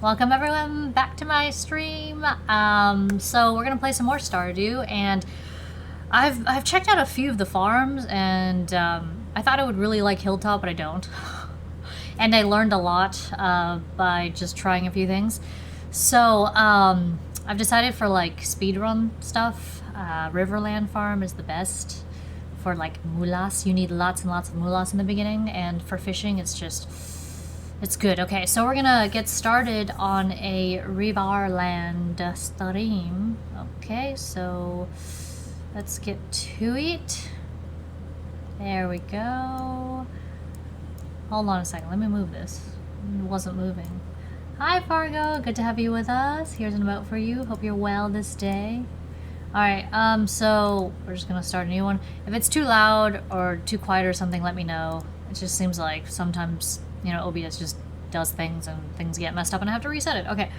Welcome everyone back to my stream. So we're gonna play some more Stardew, and I've checked out a few of the farms, and I thought I would really like Hilltop, but I don't. And I learned a lot by just trying a few things. So I've decided for like speedrun stuff, Riverland Farm is the best. For like moolas, you need lots and lots of moolas in the beginning, and for fishing, it's good. Okay, so we're gonna get started on a Riverland stream. Okay, so let's get to it. There we go. Hold on a second, let me move this. It wasn't moving. Hi Fargo, good to have you with us. Here's an emote for you. Hope you're well this day. Alright, so we're just gonna start a new one. If it's too loud or too quiet or something, let me know. It just seems like sometimes, you know, OBS just does things and things get messed up and I have to reset it. Okay,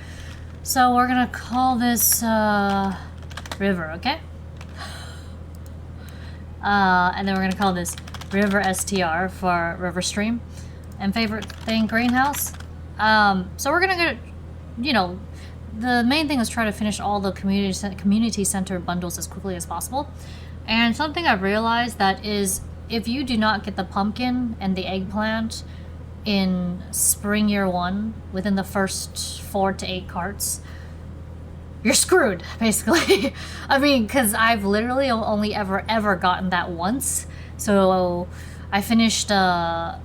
so we're gonna call this River, okay? And then we're gonna call this River STR for River Stream. And favorite thing, greenhouse. So we're gonna go, you know, the main thing is try to finish all the community center bundles as quickly as possible. And something I've realized that is, if you do not get the pumpkin and the eggplant in spring year 1 within the first 4 to 8 carts, you're screwed, basically. I mean, because I've literally only ever gotten that once. So I finished a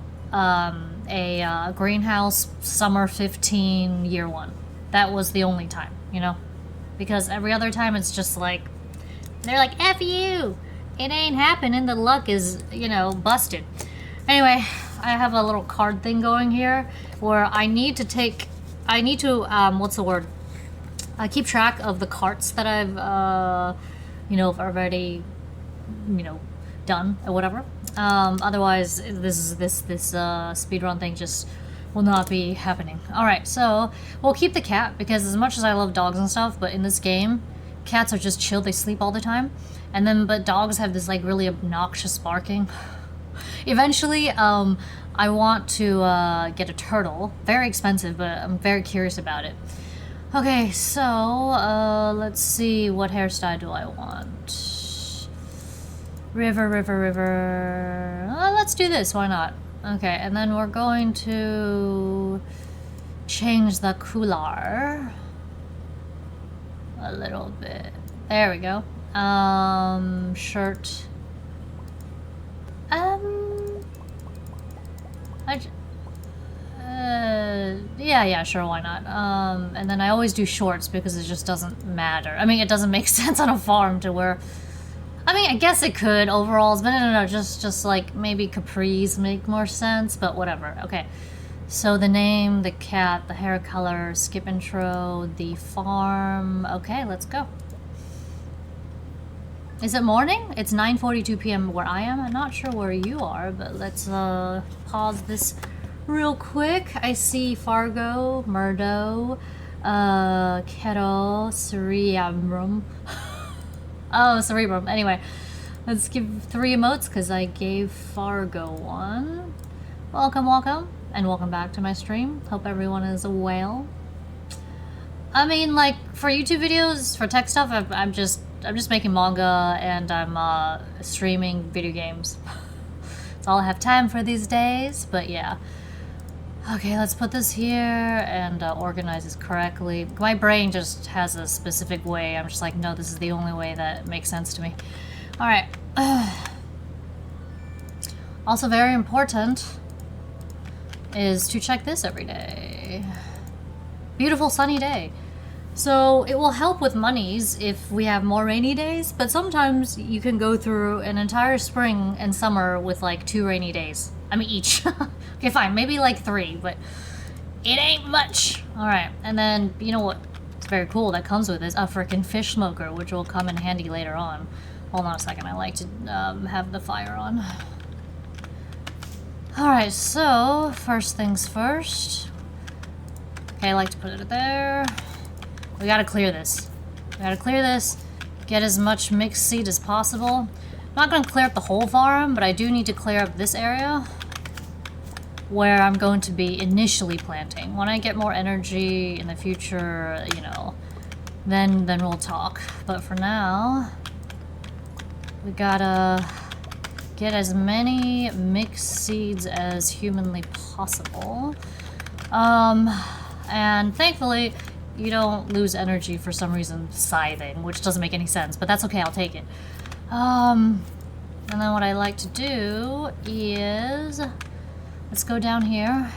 greenhouse summer 15 year 1. That was the only time, you know? Because every other time it's just like, they're like, F you! It ain't happening, the luck is, you know, busted. Anyway, I have a little card thing going here where I need to what's the word? Keep track of the carts that I've, you know, already, you know, done or whatever. Otherwise, this speedrun thing just will not be happening. Alright, so we'll keep the cat, because as much as I love dogs and stuff, but in this game, cats are just chill, they sleep all the time. And then, but dogs have this like really obnoxious barking. Eventually, I want to get a turtle. Very expensive, but I'm very curious about it. Okay, so let's see, what hairstyle do I want? River. Let's do this, why not? Okay, and then we're going to change the cooler a little bit. There we go. Shirt. Yeah, sure, why not? And then I always do shorts because it just doesn't matter. I mean, it doesn't make sense on a farm to wear. I mean, I guess it could, overalls, but no, just like, maybe capris make more sense, but whatever. Okay, so the name, the cat, the hair color, skip intro, the farm. Okay, let's go. Is it morning? It's 9:42 p.m. where I am. I'm not sure where you are, but let's pause this real quick. I see Fargo, Murdo, Kettle, Cerebrum. Oh, Cerebrum. Anyway, let's give 3 emotes because I gave Fargo 1. Welcome, and welcome back to my stream. Hope everyone is well. I mean, like, for YouTube videos, for tech stuff, I'm just making manga and I'm streaming video games. That's all I have time for these days, but yeah. Okay, let's put this here and organize this correctly. My brain just has a specific way. I'm just like, no, this is the only way that makes sense to me. Alright. Also very important is to check this every day. Beautiful sunny day. So it will help with monies if we have more rainy days, but sometimes you can go through an entire spring and summer with like 2 rainy days. I mean, each. Okay, fine, maybe like 3, but it ain't much. Alright, and then, you know what? It's very cool that comes with this, a frickin' fish smoker, which will come in handy later on. Hold on a second, I like to have the fire on. Alright, so, first things first. Okay, I like to put it there. We gotta clear this. Get as much mixed seed as possible. I'm not gonna clear up the whole farm, but I do need to clear up this area. where I'm going to be initially planting. When I get more energy in the future, you know, then we'll talk. But for now, we gotta get as many mixed seeds as humanly possible. And thankfully, you don't lose energy for some reason scything, which doesn't make any sense, but that's okay, I'll take it. And then what I like to do is, let's go down here.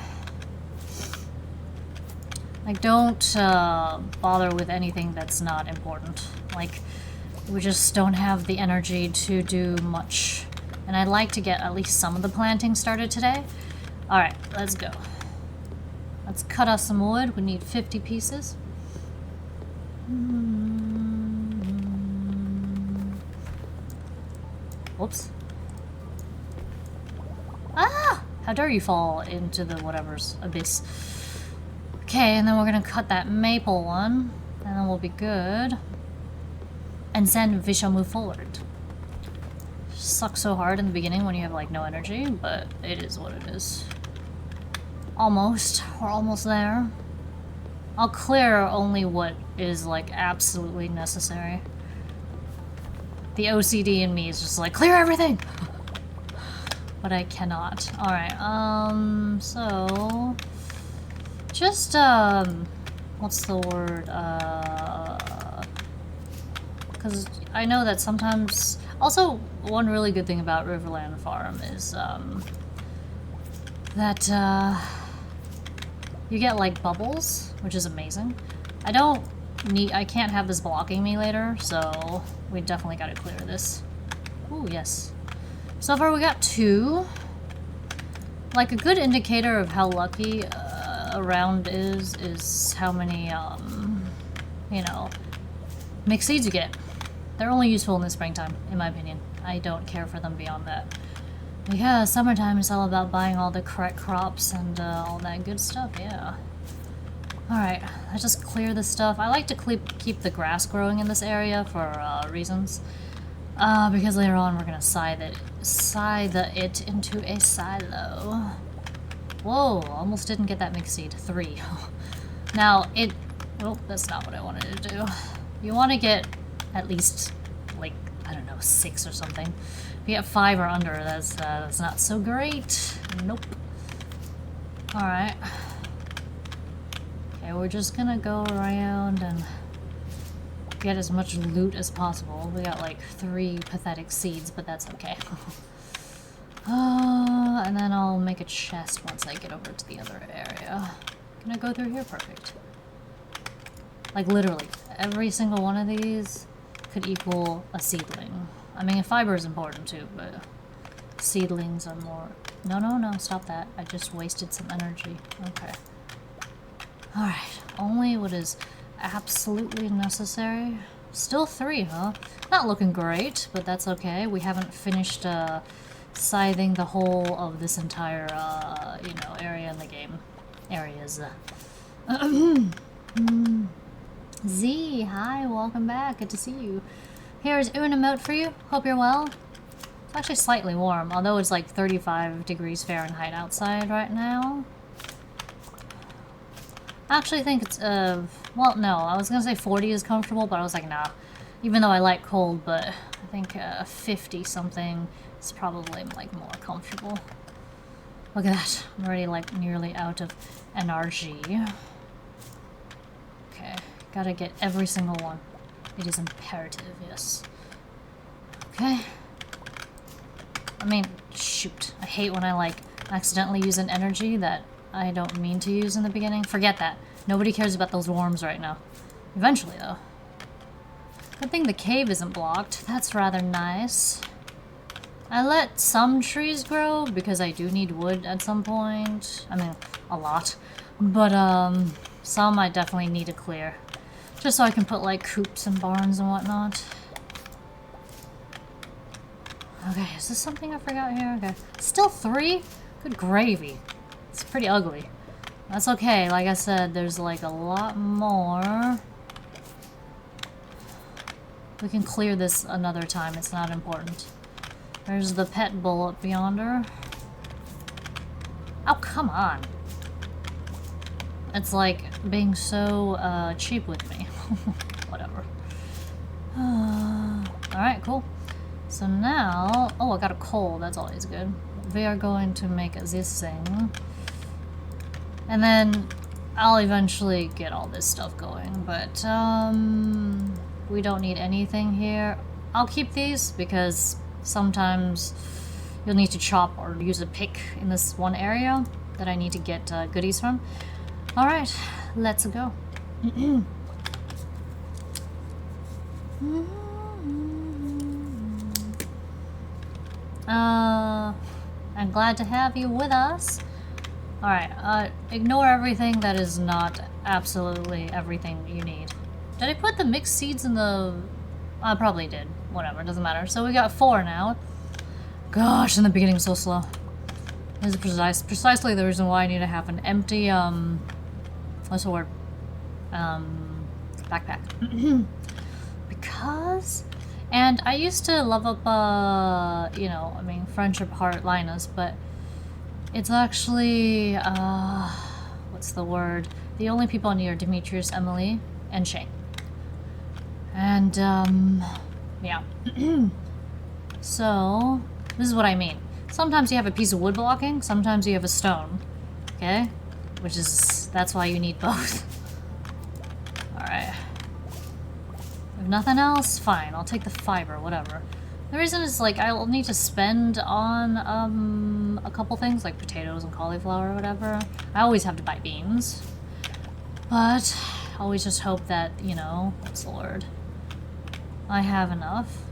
Like, don't bother with anything that's not important. Like, we just don't have the energy to do much. And I'd like to get at least some of the planting started today. Alright, let's go. Let's cut us some wood. We need 50 pieces. Whoops. Ah! How dare you fall into the whatever's abyss. Okay, and then we're gonna cut that maple one, and then we'll be good. And then we shall move forward. Sucks so hard in the beginning when you have like no energy, but it is what it is. Almost. We're almost there. I'll clear only what is like absolutely necessary. The OCD in me is just like, clear everything! But I cannot. Alright, so... just, what's the word? Because I know that sometimes... Also, one really good thing about Riverland Farm is, that, you get, like, bubbles, which is amazing. I can't have this blocking me later, so we definitely gotta clear this. Ooh, yes. So far we got 2. Like, a good indicator of how lucky a round is how many, you know, mixed seeds you get. They're only useful in the springtime, in my opinion. I don't care for them beyond that. Because summertime is all about buying all the correct crops and all that good stuff, yeah. Alright, let's just clear this stuff. I like to keep the grass growing in this area for reasons. Because later on we're gonna scythe it into a silo. Whoa, almost didn't get that mixed seed. 3. Now, oh, that's not what I wanted to do. You want to get at least, like, I don't know, 6 or something. If you get 5 or under, that's not so great. Nope. Alright. Okay, we're just gonna go around and get as much loot as possible. We got like 3 pathetic seeds, but that's okay. And then I'll make a chest once I get over to the other area. Can I go through here? Perfect. Like literally, every single one of these could equal a seedling. I mean, fiber is important too, but seedlings are more... No, stop that. I just wasted some energy. Okay. Alright, only what is absolutely necessary. Still 3, huh? Not looking great, but that's okay. We haven't finished scything the whole of this entire, you know, area in the game. Areas. Z, hi, welcome back. Good to see you. Here's an emote for you. Hope you're well. It's actually slightly warm, although it's like 35 degrees Fahrenheit outside right now. I actually think it's, well, no, I was gonna say 40 is comfortable, but I was like, nah. Even though I like cold, but I think 50-something is probably, like, more comfortable. Look at that. I'm already, like, nearly out of energy. Okay, gotta get every single one. It is imperative, yes. Okay. I mean, shoot. I hate when I, like, accidentally use an energy that I don't mean to use in the beginning. Forget that. Nobody cares about those worms right now. Eventually, though. Good thing the cave isn't blocked. That's rather nice. I let some trees grow because I do need wood at some point. I mean, a lot. But, some I definitely need to clear. Just so I can put, like, coops and barns and whatnot. Okay, is this something I forgot here? Okay. Still 3? Good gravy. It's pretty ugly. That's okay. Like I said, there's, like, a lot more. We can clear this another time. It's not important. There's the pet bull up yonder. Oh, come on. It's like being so cheap with me. Whatever. Alright, cool. So now... Oh, I got a coal. That's always good. We are going to make this thing. And then I'll eventually get all this stuff going. But, we don't need anything here. I'll keep these because sometimes you'll need to chop or use a pick in this one area that I need to get goodies from. Alright, let's go. I'm glad to have you with us. Alright, ignore everything that is not absolutely everything you need. Did I put the mixed seeds in the... I probably did. Whatever, doesn't matter. So we got 4 now. Gosh, in the beginning so slow. This is precisely the reason why I need to have an empty, what's the word? Backpack. Because... And I used to love up, you know, I mean, Friendship Heart Linus, but it's actually, what's the word? The only people I need are Demetrius, Emily, and Shane. And, yeah. So, this is what I mean. Sometimes you have a piece of wood blocking, sometimes you have a stone, okay? Which is, that's why you need both. Alright. If nothing else, fine, I'll take the fiber, whatever. The reason is, like, I'll need to spend on, a couple things, like potatoes and cauliflower or whatever. I always have to buy beans. But, I always just hope that, you know, what's the word? I have enough.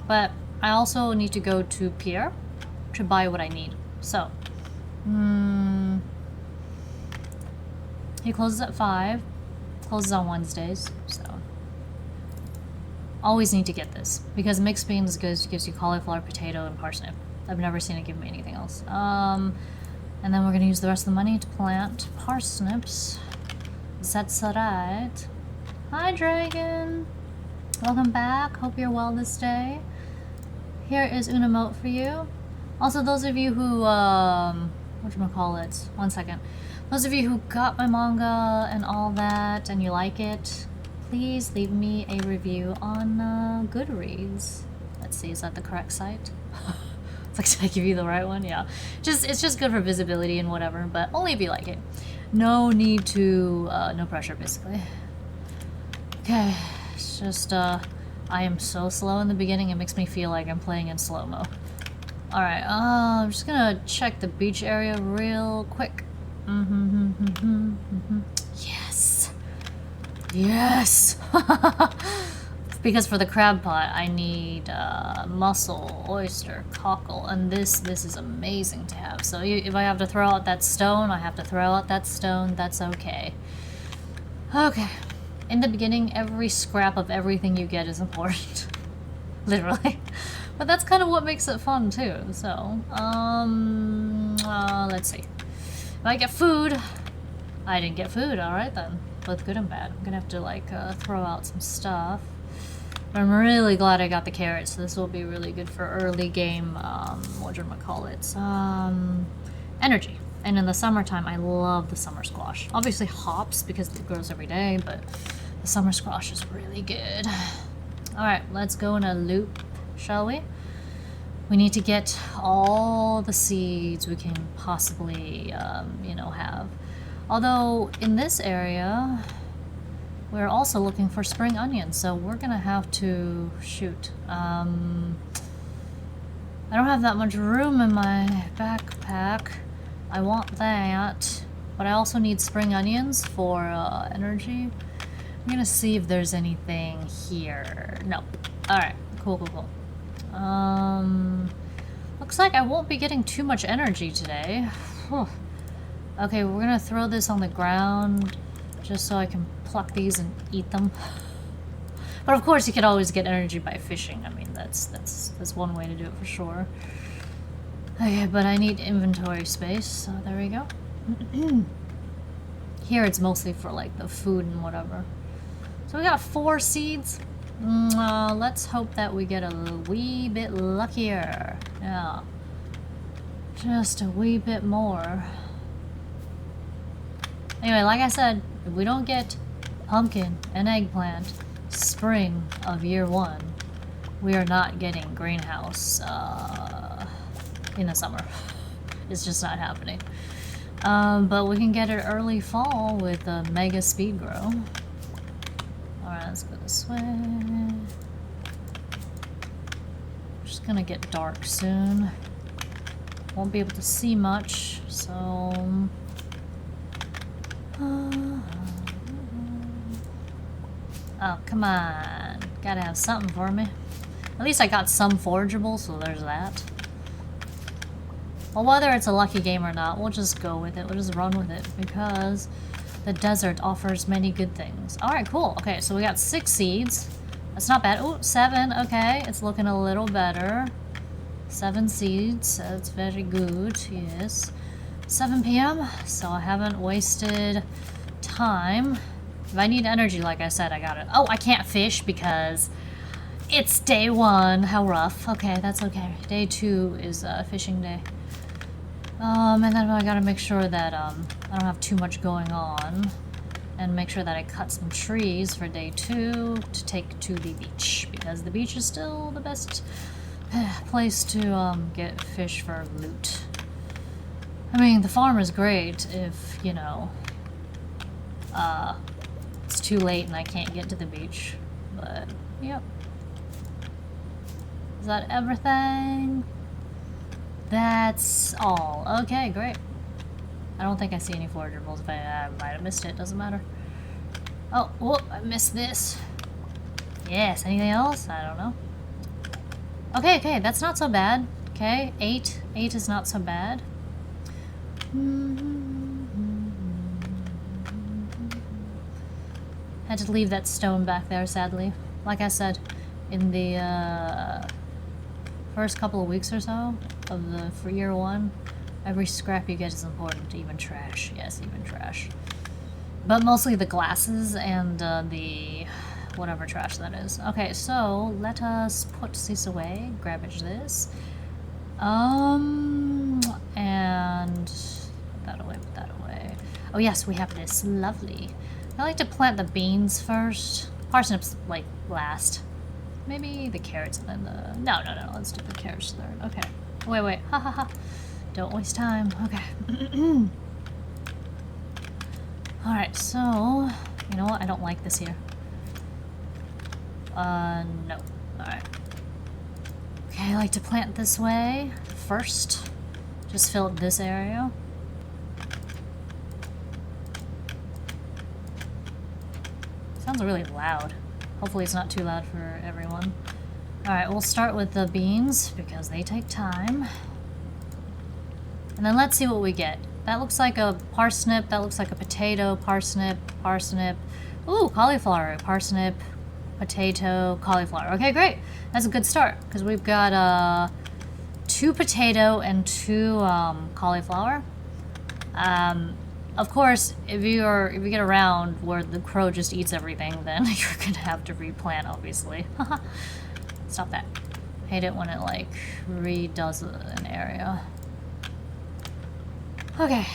But, I also need to go to Pierre to buy what I need. So, he closes at 5. Closes on Wednesdays, so... Always need to get this, because mixed beans gives you cauliflower, potato, and parsnip. I've never seen it give me anything else. And then we're gonna use the rest of the money to plant parsnips. That's right. Hi, Dragon! Welcome back. Hope you're well this day. Here is an emote for you. Also, those of you who, whatchamacallit? 1 second. Those of you who got my manga and all that, and you like it, please leave me a review on Goodreads. Let's see, is that the correct site? It's like, did I give you the right one? Yeah. It's just good for visibility and whatever, but only if you like it. No need to, no pressure, basically. Okay, it's just, I am so slow in the beginning, it makes me feel like I'm playing in slow-mo. Alright, I'm just gonna check the beach area real quick. Yes! Yes! Because for the crab pot, I need mussel, oyster, cockle, and this is amazing to have. So if I have to throw out that stone, I have to throw out that stone. That's okay. Okay. In the beginning, every scrap of everything you get is important. Literally. But that's kind of what makes it fun, too. So, let's see. If I get food... I didn't get food, alright then. Both good and bad. I'm gonna have to, like, throw out some stuff. But I'm really glad I got the carrots. This will be really good for early game, whatchamacallit, energy. And in the summertime, I love the summer squash. Obviously hops, because it grows every day, but the summer squash is really good. Alright, let's go in a loop, shall we? We need to get all the seeds we can possibly, you know, have. Although, in this area, we're also looking for spring onions, so we're gonna have to... shoot. I don't have that much room in my backpack. I want that, but I also need spring onions for energy. I'm gonna see if there's anything here. No. Alright, cool. Looks like I won't be getting too much energy today. Whew. Okay, we're gonna throw this on the ground just so I can pluck these and eat them. But of course you can always get energy by fishing. I mean, that's one way to do it for sure. Okay, but I need inventory space, so there we go. Here it's mostly for like the food and whatever. So we got 4 seeds. Let's hope that we get a wee bit luckier. Yeah. Just a wee bit more. Anyway, like I said, if we don't get pumpkin and eggplant spring of year 1, we are not getting greenhouse in the summer. It's just not happening. But we can get it early fall with a mega Speed-Gro. Alright, let's go this way. Just gonna get dark soon. Won't be able to see much, so... Oh, come on. Gotta have something for me. At least I got some forageable, so there's that. Well, whether it's a lucky game or not, we'll just go with it. We'll just run with it, because the desert offers many good things. Alright, cool. Okay, so we got 6 seeds. That's not bad. Oh, 7. Okay, it's looking a little better. 7 seeds. That's very good, yes. 7 p.m., so I haven't wasted time. If I need energy, like I said, I got it. Oh, I can't fish because it's day 1. How rough. Okay, that's okay. Day 2 is fishing day. And then I gotta make sure that I don't have too much going on. And make sure that I cut some trees for day 2 to take to the beach. Because the beach is still the best place to get fish for loot. I mean, the farm is great if, you know, it's too late and I can't get to the beach. But, yep. Is that everything? That's all. Okay, great. I don't think I see any forageables, but I might have missed it. Doesn't matter. Oh, whoop, I missed this. Yes, anything else? I don't know. Okay, okay, that's not so bad. Okay, 8. 8 is not so bad. Had to leave that stone back there, sadly. Like I said, in the first couple of weeks or so of the for year 1, every scrap you get is important. Even trash, yes, even trash. But mostly the glasses and the whatever trash that is. Okay, so let us put this away. Grabbage this. And put that away, put that away. Oh yes, we have this. Lovely. I like to plant the beans first. Parsnips, like, last. Maybe the carrots and then the... No, no, no. Let's do the carrots third. Okay. Wait, wait. Ha ha ha. Don't waste time. Okay. Alright, so... You know what? I don't like this here. No. Alright. Okay, I like to plant this way first. Just fill up this area. Sounds really loud. Hopefully it's not too loud for everyone. Alright, we'll start with the beans because they take time. And then let's see what we get. That looks like a parsnip, that looks like a potato, parsnip, parsnip. Ooh, cauliflower, parsnip, potato, cauliflower. Okay, great. That's a good start because we've got 2 potato and 2 cauliflower. Of course, if you get around where the crow just eats everything, then you're gonna have to replant, obviously. Stop that. Hate it when it like redoes an area. Okay.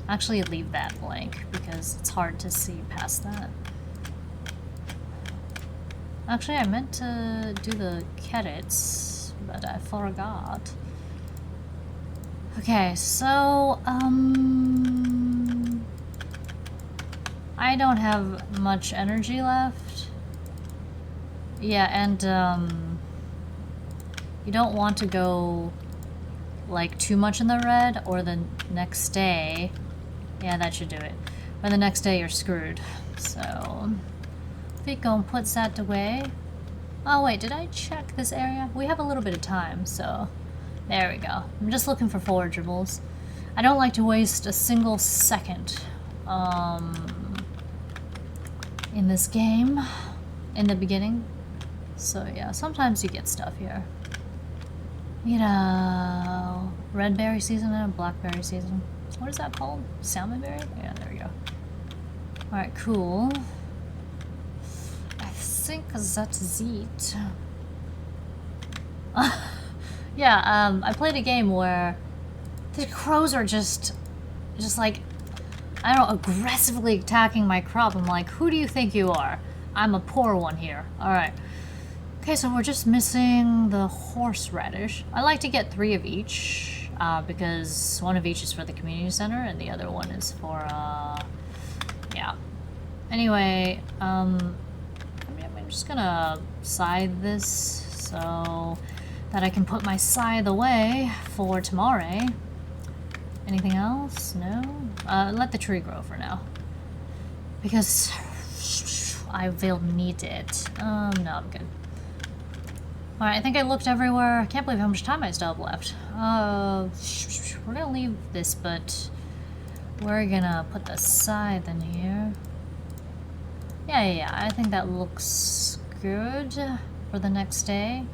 Actually, leave that blank because it's hard to see past that. Actually, I meant to do the carrots, but I forgot. Okay, so, I don't have much energy left. Yeah, and, you don't want to go, like, too much in the red, or the next day... Yeah, that should do it. Or the next day you're screwed. So, we gonna put that away. Oh, wait, did I check this area? We have a little bit of time, so... There we go. I'm just looking for forageables. I don't like to waste a single second in this game in the beginning. So yeah, sometimes you get stuff here. You know, red berry season and blackberry season. What is that called? Salmonberry? Yeah, there we go. Alright, cool. I think that's it. Yeah, I played a game where the crows are just like, I don't know, aggressively attacking my crop. I'm like, who do you think you are? I'm a poor one here. Alright. Okay, so we're just missing the horseradish. I like to get 3 of each, because one of each is for the community center and the other one is for, yeah. Anyway, I'm just gonna scythe this so that I can put my scythe away for tomorrow. Anything else? No? Let the tree grow for now. Because I will need it. No, I'm good. Alright, I think I looked everywhere. I can't believe how much time I still have left. We're gonna leave this, but we're gonna put the scythe in here. Yeah, I think that looks good for the next day.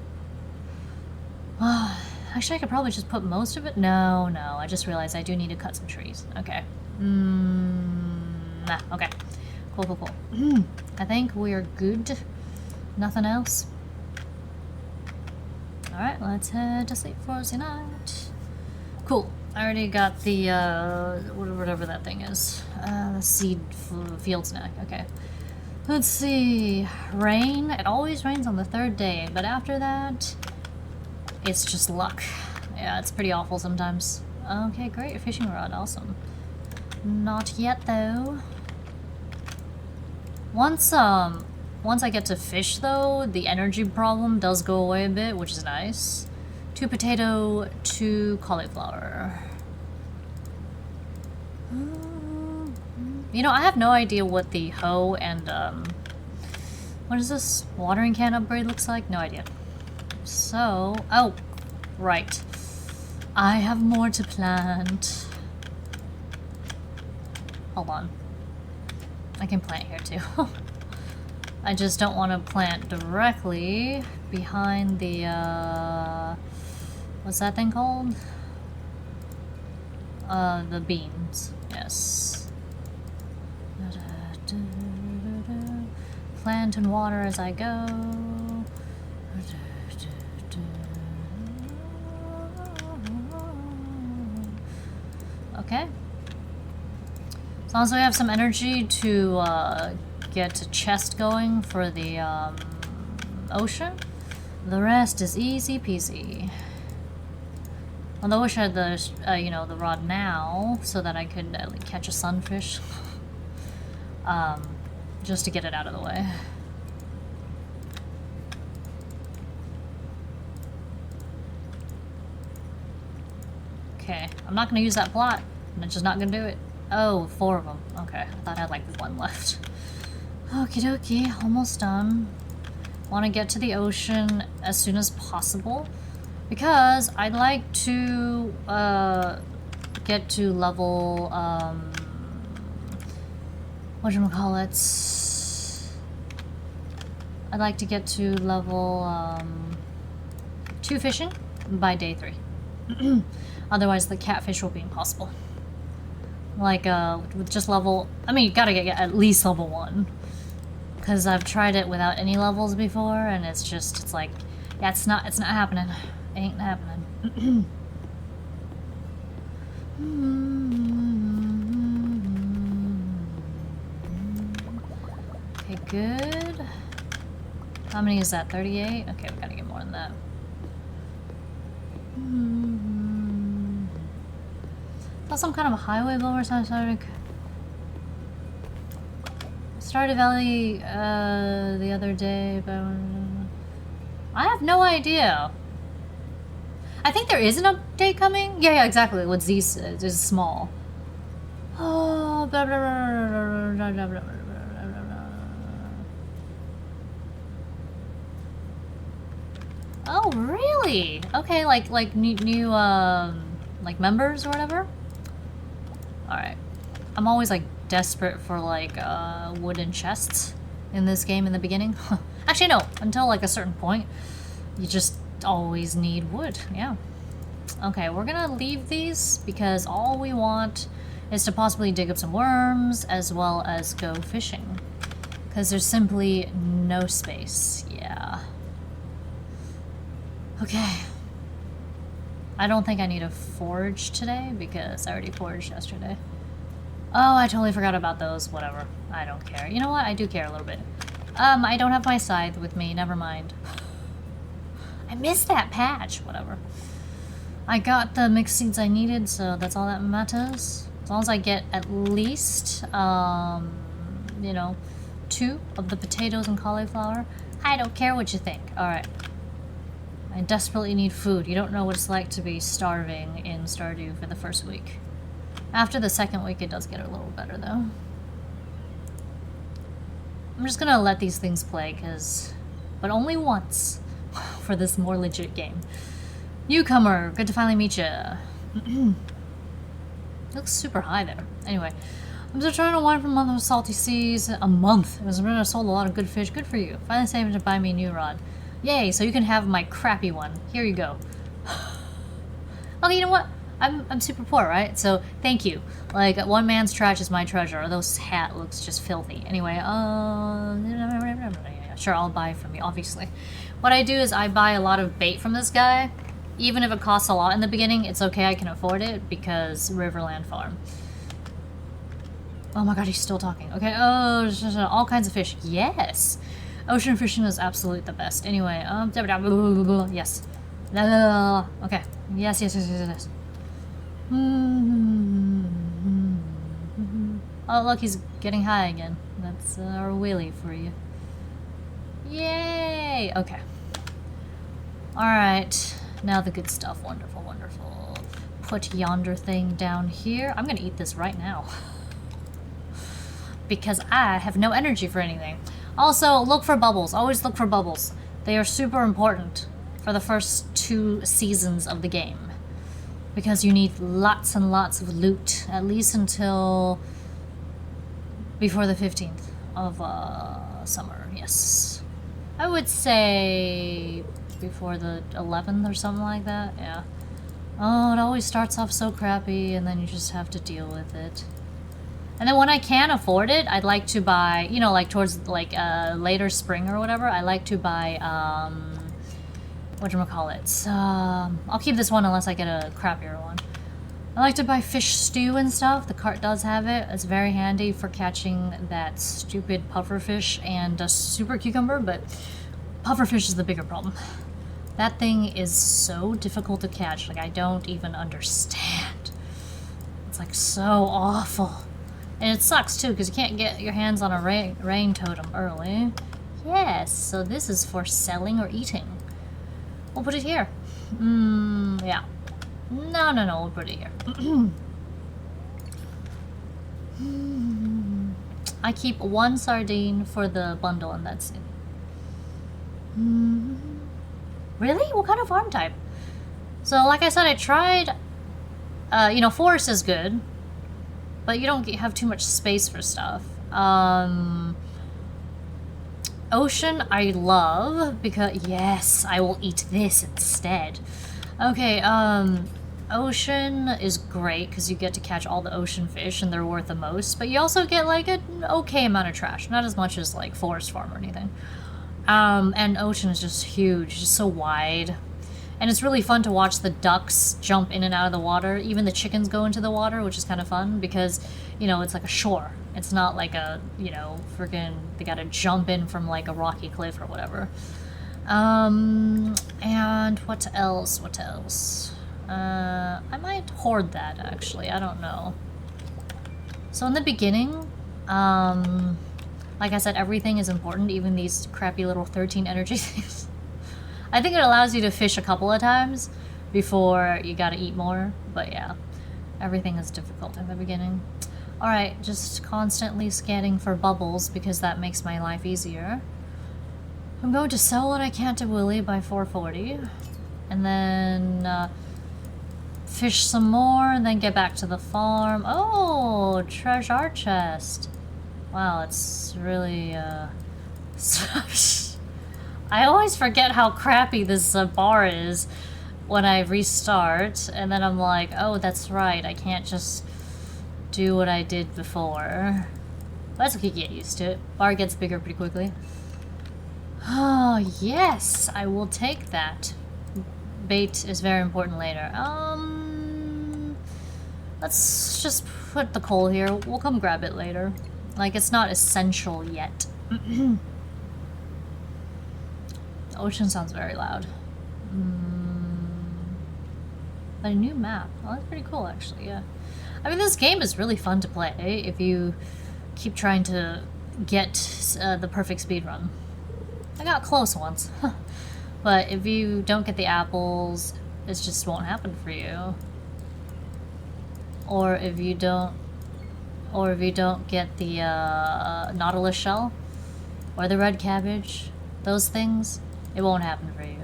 Actually, I could probably just put most of it. No, I just realized I do need to cut some trees. Okay. Okay. Cool. I think we are good. Nothing else. Alright, let's head to sleep for the night. Cool. I already got the, whatever that thing is. The seed field snack. Okay. Let's see. Rain. It always rains on the 3rd day, but after that, it's just luck. Yeah, it's pretty awful sometimes. Okay, great. A fishing rod. Awesome. Not yet, though. Once I get to fish, though, the energy problem does go away a bit, which is nice. 2 potato, 2 cauliflower. You know, I have no idea what the hoe and, what is this? Watering can upgrade looks like? No idea. So, oh, right. I have more to plant. Hold on. I can plant here too. I just don't want to plant directly behind the, what's that thing called? The beans. Yes. Plant and water as I go. Okay. As long as we have some energy to get a chest going for the ocean, the rest is easy peasy. Although I wish I had the, you know, the rod now so that I could catch a sunfish. Just to get it out of the way. Okay, I'm not gonna use that plot. I'm just not gonna do it. Oh, 4 of them. Okay, I thought I had like 1 left. Okie dokie, almost done. Want to get to the ocean as soon as possible because I'd like to get to level whatchamacallit? I'd like to get to level 2 fishing by day 3. Otherwise the catfish will be impossible. Like with just level, I mean you gotta get at least level 1. Because I've tried it without any levels before and it's like, yeah, it's not happening. It ain't happening. Okay, good. How many is that? 38? Okay, we gotta get more than that. Is that some kind of a highway blower? Stardew Valley the other day, but I have no idea. I think there is an update coming. Yeah, exactly. What Z says is small. Oh, blah, blah, blah, blah, blah, blah, blah. Oh, really? Okay, like new like members or whatever. All right. I'm always like desperate for like wooden chests in this game in the beginning. Actually, no. Until like a certain point, you just always need wood. Yeah. Okay, we're gonna leave these because all we want is to possibly dig up some worms as well as go fishing. Because there's simply no space. Yeah. Okay. I don't think I need to forge today because I already forged yesterday. Oh, I totally forgot about those. Whatever. I don't care. You know what? I do care a little bit. I don't have my scythe with me. Never mind. I missed that patch. Whatever. I got the mixed seeds I needed, so that's all that matters. As long as I get at least, you know, 2 of the potatoes and cauliflower. I don't care what you think. Alright. I desperately need food. You don't know what it's like to be starving in Stardew for the first week. After the second week, it does get a little better, though. I'm just gonna let these things play, but only once for this more legit game. Newcomer, good to finally meet you. Looks super high there. Anyway, I'm just trying to wind from a month of salty seas. A month. It was when I sold a lot of good fish. Good for you. Finally saving to buy me a new rod. Yay, so you can have my crappy one. Here you go. Okay, you know what? I'm super poor, right? So, thank you. Like, one man's trash is my treasure. This hat looks just filthy. Anyway, sure, I'll buy from you, obviously. What I do is I buy a lot of bait from this guy. Even if it costs a lot in the beginning, it's okay, I can afford it, because Riverland Farm. Oh my god, he's still talking. Okay, oh, all kinds of fish. Yes! Ocean fishing is absolutely the best. Anyway, yes. Okay. Yes. Oh, look, he's getting high again. That's our wheelie for you. Yay! Okay. Alright. Now the good stuff. Wonderful, wonderful. Put yonder thing down here. I'm gonna eat this right now. Because I have no energy for anything. Also, look for bubbles. Always look for bubbles. They are super important for the first 2 seasons of the game. Because you need lots and lots of loot. At least until before the 15th of summer. Yes. I would say before the 11th or something like that. Yeah. Oh, it always starts off so crappy and then you just have to deal with it. And then when I can afford it, I'd like to buy, you know, like towards like later spring or whatever, I like to buy, whatchamacallit, I'll keep this one unless I get a crappier one. I like to buy fish stew and stuff. The cart does have it. It's very handy for catching that stupid pufferfish and a super cucumber, but pufferfish is the bigger problem. That thing is so difficult to catch, like I don't even understand. It's like so awful. And it sucks too, because you can't get your hands on a rain totem early. Yes, so this is for selling or eating. We'll put it here. Yeah. No, we'll put it here. I keep 1 sardine for the bundle and that's it. Really? What kind of farm type? So, like I said, I tried, you know, forest is good. But you don't have too much space for stuff. Ocean, I love because yes, I will eat this instead. Okay, ocean is great because you get to catch all the ocean fish and they're worth the most. But you also get like an okay amount of trash, not as much as like forest farm or anything. And ocean is just huge, just so wide. And it's really fun to watch the ducks jump in and out of the water. Even the chickens go into the water, which is kind of fun because, you know, it's like a shore. It's not like a, you know, friggin' they gotta jump in from like a rocky cliff or whatever. And what else? I might hoard that actually, I don't know. So in the beginning, like I said, everything is important, even these crappy little 13 energy things. I think it allows you to fish a couple of times before you gotta eat more, but yeah, everything is difficult in the beginning. Alright, just constantly scanning for bubbles because that makes my life easier. I'm going to sell what I can to Willie by 4:40, and then fish some more, and then get back to the farm. Oh, treasure chest. Wow, it's really, I always forget how crappy this bar is when I restart, and then I'm like, oh, that's right, I can't just do what I did before. But that's okay, get used to it. Bar gets bigger pretty quickly. Oh, yes, I will take that. bait is very important later. Let's just put the coal here. We'll come grab it later. Like, it's not essential yet. The ocean sounds very loud. But a new map. Oh, that's pretty cool, actually, yeah. I mean, this game is really fun to play if you keep trying to get the perfect speedrun. I got close once. But if you don't get the apples, it just won't happen for you. Or if you don't get the nautilus shell or the red cabbage, those things, it won't happen for you.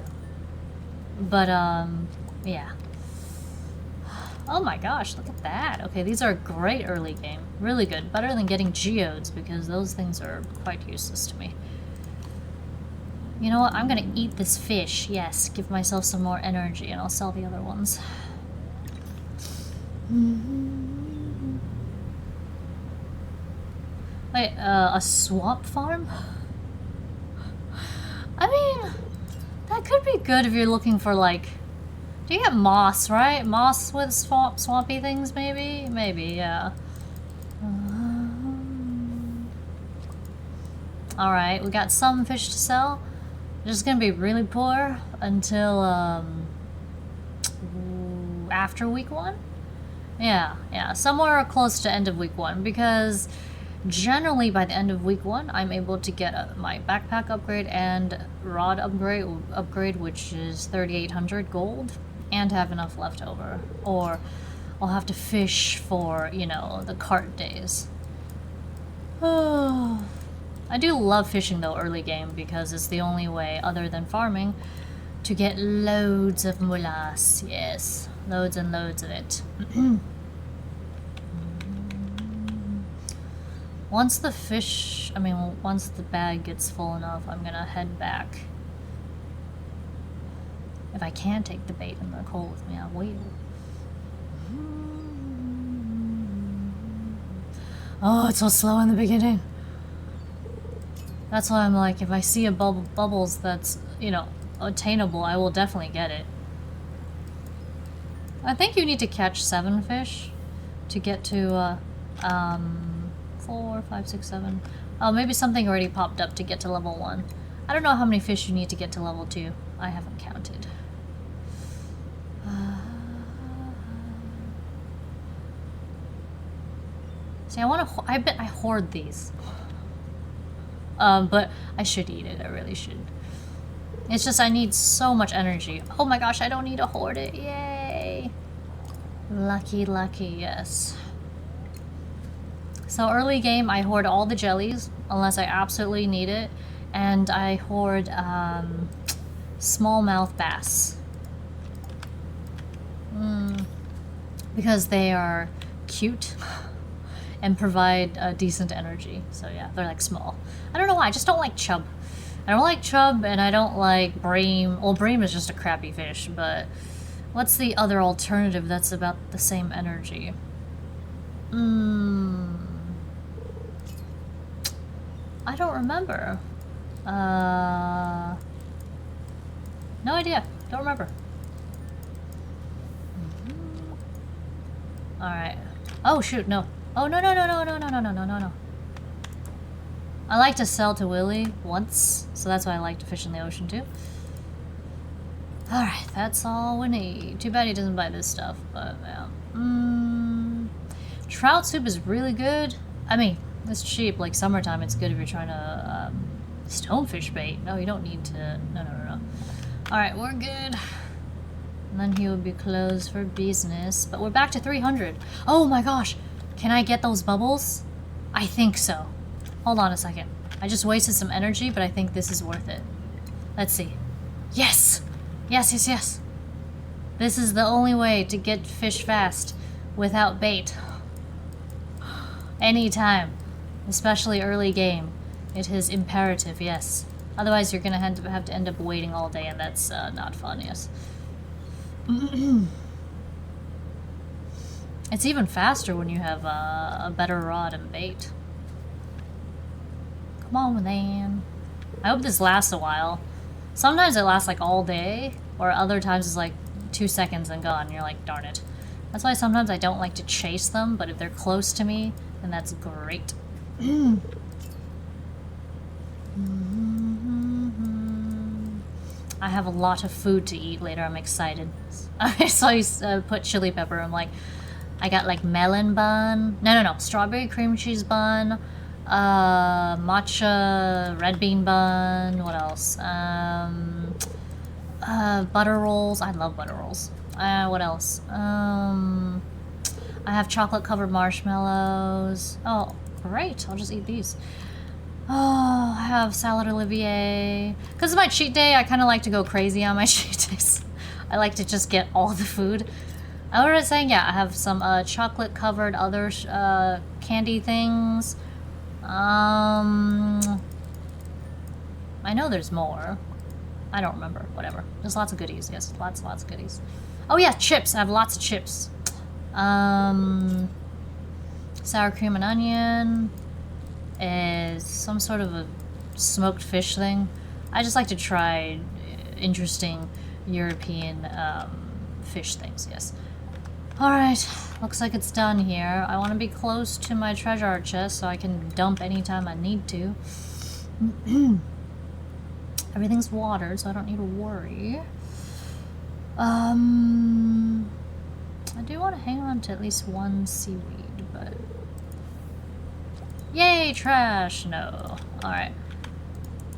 But yeah. Oh my gosh, look at that. Okay, these are a great early game. Really good. Better than getting geodes, because those things are quite useless to me. You know what? I'm gonna eat this fish. Yes, give myself some more energy, and I'll sell the other ones. Wait, a swamp farm? I mean, that could be good if you're looking for, like... Do you get moss, right? Moss with swampy things, maybe? Maybe, yeah. Alright, we got some fish to sell. They're just gonna be really poor until, after week 1? Yeah, somewhere close to end of week 1, because generally by the end of week 1, I'm able to get my backpack upgrade and rod upgrade, which is 3,800 gold, and have enough left over. Or I'll have to fish for, you know, the cart days. Oh, I do love fishing though early game, because it's the only way other than farming to get loads of molas. Yes, loads and loads of it. Once the once the bag gets full enough, I'm gonna head back. If I can take the bait and the coal with me, I will. Oh, it's so slow in the beginning. That's why I'm like, if I see a bubbles that's, you know, attainable, I will definitely get it. I think you need to catch 7 fish to get to, 4, 5, 6, 7. Oh, maybe something already popped up to get to level 1. I don't know how many fish you need to get to level 2. I haven't counted. See, I bet I hoard these. But I should eat it. I really should. It's just I need so much energy. Oh my gosh, I don't need to hoard it. Yay! Lucky, yes. So early game, I hoard all the jellies, unless I absolutely need it. And I hoard smallmouth bass. Because they are cute and provide decent energy. So yeah, they're like small. I don't know why, I just don't like chub. I don't like chub, and I don't like bream. Well, bream is just a crappy fish, but what's the other alternative that's about the same energy? I don't remember. No idea. Don't remember. Alright. Oh, shoot, no. Oh, no. I like to sell to Willy once, so that's why I like to fish in the ocean too. Alright, that's all we need. Too bad he doesn't buy this stuff, but yeah. Trout soup is really good. I mean, it's cheap. Like summertime, it's good if you're trying to stonefish bait. No, you don't need to. No. Alright, we're good. And then he would be closed for business. But we're back to 300. Oh my gosh. Can I get those bubbles? I think so. Hold on a second. I just wasted some energy, but I think this is worth it. Let's see. Yes! Yes. This is the only way to get fish fast without bait. Anytime. Especially early game. It is imperative, yes. Otherwise you're gonna have to end up waiting all day, and that's not fun, yes. It's even faster when you have a better rod and bait. Come on, then. I hope this lasts a while. Sometimes it lasts like all day, Or other times it's like 2 seconds and gone. You're like, darn it. That's why sometimes I don't like to chase them, but if they're close to me, then that's great. I have a lot of food to eat later. I'm excited. I saw you put chili pepper. I'm like, I got like melon bun. No. Strawberry cream cheese bun. Matcha red bean bun. What else? Butter rolls. I love butter rolls. What else? I have chocolate covered marshmallows. Oh, great. I'll just eat these. Oh, I have salad olivier. Because it's my cheat day, I kind of like to go crazy on my cheat days. I like to just get all the food. I was saying, yeah, I have some chocolate covered other candy things. I know there's more. I don't remember. Whatever. There's lots of goodies. Yes, lots of goodies. Oh yeah, chips. I have lots of chips. Sour cream and onion is some sort of a smoked fish thing. I just like to try interesting European fish things, yes. Alright, looks like it's done here. I want to be close to my treasure chest so I can dump anytime I need to. Everything's watered, so I don't need to worry. I do want to hang on to at least one seaweed, but... Yay, trash! No. Alright.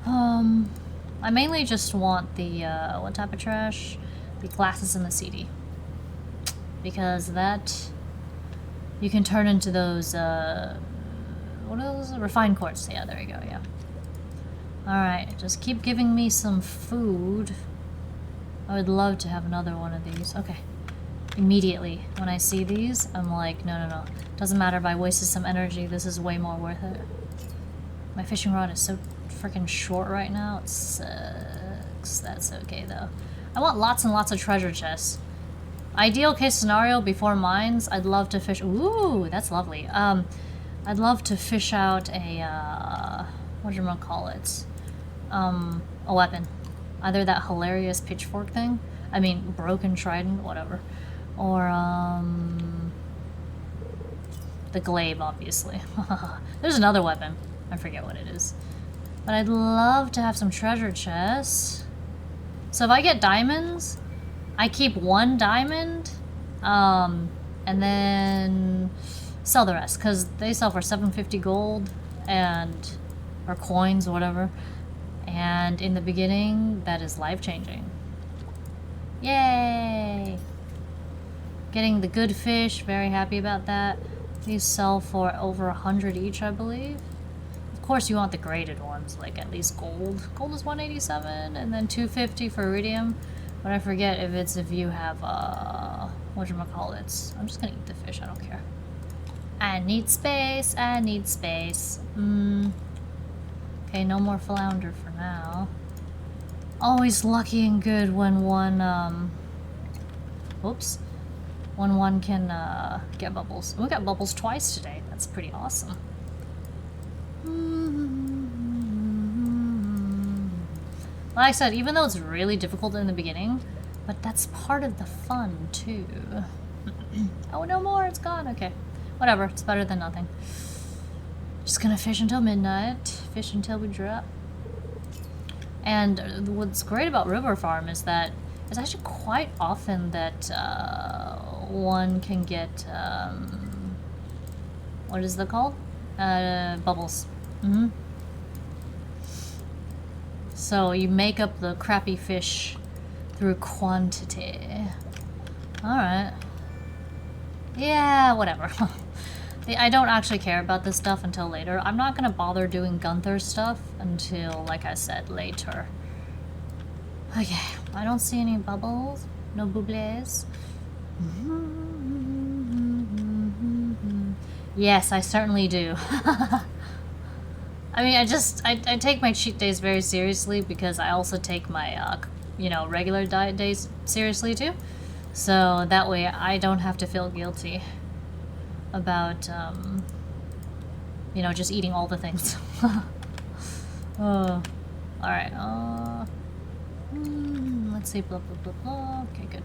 I mainly just want the, what type of trash? The glasses and the CD. Because that... You can turn into those, what are those? Refined quartz. Yeah, there you go, yeah. Alright, just keep giving me some food. I would love to have another one of these. Okay. Immediately, when I see these, I'm like, no. Doesn't matter if I wasted some energy, this is way more worth it. My fishing rod is so freaking short right now, it sucks. That's okay, though. I want lots and lots of treasure chests. Ideal case scenario, before mines, I'd love to fish... Ooh, that's lovely. I'd love to fish out a, whatchamacallit? A weapon. Either that hilarious pitchfork thing, I mean, broken trident, whatever. Or, the glaive, obviously. There's another weapon. I forget what it is. But I'd love to have some treasure chests. So if I get diamonds, I keep 1 diamond, and then sell the rest, because they sell for 750 gold, and, or coins, or whatever. And in the beginning, that is life-changing. Yay! Getting the good fish, very happy about that. These sell for over 100 each, I believe. Of course, you want the graded ones, like at least gold. Gold is 187, and then 250 for iridium. But I forget if you have, whatchamacallit. I'm just gonna eat the fish, I don't care. I need space, I need space. Okay, no more flounder for now. Always lucky and good when one, oops. When one can, get bubbles. We got bubbles twice today. That's pretty awesome. Like I said, even though it's really difficult in the beginning, but that's part of the fun, too. Oh, no more, it's gone. Okay. Whatever, it's better than nothing. Just gonna fish until midnight. Fish until we drop. And what's great about River Farm is that it's actually quite often that one can get, what is that called? Bubbles. So you make up the crappy fish through quantity. Alright. Yeah, whatever. I don't actually care about this stuff until later. I'm not gonna bother doing Gunther stuff until, like I said, later. Okay, I don't see any bubbles. No bubbles. Yes, I certainly do. I mean, I take my cheat days very seriously because I also take my, you know, regular diet days seriously too. So that way I don't have to feel guilty about, you know, just eating all the things. Oh, alright, Let's see, blah, blah, blah, blah. Okay, good.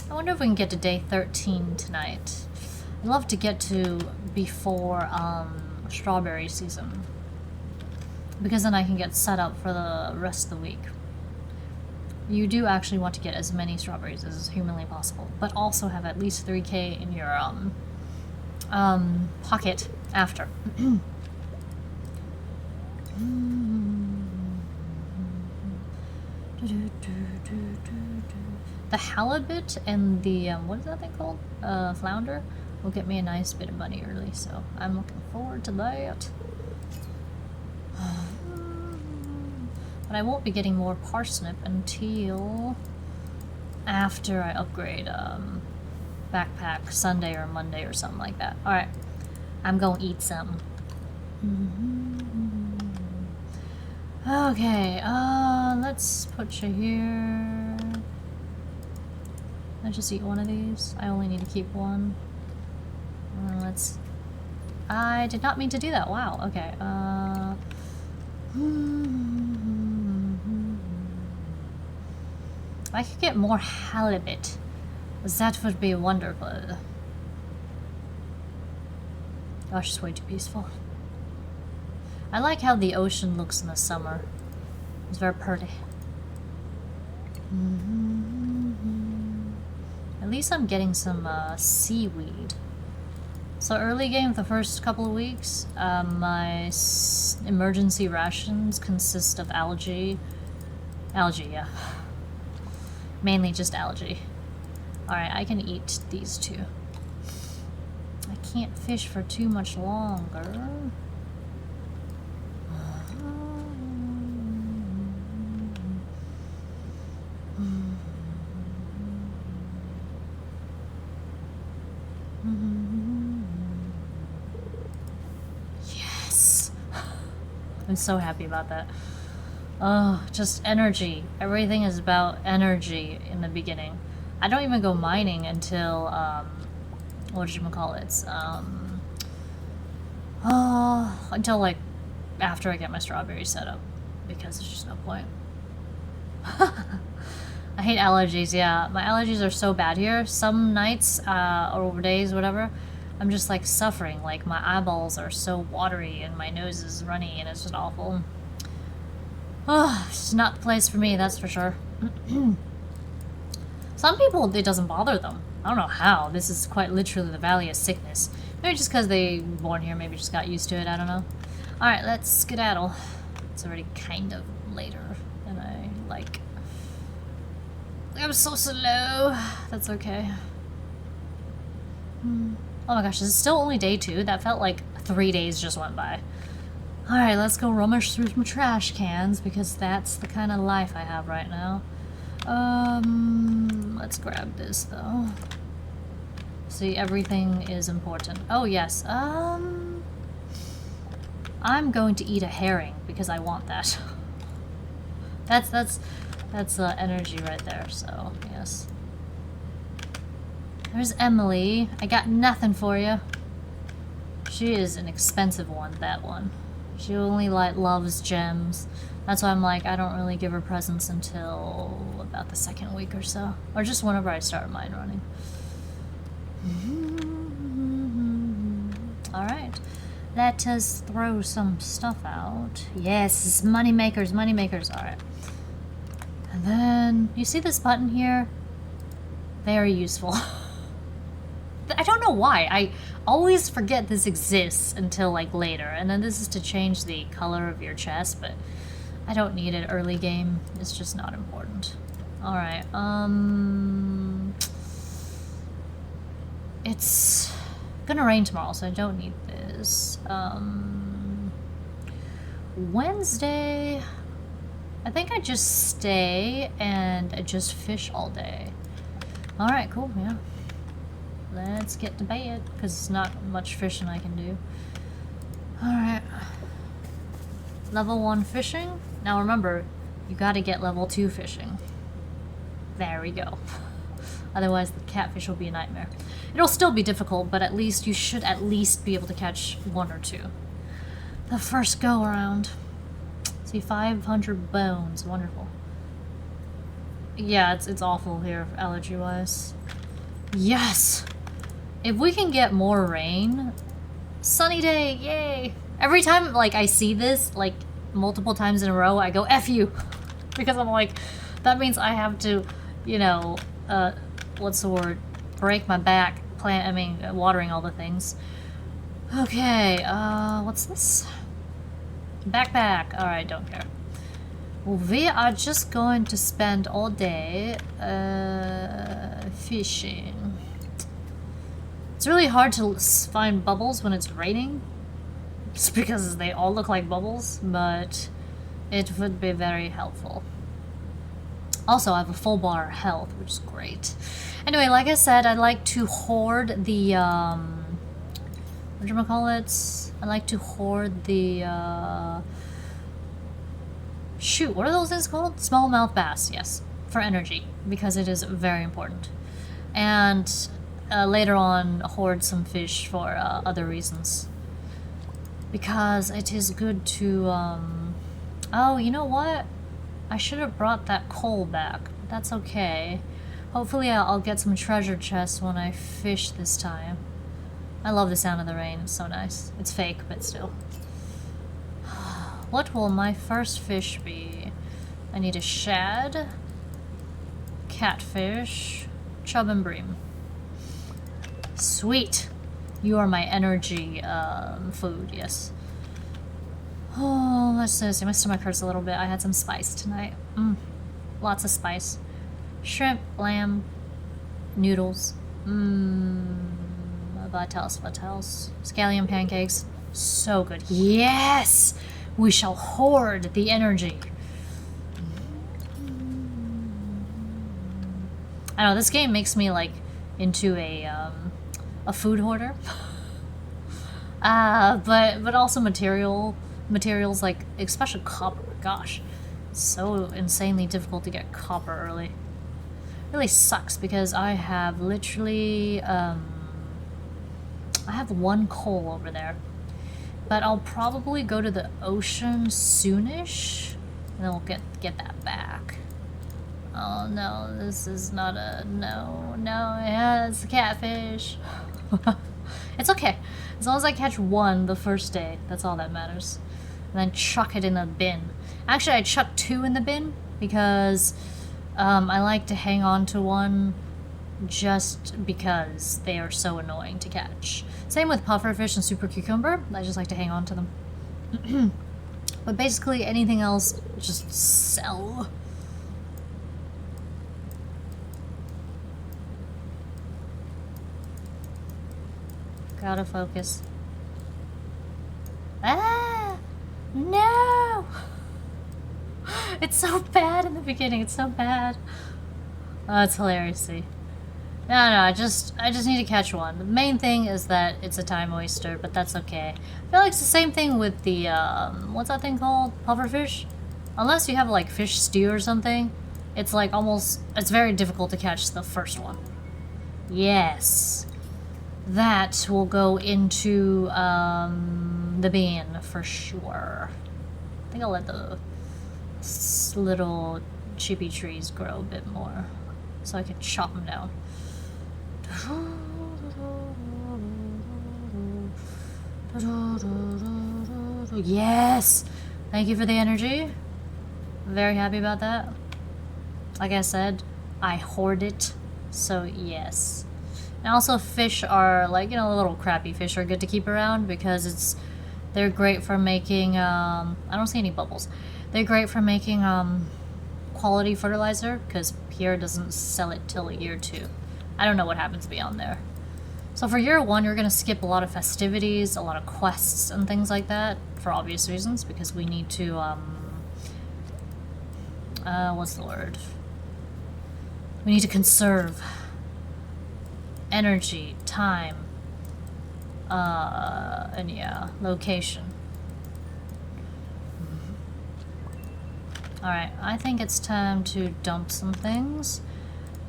I wonder if we can get to day 13 tonight. I'd love to get to before strawberry season, because then I can get set up for the rest of the week. You do actually want to get as many strawberries as is humanly possible, but also have at least 3k in your pocket after. The halibut and the what is that thing called? Flounder will get me a nice bit of money early, so I'm looking forward to that. But I won't be getting more parsnip until after I upgrade backpack Sunday or Monday or something like that. Alright, I'm gonna eat some. Okay, let's put you here. Let's just eat one of these. I only need to keep one. Let's... I did not mean to do that. Wow, okay. I could get more halibut. That would be wonderful. Gosh, it's way too peaceful. I like how the ocean looks in the summer. It's very pretty. At least I'm getting some seaweed. So early game, the first couple of weeks, my emergency rations consist of algae. Algae, yeah. Mainly just algae. Alright, I can eat these two. I can't fish for too much longer. Yes! I'm so happy about that. Oh, just energy. Everything is about energy in the beginning. I don't even go mining until, whatchamacallits, until, like, after I get my strawberries set up, because there's just no point. I hate allergies, yeah. My allergies are so bad here. Some nights, or days, whatever, I'm just, like, suffering. Like, my eyeballs are so watery and my nose is runny and it's just awful. Oh, it's not the place for me, that's for sure. Some people, it doesn't bother them. I don't know how. This is quite literally the valley of sickness. Maybe just because they were born here, maybe just got used to it, I don't know. Alright, let's skedaddle. It's already kind of later than I like. I'm so slow. That's okay. Oh my gosh, this is still only day 2? That felt like 3 days just went by. Alright, let's go rummage through some trash cans, because that's the kind of life I have right now. Let's grab this, though. See, everything is important. Oh, yes, I'm going to eat a herring, because I want that. That's energy right there, so, yes. There's Emily. I got nothing for you. She is an expensive one, that one. She only, like, loves gems. That's why I'm like, I don't really give her presents until about the 2nd week or so. Or just whenever I start mine running. Alright. Let us throw some stuff out. Yes, money makers, money makers. Alright. And then, you see this button here? Very useful. I don't know why. I always forget this exists until, like, later. And then this is to change the color of your chest, but I don't need it early game. It's just not important. Alright, it's gonna rain tomorrow, so I don't need this. Wednesday, I think I just stay and I just fish all day. Alright, cool, yeah. Let's get to bed, because it's not much fishing I can do. Alright. Level 1 fishing. Now remember, you gotta get level 2 fishing. There we go. Otherwise, the catfish will be a nightmare. It'll still be difficult, but at least you should at least be able to catch 1 or 2. The first go around. See, 500 bones. Wonderful. Yeah, it's awful here, allergy-wise. Yes! If we can get more rain... Sunny day! Yay! Every time, like, I see this, like, multiple times in a row, I go, F you! Because I'm like, that means I have to, you know, what's the word? Break my back, watering all the things. Okay, what's this? Backpack. Alright, don't care. Well, we are just going to spend all day, fishing. It's really hard to find bubbles when it's raining. Just because they all look like bubbles, but it would be very helpful. Also, I have a full bar of health, which is great. Anyway, like I said, I like to hoard the, whatchamacallit? I like to hoard the, shoot, what are those things called? Smallmouth bass, yes, for energy, because it is very important. And later on, hoard some fish for other reasons. Because it is good to, oh, you know what? I should have brought that coal back. That's okay. Hopefully I'll get some treasure chests when I fish this time. I love the sound of the rain. It's so nice. It's fake, but still. What will my first fish be? I need a shad, catfish, chub and bream. Sweet! You are my energy food, yes. Oh, let's see. My stomach hurts a little bit. I had some spice tonight. Lots of spice. Shrimp, lamb, noodles. What else? Scallion pancakes. So good. Yes! We shall hoard the energy. I know, this game makes me, like, into a food hoarder. But also materials like, especially copper. Gosh, it's so insanely difficult to get copper early. It really sucks because I have literally, I have 1 coal over there. But I'll probably go to the ocean soonish, and then we'll get that back. Oh no, this is not a... No, yeah, it's a catfish. It's okay. As long as I catch 1 the first day, that's all that matters. And then chuck it in a bin. Actually, I chucked 2 in the bin because I like to hang on to 1 just because they are so annoying to catch. Same with pufferfish and super cucumber. I just like to hang on to them. But basically anything else, just sell. Gotta focus. Ah! No! It's so bad in the beginning. It's so bad. Oh, it's hilarious. See. No, I just need to catch 1. The main thing is that it's a time waster, but that's okay. I feel like it's the same thing with the, what's that thing called? Pufferfish? Unless you have, like, fish stew or something, it's, like, almost... It's very difficult to catch the first one. Yes. That will go into, the bin for sure. I think I'll let the little chippy trees grow a bit more so I can chop them down. Yes! Thank you for the energy. I'm very happy about that. Like I said, I hoard it, so yes. And also fish are, like, you know, the little crappy fish are good to keep around because they're great for making, I don't see any bubbles. They're great for making, quality fertilizer because Pierre doesn't sell it till year 2. I don't know what happens beyond there. So for year 1, you're going to skip a lot of festivities, a lot of quests and things like that for obvious reasons because we need to, what's the word? We need to conserve energy, time, and yeah, location. Alright, I think it's time to dump some things.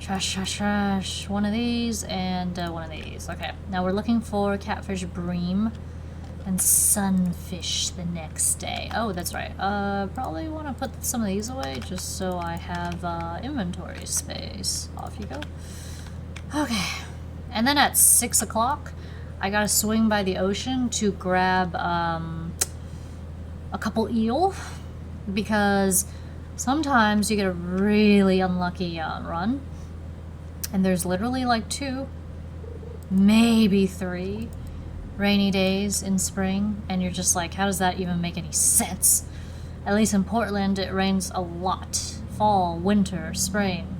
Trash, trash, trash. One of these and one of these. Okay, now we're looking for catfish bream and sunfish the next day. Oh, that's right. Probably want to put some of these away just so I have inventory space. Off you go. Okay, and then at 6 o'clock, I gotta swing by the ocean to grab a couple eel, because sometimes you get a really unlucky run, and there's literally like 2, maybe 3 rainy days in spring, and you're just like, how does that even make any sense? At least in Portland, it rains a lot. Fall, winter, spring,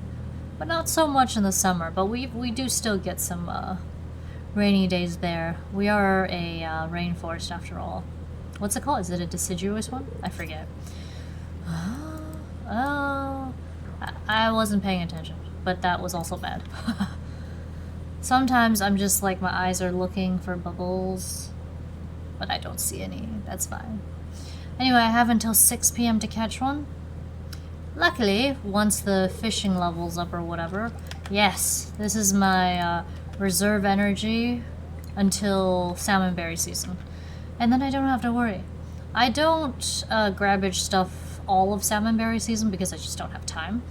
but not so much in the summer, but we do still get some rainy days there. We are a rainforest after all. What's it called? Is it a deciduous one? I forget. Oh, I wasn't paying attention, but that was also bad. Sometimes I'm just like, my eyes are looking for bubbles, but I don't see any. That's fine. Anyway, I have until 6 p.m. to catch one. Luckily, once the fishing level's up or whatever, yes, this is my reserve energy until salmonberry season. And then I don't have to worry. I don't grabbage stuff all of salmonberry season because I just don't have time.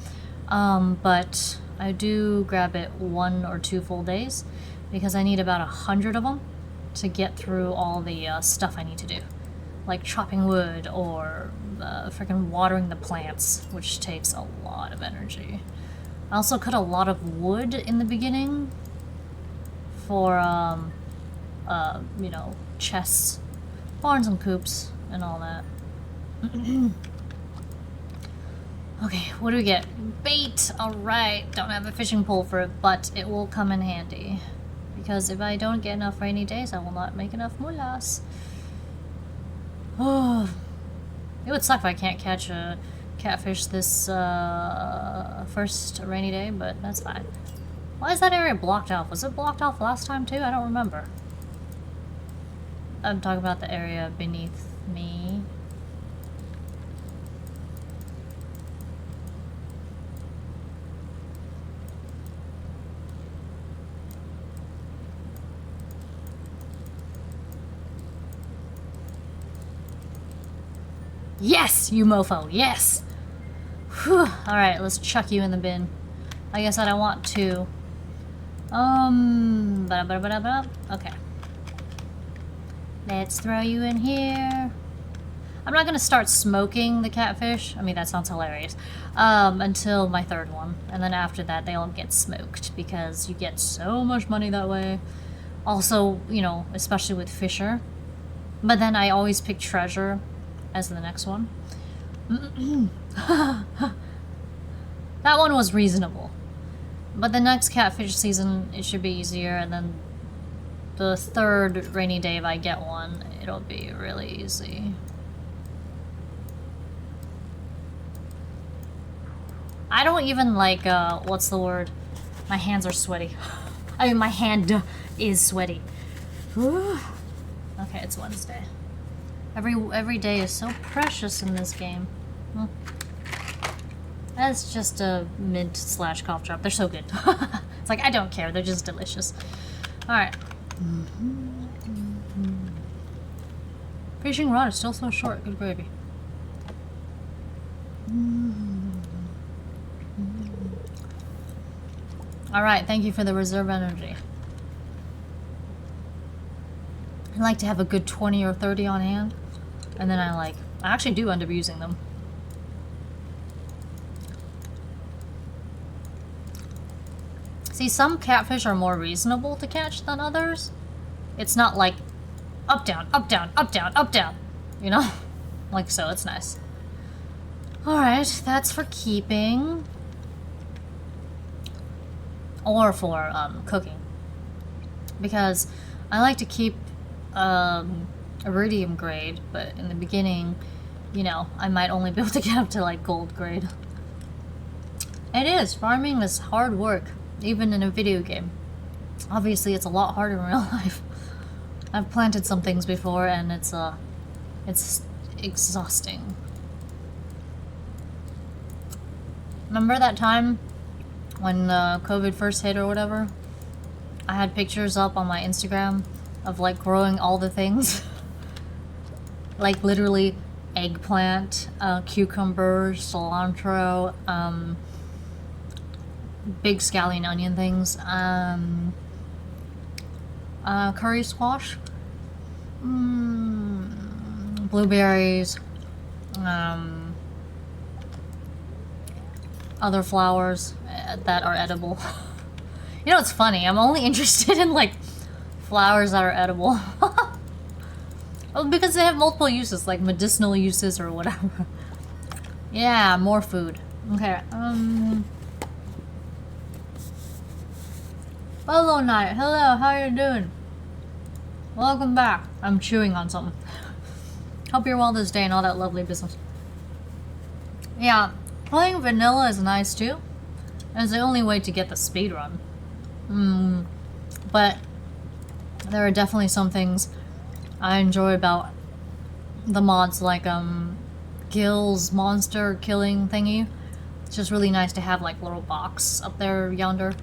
But I do grab it 1 or 2 full days because I need about 100 of them to get through all the stuff I need to do. Like chopping wood or freaking watering the plants, which takes a lot of energy. I also cut a lot of wood in the beginning for, you know, chests, barns and coops, and all that. Okay, what do we get? Bait! Alright, don't have a fishing pole for it, but it will come in handy. Because if I don't get enough rainy days, I will not make enough mulas. Oh, it would suck if I can't catch a catfish this first rainy day, but that's fine. Why is that area blocked off? Was it blocked off last time too? I don't remember. I'm talking about the area beneath me. Yes, you mofo, yes! Whew. Alright, let's chuck you in the bin. I guess I don't want to. Okay. Let's throw you in here. I'm not gonna start smoking the catfish. I mean, that sounds hilarious. Until my 3rd one. And then after that, they all get smoked because you get so much money that way. Also, you know, especially with Fisher. But then I always pick Treasure as the next one. That one was reasonable. But the next catfish season, it should be easier, and then the 3rd rainy day, if I get one, it'll be really easy. I don't even like, what's the word? My hands are sweaty. I mean, my hand is sweaty. Whew. Okay, it's Wednesday. Every day is so precious in this game. Well, that's just a mint / cough drop. They're so good. It's like, I don't care. They're just delicious. Alright. Fishing rod is still so short. Good gravy. Alright, thank you for the reserve energy. I like to have a good 20 or 30 on hand. And then I actually do end up using them. See, some catfish are more reasonable to catch than others. It's not like up, down, up, down, up, down, up, down. You know? Like so, it's nice. Alright, that's for keeping. Or for cooking. Because I like to keep iridium grade, but in the beginning, you know, I might only be able to get up to like gold grade. It is. Farming is hard work, even in a video game. Obviously, it's a lot harder in real life. I've planted some things before, and it's exhausting. Remember that time when COVID first hit or whatever, I had pictures up on my Instagram of like growing all the things. Like literally eggplant, cucumber, cilantro, big scallion onion things, curry squash, blueberries, other flowers that are edible. You know, it's funny, I'm only interested in like flowers that are edible. Oh, because they have multiple uses, like medicinal uses or whatever. Yeah, more food. Okay, Hello, Night. Hello, how are you doing? Welcome back. I'm chewing on something. Hope you're well this day and all that lovely business. Yeah, playing vanilla is nice too. It's the only way to get the speedrun. But there are definitely some things I enjoy about the mods, like Gil's monster killing thingy. It's just really nice to have like little box up there yonder.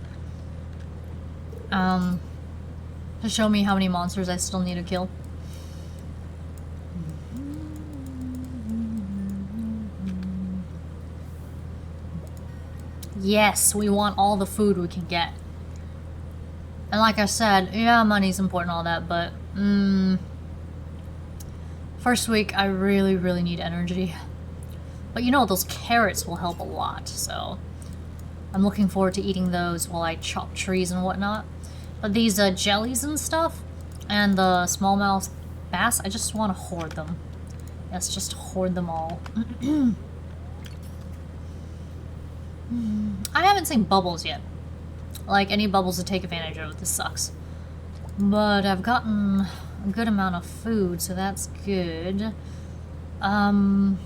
To show me how many monsters I still need to kill. Yes, we want all the food we can get. And like I said, yeah, money's important, all that, but first week I really need energy. But you know, those carrots will help a lot, so I'm looking forward to eating those while I chop trees and whatnot. But these jellies and stuff, and the smallmouth bass, I just want to hoard them. Yes, just hoard them all. I haven't seen bubbles yet. Like, any bubbles to take advantage of. This sucks. But I've gotten a good amount of food, so that's good. And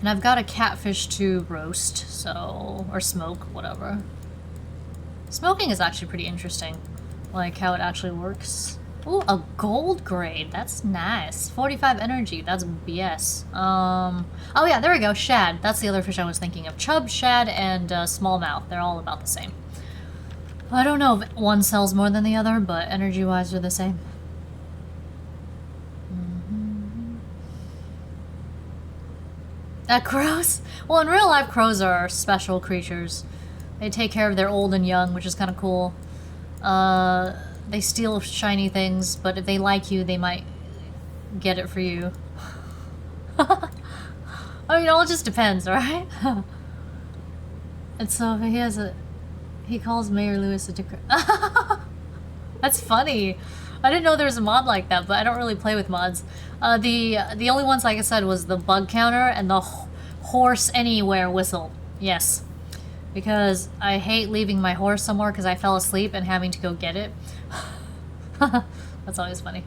I've got a catfish to roast, so... or smoke, whatever. Smoking is actually pretty interesting. Like, how it actually works. Ooh, a gold grade. That's nice. 45 energy. That's BS. Oh yeah, there we go. Shad. That's the other fish I was thinking of. Chub, shad, and smallmouth. They're all about the same. I don't know if one sells more than the other, but energy-wise they're the same. Crows? Well, in real life, crows are special creatures. They take care of their old and young, which is kind of cool. They steal shiny things, but if they like you, they might get it for you. I mean, it all just depends, right? And so he calls Mayor Lewis a dick. That's funny. I didn't know there was a mod like that, but I don't really play with mods. The only ones, like I said, was the bug counter and the horse anywhere whistle. Yes. Because I hate leaving my horse somewhere because I fell asleep and having to go get it. That's always funny.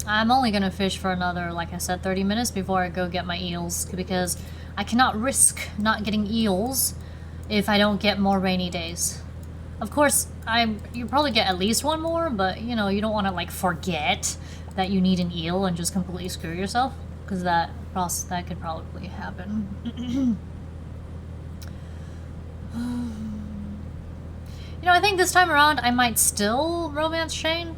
I'm only gonna fish for another, like I said, 30 minutes before I go get my eels, because I cannot risk not getting eels if I don't get more rainy days. Of course, you probably get at least one more, but you know, you don't want to like forget that you need an eel and just completely screw yourself, because that could probably happen. You know, I think this time around I might still romance Shane,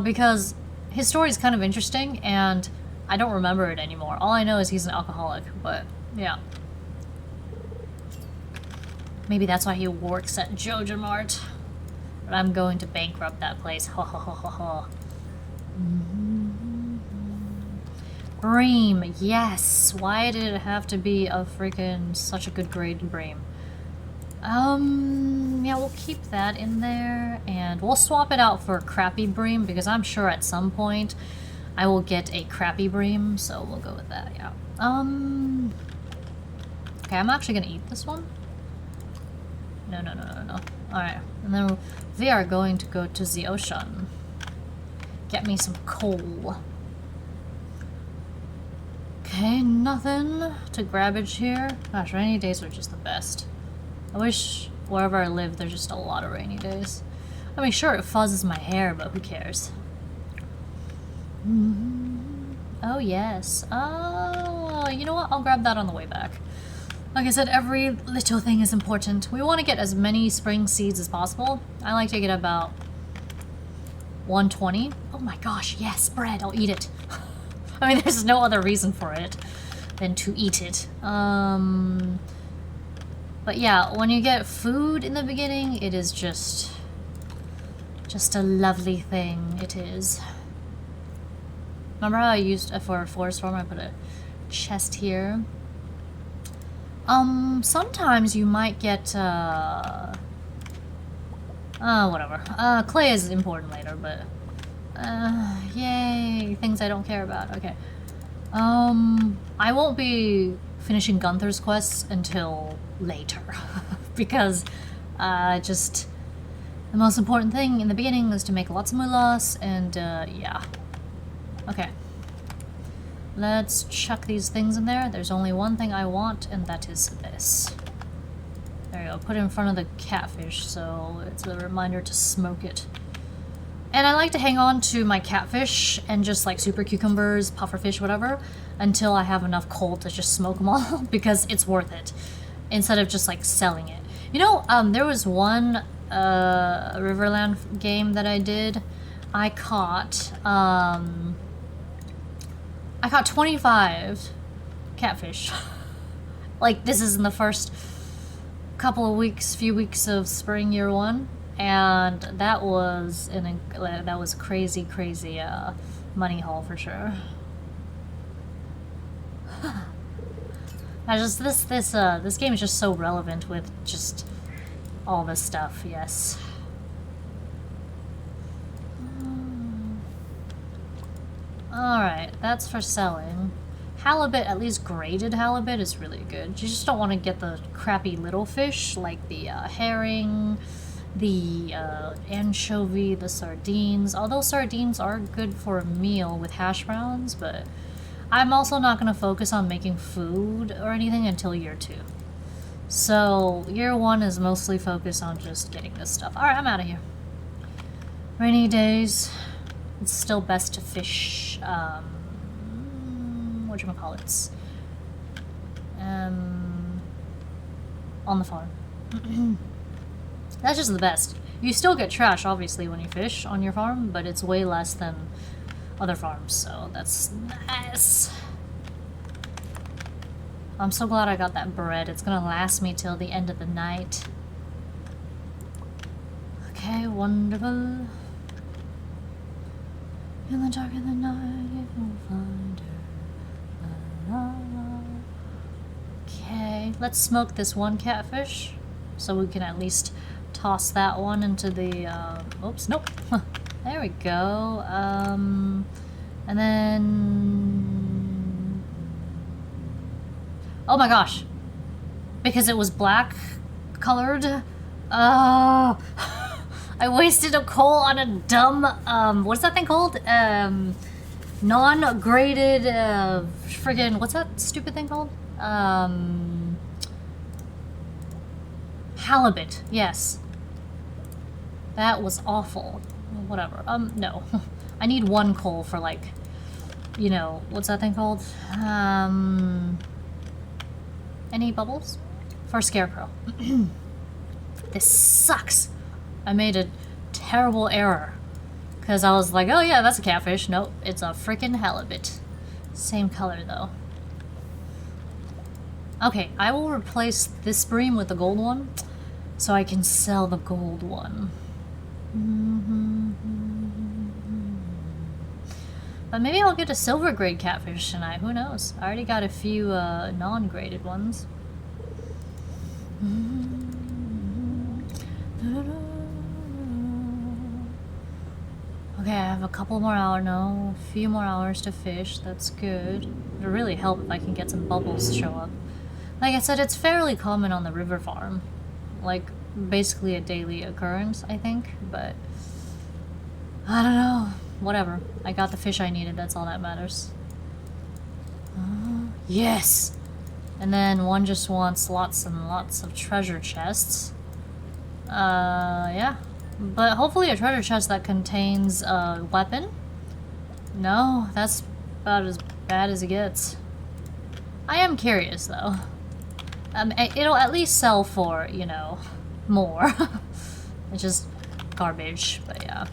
because his story is kind of interesting and I don't remember it anymore. All I know is he's an alcoholic, but yeah. Maybe that's why he works at Joja Mart. But I'm going to bankrupt that place. Ha ha ha ha ha. Bream, yes. Why did it have to be a freaking such a good grade bream? Yeah, we'll keep that in there, and we'll swap it out for a crappy bream, because I'm sure at some point I will get a crappy bream, so we'll go with that, yeah. Okay, I'm actually gonna eat this one. No. Alright, and then we are going to go to the ocean. Get me some coal. Okay, nothing to grabbage here. Gosh, rainy days are just the best. I wish wherever I live there's just a lot of rainy days. I mean, sure, it fuzzes my hair, but who cares? Oh, yes. Oh, you know what? I'll grab that on the way back. Like I said, every little thing is important. We want to get as many spring seeds as possible. I like to get about 120. Oh my gosh, yes, bread. I'll eat it. I mean, there's no other reason for it than to eat it. But yeah, when you get food in the beginning, it is just a lovely thing. It is. Remember how I used for a forest farm, I put a chest here? Sometimes you might get, whatever. Clay is important later, but, yay, things I don't care about. Okay. I won't be finishing Gunther's quests until later, because, just, the most important thing in the beginning is to make lots of moolahs, and, yeah. Okay. Let's chuck these things in there. There's only one thing I want, and that is this. There you go. Put it in front of the catfish, so it's a reminder to smoke it. And I like to hang on to my catfish and just like super cucumbers, pufferfish, whatever, until I have enough coal to just smoke them all, because it's worth it, instead of just like selling it. You know, there was one Riverland game that I did. I caught 25 catfish. Like, this is in the first couple of weeks, few weeks of spring year one, and that was crazy money haul for sure. This game is just so relevant with just all this stuff. Yes. Alright, that's for selling. Halibut, at least graded halibut, is really good. You just don't want to get the crappy little fish, like the herring, the anchovy, the sardines. Although sardines are good for a meal with hash browns, but I'm also not going to focus on making food or anything until year 2. So, year 1 is mostly focused on just getting this stuff. Alright, I'm out of here. Rainy days. It's still best to fish, whatchamacallits, on the farm. That's just the best. You still get trash, obviously, when you fish on your farm, but it's way less than other farms, so that's nice. I'm so glad I got that bread. It's gonna last me till the end of the night. Okay, wonderful. In the dark of the night, you'll find her. La, la, la. Okay, let's smoke this one catfish, so we can at least toss that one into the, oops, nope. There we go. And then... Oh my gosh. Because it was black colored. I wasted a coal on a dumb, what's that thing called? Non-graded, friggin', what's that stupid thing called? Halibut, yes. That was awful. Whatever, no. I need one coal for, like, you know, what's that thing called? Any bubbles? For a scarecrow. This sucks. I made a terrible error. Because I was like, oh yeah, that's a catfish. Nope, it's a freaking halibut. Same color, though. Okay, I will replace this bream with the gold one, so I can sell the gold one. But maybe I'll get a silver grade catfish tonight, who knows? I already got a few non-graded ones. Okay, I have a couple more hours, no, a few more hours to fish, that's good. It'll really help if I can get some bubbles show up. Like I said, it's fairly common on the river farm. Like, basically a daily occurrence, I think, but... I don't know. Whatever. I got the fish I needed, that's all that matters. Yes! And then one just wants lots and lots of treasure chests. Yeah. But hopefully a treasure chest that contains a weapon. No, that's about as bad as it gets. I am curious, though. It'll at least sell for, you know, more. It's just garbage, but yeah.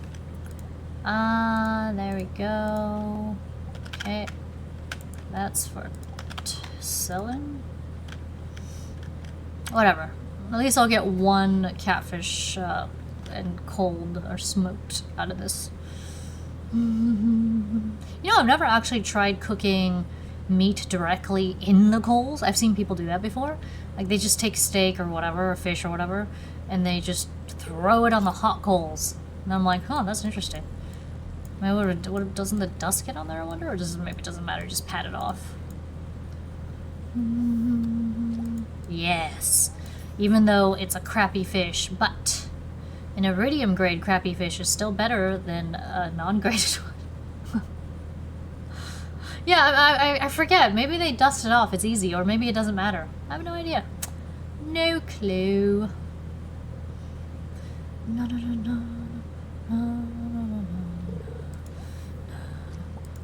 There we go. Okay. That's for selling. Whatever. At least I'll get one catfish and cold or smoked out of this. You know, I've never actually tried cooking meat directly in the coals. I've seen people do that before. Like, they just take steak or whatever, or fish or whatever, and they just throw it on the hot coals. And I'm like, huh, that's interesting. I mean, doesn't the dust get on there, I wonder? Or maybe it doesn't matter, just pat it off. Yes. Even though it's a crappy fish, but an iridium grade crappy fish is still better than a non-graded one. Yeah, I forget. Maybe they dust it off. It's easy, or maybe it doesn't matter. I have no idea. No clue. No.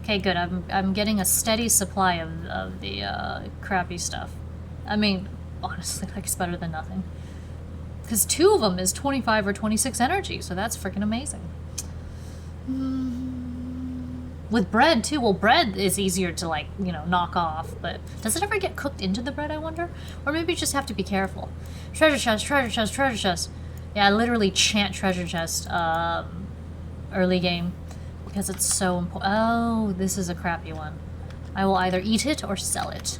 Okay, good. I'm getting a steady supply of the crappy stuff. I mean, honestly, like, it's better than nothing. Because 2 of them is 25 or 26 energy, so that's freaking amazing. With bread, too. Well, bread is easier to, like, you know, knock off, but does it ever get cooked into the bread, I wonder? Or maybe you just have to be careful. Treasure chest, treasure chest, treasure chest. Yeah, I literally chant treasure chest early game because it's so important. Oh, this is a crappy one. I will either eat it or sell it.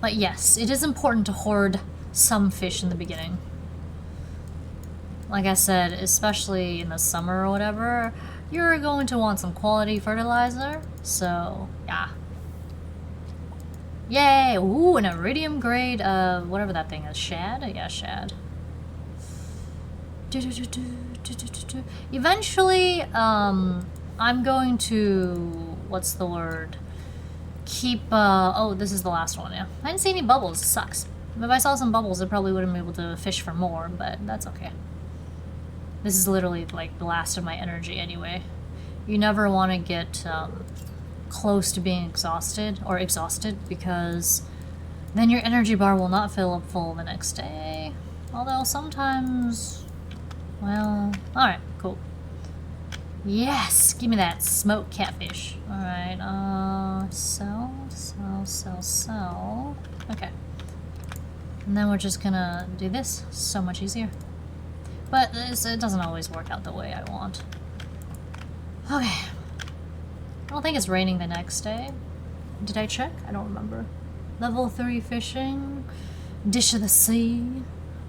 But yes, it is important to hoard some fish in the beginning. Like I said, especially in the summer or whatever, you're going to want some quality fertilizer, so yeah. Yay! Ooh, an iridium grade, whatever that thing is. Shad? Yeah, shad. Eventually, I'm going to, what's the word? Keep, oh, this is the last one, yeah. I didn't see any bubbles, it sucks. If I saw some bubbles, I probably wouldn't be able to fish for more, but that's okay. This is literally, like, the last of my energy anyway. You never want to get, close to being exhausted, because then your energy bar will not fill up full the next day. Although sometimes, well, alright, cool. Yes! Give me that smoked catfish. Alright, sell. Okay. And then we're just gonna do this. So much easier. But it doesn't always work out the way I want. Okay. I don't think it's raining the next day. Did I check? I don't remember. Level 3 fishing. Dish of the sea.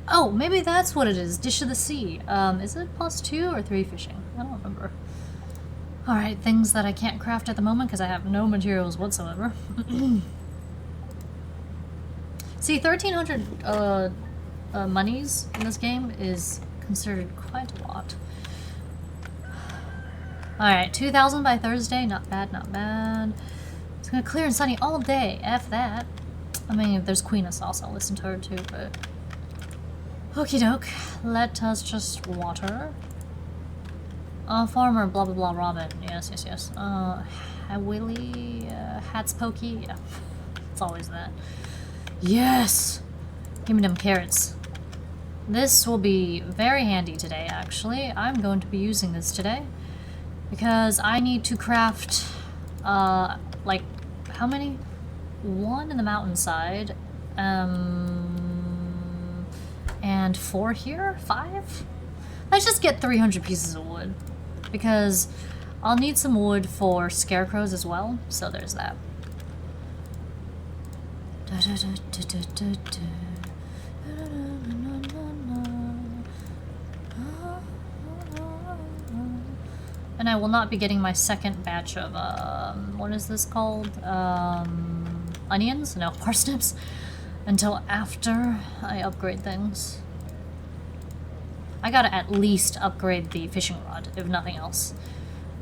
Oh, maybe that's what it is. Dish of the sea. Is it +2 or 3 fishing? I don't remember. Alright, things that I can't craft at the moment because I have no materials whatsoever. See, 1,300 monies in this game is considered quite a lot. Alright, 2,000 by Thursday. Not bad, not bad. It's gonna clear and sunny all day. F that. I mean, if there's Queen of Sauce, I'll listen to her too, but... Okie doke. Let us just water. Farmer, blah blah blah, Robin. Yes. Willy, Hats Pokey. Yeah. It's always that. Yes! Give me them carrots. This will be very handy today, actually. I'm going to be using this today. Because I need to craft, like, how many? 1 in the mountainside. And 4 here? 5? Let's just get 300 pieces of wood. Because I'll need some wood for scarecrows as well. So there's that. And I will not be getting my second batch of, what is this called? Onions? No, parsnips. Until after I upgrade things. I gotta at least upgrade the fishing rod, if nothing else.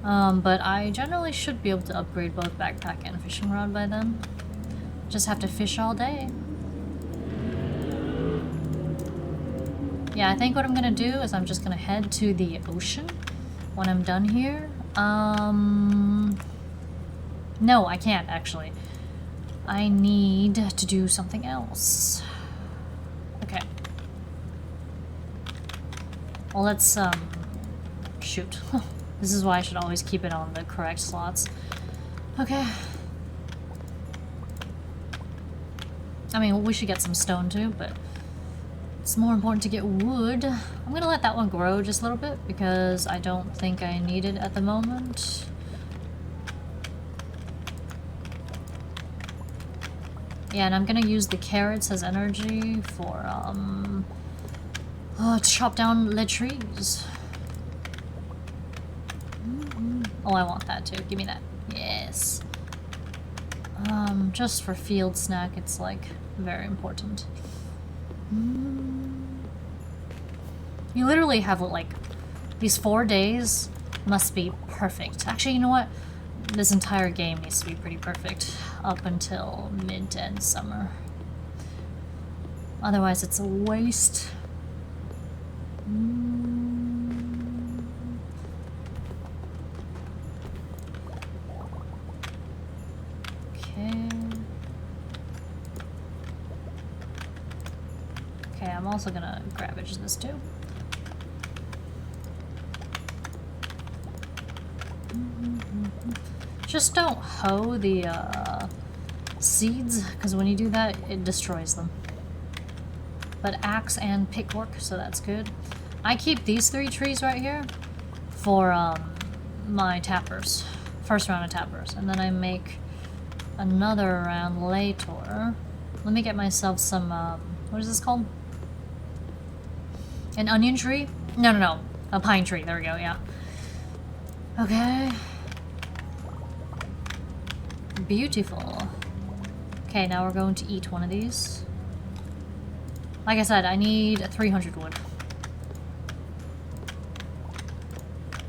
But I generally should be able to upgrade both backpack and fishing rod by then. Just have to fish all day. Yeah, I think what I'm gonna do is I'm just gonna head to the ocean when I'm done here. No, I can't, actually. I need to do something else. Okay. Well, let's, shoot. This is why I should always keep it on the correct slots. Okay. I mean, we should get some stone too, but it's more important to get wood. I'm gonna let that one grow just a little bit because I don't think I need it at the moment. Yeah, and I'm gonna use the carrots as energy for, to chop down the trees. Oh, I want that too. Give me that. Yes. Just for field snack, it's like very important. You literally have like these 4 days must be perfect. Actually, you know what? This entire game needs to be pretty perfect up until mid to end summer. Otherwise, it's a waste. Okay, I'm also gonna gravage this too. Just don't hoe the seeds, because when you do that, it destroys them. But axe and pick work, so that's good. I keep these 3 trees right here for my tappers. First round of tappers. And then I make another round later. Let me get myself some, what is this called? An onion tree? No. A pine tree. There we go, yeah. Okay. Beautiful. Okay, now we're going to eat one of these. Like I said, I need 300 wood.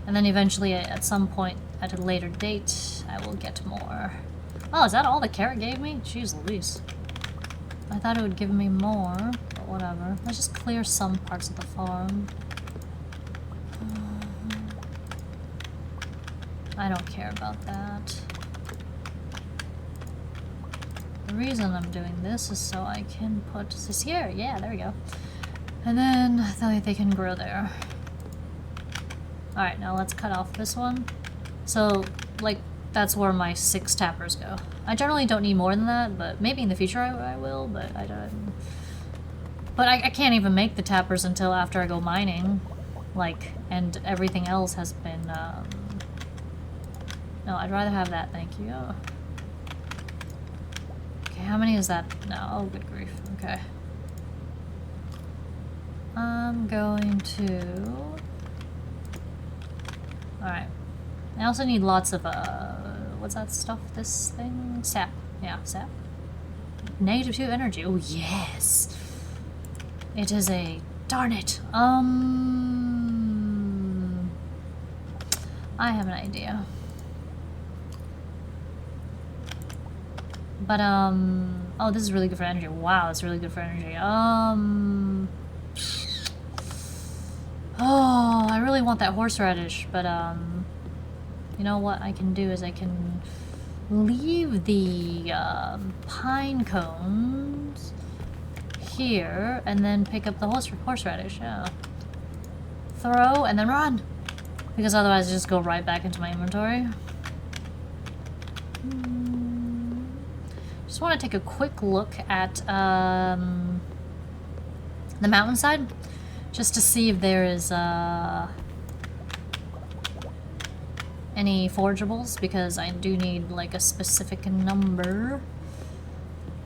And then eventually, at some point, at a later date, I will get more. Oh, is that all the carrot gave me? Jeez Louise. I thought it would give me more, but whatever. Let's just clear some parts of the farm. I don't care about that. The reason I'm doing this is so I can put this here. Yeah, there we go. And then they can grow there. Alright, now let's cut off this one. So, like, that's where my 6 tappers go. I generally don't need more than that, but maybe in the future I will, but I don't... But I can't even make the tappers until after I go mining. Like, and everything else has been, No, I'd rather have that, thank you. Okay, how many is that? No, oh, good grief. Okay. I'm going to... Alright. I also need lots of, what's that stuff? This thing? Sap. Yeah, sap. -2 energy. Oh, yes! It is a... Darn it! I have an idea. But, oh, this is really good for energy. Wow, it's really good for energy. Oh, I really want that horseradish, but, you know what I can do is I can leave the, pine cones here, and then pick up the horseradish, yeah. Throw, and then run! Because otherwise I just go right back into my inventory. Just want to take a quick look at the mountainside, just to see if there is any forageables, because I do need like a specific number.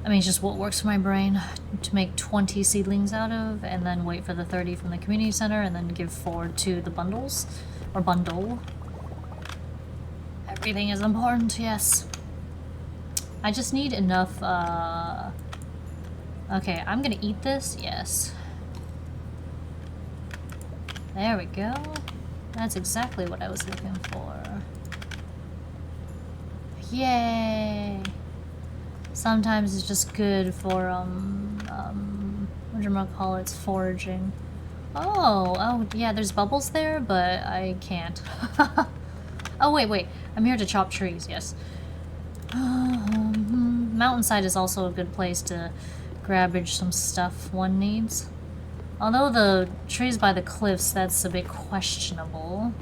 I mean, it's just what works for my brain to make 20 seedlings out of, and then wait for the 30 from the community center, and then give 4 to the bundles, or bundle. Everything is important, yes. I just need enough, okay, I'm gonna eat this, yes. There we go. That's exactly what I was looking for. Yay! Sometimes it's just good for, whatchamacallit's foraging. Oh, yeah, there's bubbles there, but I can't. Oh, wait. I'm here to chop trees, yes. Mountainside is also a good place to grabbage some stuff one needs. Although the trees by the cliffs, that's a bit questionable.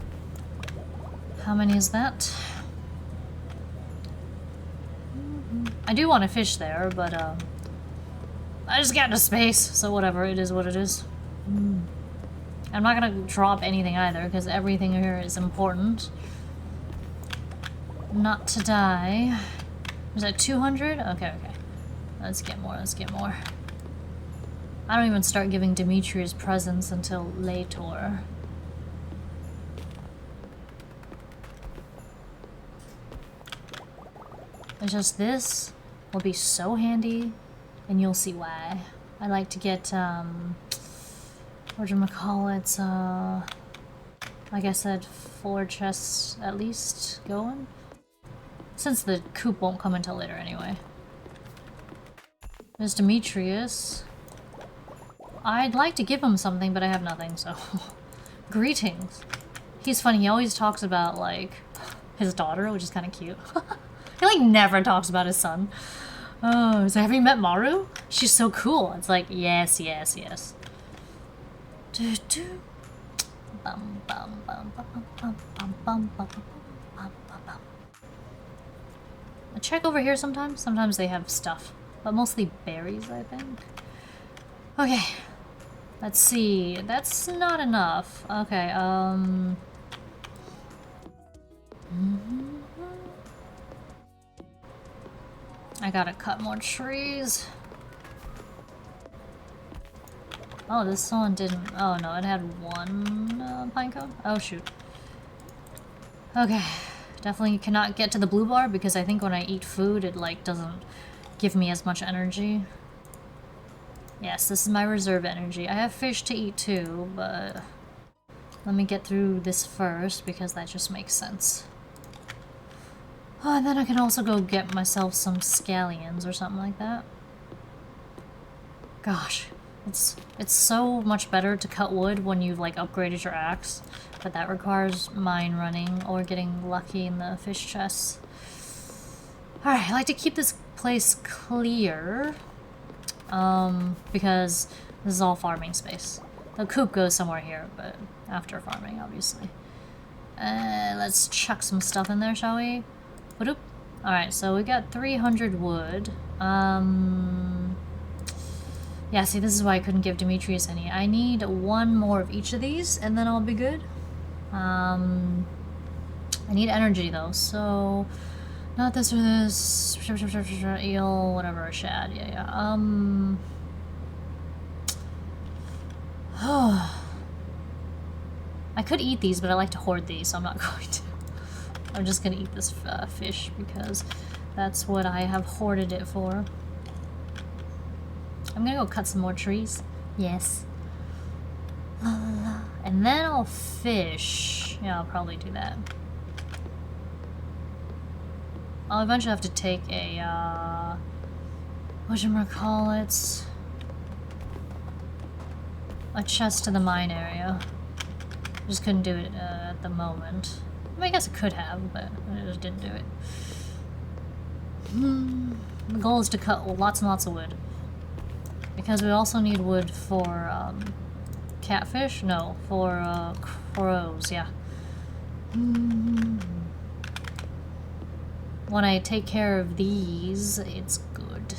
How many is that? I do want to fish there, but I just got into space, so whatever, it is what it is. I'm not gonna drop anything either, because everything here is important. Not to die. Was that 200? Okay. Let's get more. I don't even start giving Demetrius presents until later. It's just this will be so handy, and you'll see why. I like to get, whatchamacallit, like I said, 4 chests at least going. Since the coop won't come until later anyway. There's Demetrius. I'd like to give him something, but I have nothing, so... Greetings. He's funny, he always talks about, like, his daughter, which is kind of cute. He, like, never talks about his son. Oh, he's like, have you met Maru? She's so cool. It's like, yes. I check over here sometimes. Sometimes they have stuff. But mostly berries, I think. Okay. Let's see. That's not enough. Okay, I gotta cut more trees. Oh, this one didn't... Oh, no, it had 1 pine cone? Oh, shoot. Okay. Definitely cannot get to the blue bar because I think when I eat food, it, like, doesn't give me as much energy. Yes, this is my reserve energy. I have fish to eat too, but... Let me get through this first because that just makes sense. Oh, and then I can also go get myself some scallions or something like that. Gosh. It's so much better to cut wood when you've, like, upgraded your axe, but that requires mine running or getting lucky in the fish chests. Alright, I like to keep this place clear, because this is all farming space. The coop goes somewhere here, but after farming, obviously. Let's chuck some stuff in there, shall we? Ba-doop. Alright, so we got 300 wood. Yeah, see, this is why I couldn't give Demetrius any. I need 1 more of each of these, and then I'll be good. I need energy, though, so... Not this or this. Eel, whatever, shad, yeah. I could eat these, but I like to hoard these, so I'm not going to. I'm just gonna eat this fish, because that's what I have hoarded it for. I'm gonna go cut some more trees. Yes. And then I'll fish. Yeah, I'll probably do that. I'll eventually have to take a, whatchamacallit, a chest to the mine area. Just couldn't do it at the moment. I mean, I guess I could have, but I just didn't do it. The goal is to cut lots and lots of wood. Because we also need wood for, catfish? No, for, crows, yeah. When I take care of these, it's good.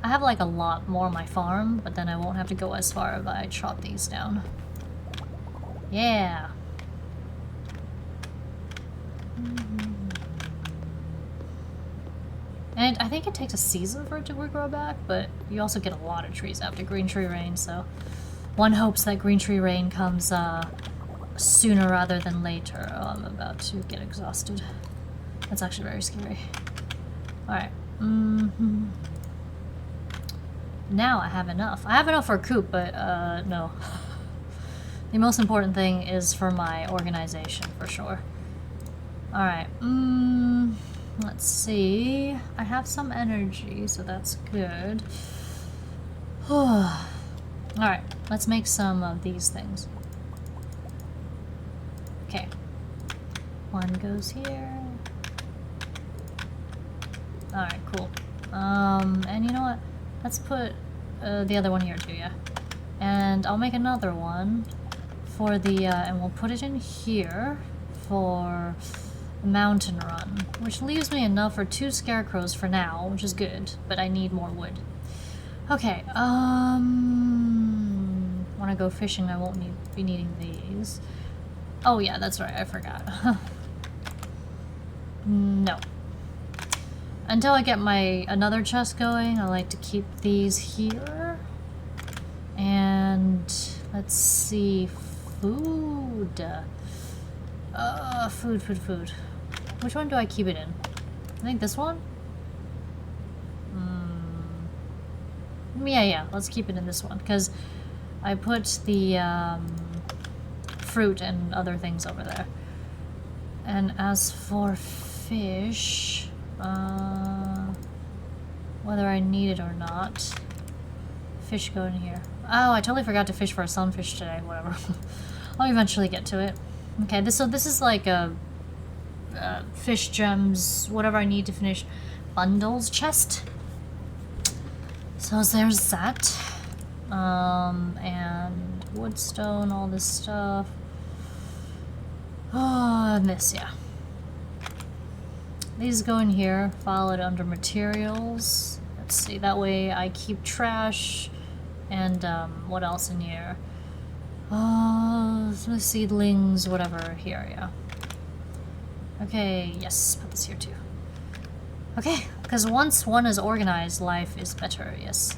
I have, like, a lot more on my farm, but then I won't have to go as far if I chop these down. Yeah! And I think it takes a season for it to regrow back, but you also get a lot of trees after Green Tree Rain, so one hopes that Green Tree Rain comes sooner rather than later. Oh, I'm about to get exhausted. That's actually very scary. Alright. Now I have enough. I have enough for a coop, but no. The most important thing is for my organization, for sure. Alright. Let's see. I have some energy, so that's good. Alright, let's make some of these things. Okay. One goes here. Alright, cool. And you know what? Let's put the other one here too, yeah. And I'll make another one for the, and we'll put it in here for the mountain run, which leaves me enough for 2 scarecrows for now, which is good, but I need more wood. Okay, when I go fishing, I won't be needing these. Oh yeah, that's right, I forgot. No. Until I get my another chest going, I like to keep these here. And let's see, food. Food. Which one do I keep it in? I think this one? Yeah, let's keep it in this one, because I put the fruit and other things over there. And as for fish, whether I need it or not, fish go in here. Oh, I totally forgot to fish for a sunfish today, whatever. I'll eventually get to it. Okay, so this is like a fish gems, whatever I need to finish bundles chest. So there's that. And woodstone, all this stuff. Oh, and this, yeah. These go in here, file it under materials. Let's see, that way I keep trash. And what else in here? The seedlings, whatever, here, yeah. Okay, yes, put this here too. Okay, because once one is organized, life is better, yes.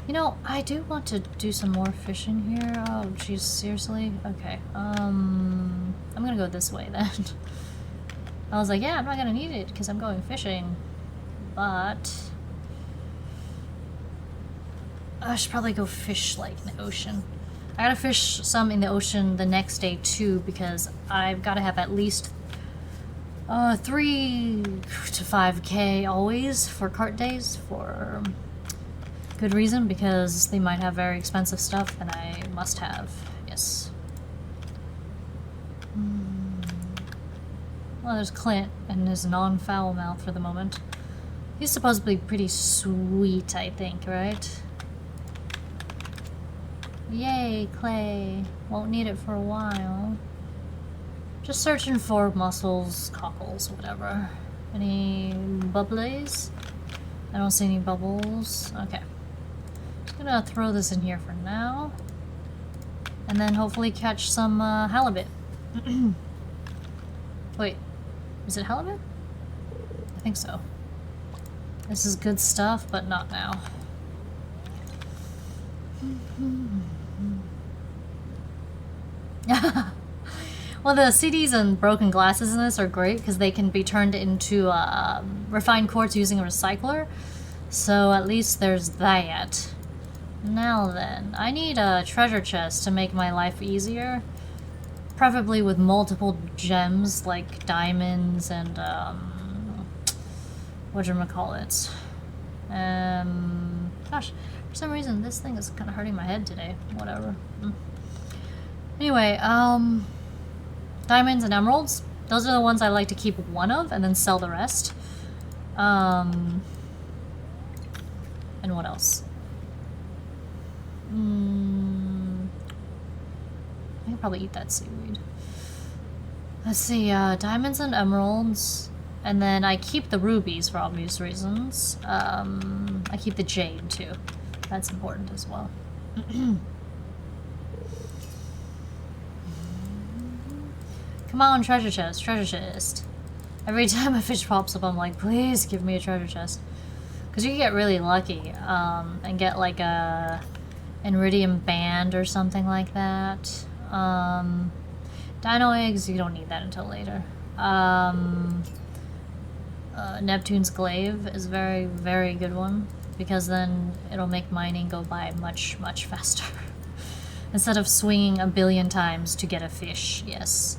You know, I do want to do some more fishing here. Oh, jeez, seriously? Okay, I'm gonna go this way then. I was like, yeah, I'm not gonna need it because I'm going fishing. But I should probably go fish, like, in the ocean. I gotta fish some in the ocean the next day, too, because I've gotta have at least 3 to 5k always for cart days, for good reason, because they might have very expensive stuff and I must have, yes. Well, there's Clint and his non-foul mouth for the moment. He's supposed to be pretty sweet, I think, right? Yay, clay. Won't need it for a while. Just searching for mussels, cockles, whatever. Any bubblies? I don't see any bubbles. Okay. Just gonna throw this in here for now. And then hopefully catch some halibut. Wait, is it halibut? I think so. This is good stuff, but not now. Well, the CDs and broken glasses in this are great because they can be turned into refined quartz using a recycler. So at least there's that. Now then, I need a treasure chest to make my life easier. Preferably with multiple gems like diamonds and whatchamacallit. Gosh, for some reason this thing is kind of hurting my head today. Whatever. Anyway, diamonds and emeralds. Those are the ones I like to keep one of and then sell the rest. And what else? I could probably eat that seaweed. Let's see, diamonds and emeralds. And then I keep the rubies for obvious reasons. I keep the jade too. That's important as well. Come on, treasure chest, treasure chest. Every time a fish pops up, I'm like, please give me a treasure chest. Because you can get really lucky and get like a iridium band or something like that. Dino eggs, you don't need that until later. Neptune's glaive is a very, very good one. Because then it'll make mining go by much, much faster. Instead of swinging a billion times to get a fish, yes.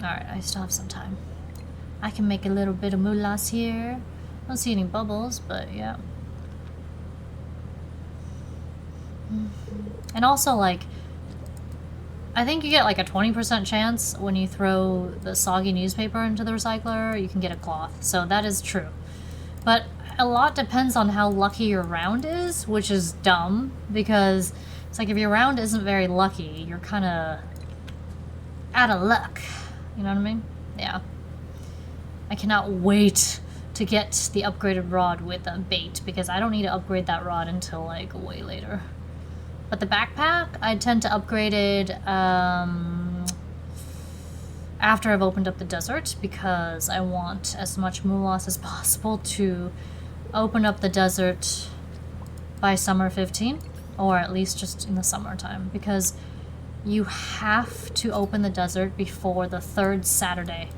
Alright, I still have some time. I can make a little bit of moulasse here. I don't see any bubbles, but yeah. And also, like, I think you get like a 20% chance when you throw the soggy newspaper into the recycler, you can get a cloth. So that is true. But a lot depends on how lucky your round is, which is dumb, because it's like if your round isn't very lucky, you're kind of out of luck. You know what I mean? Yeah. I cannot wait to get the upgraded rod with a bait, because I don't need to upgrade that rod until like way later. But the backpack, I tend to upgrade it after I've opened up the desert, because I want as much moolah as possible to open up the desert by summer 15, or at least just in the summertime, because you have to open the desert before the 3rd Saturday.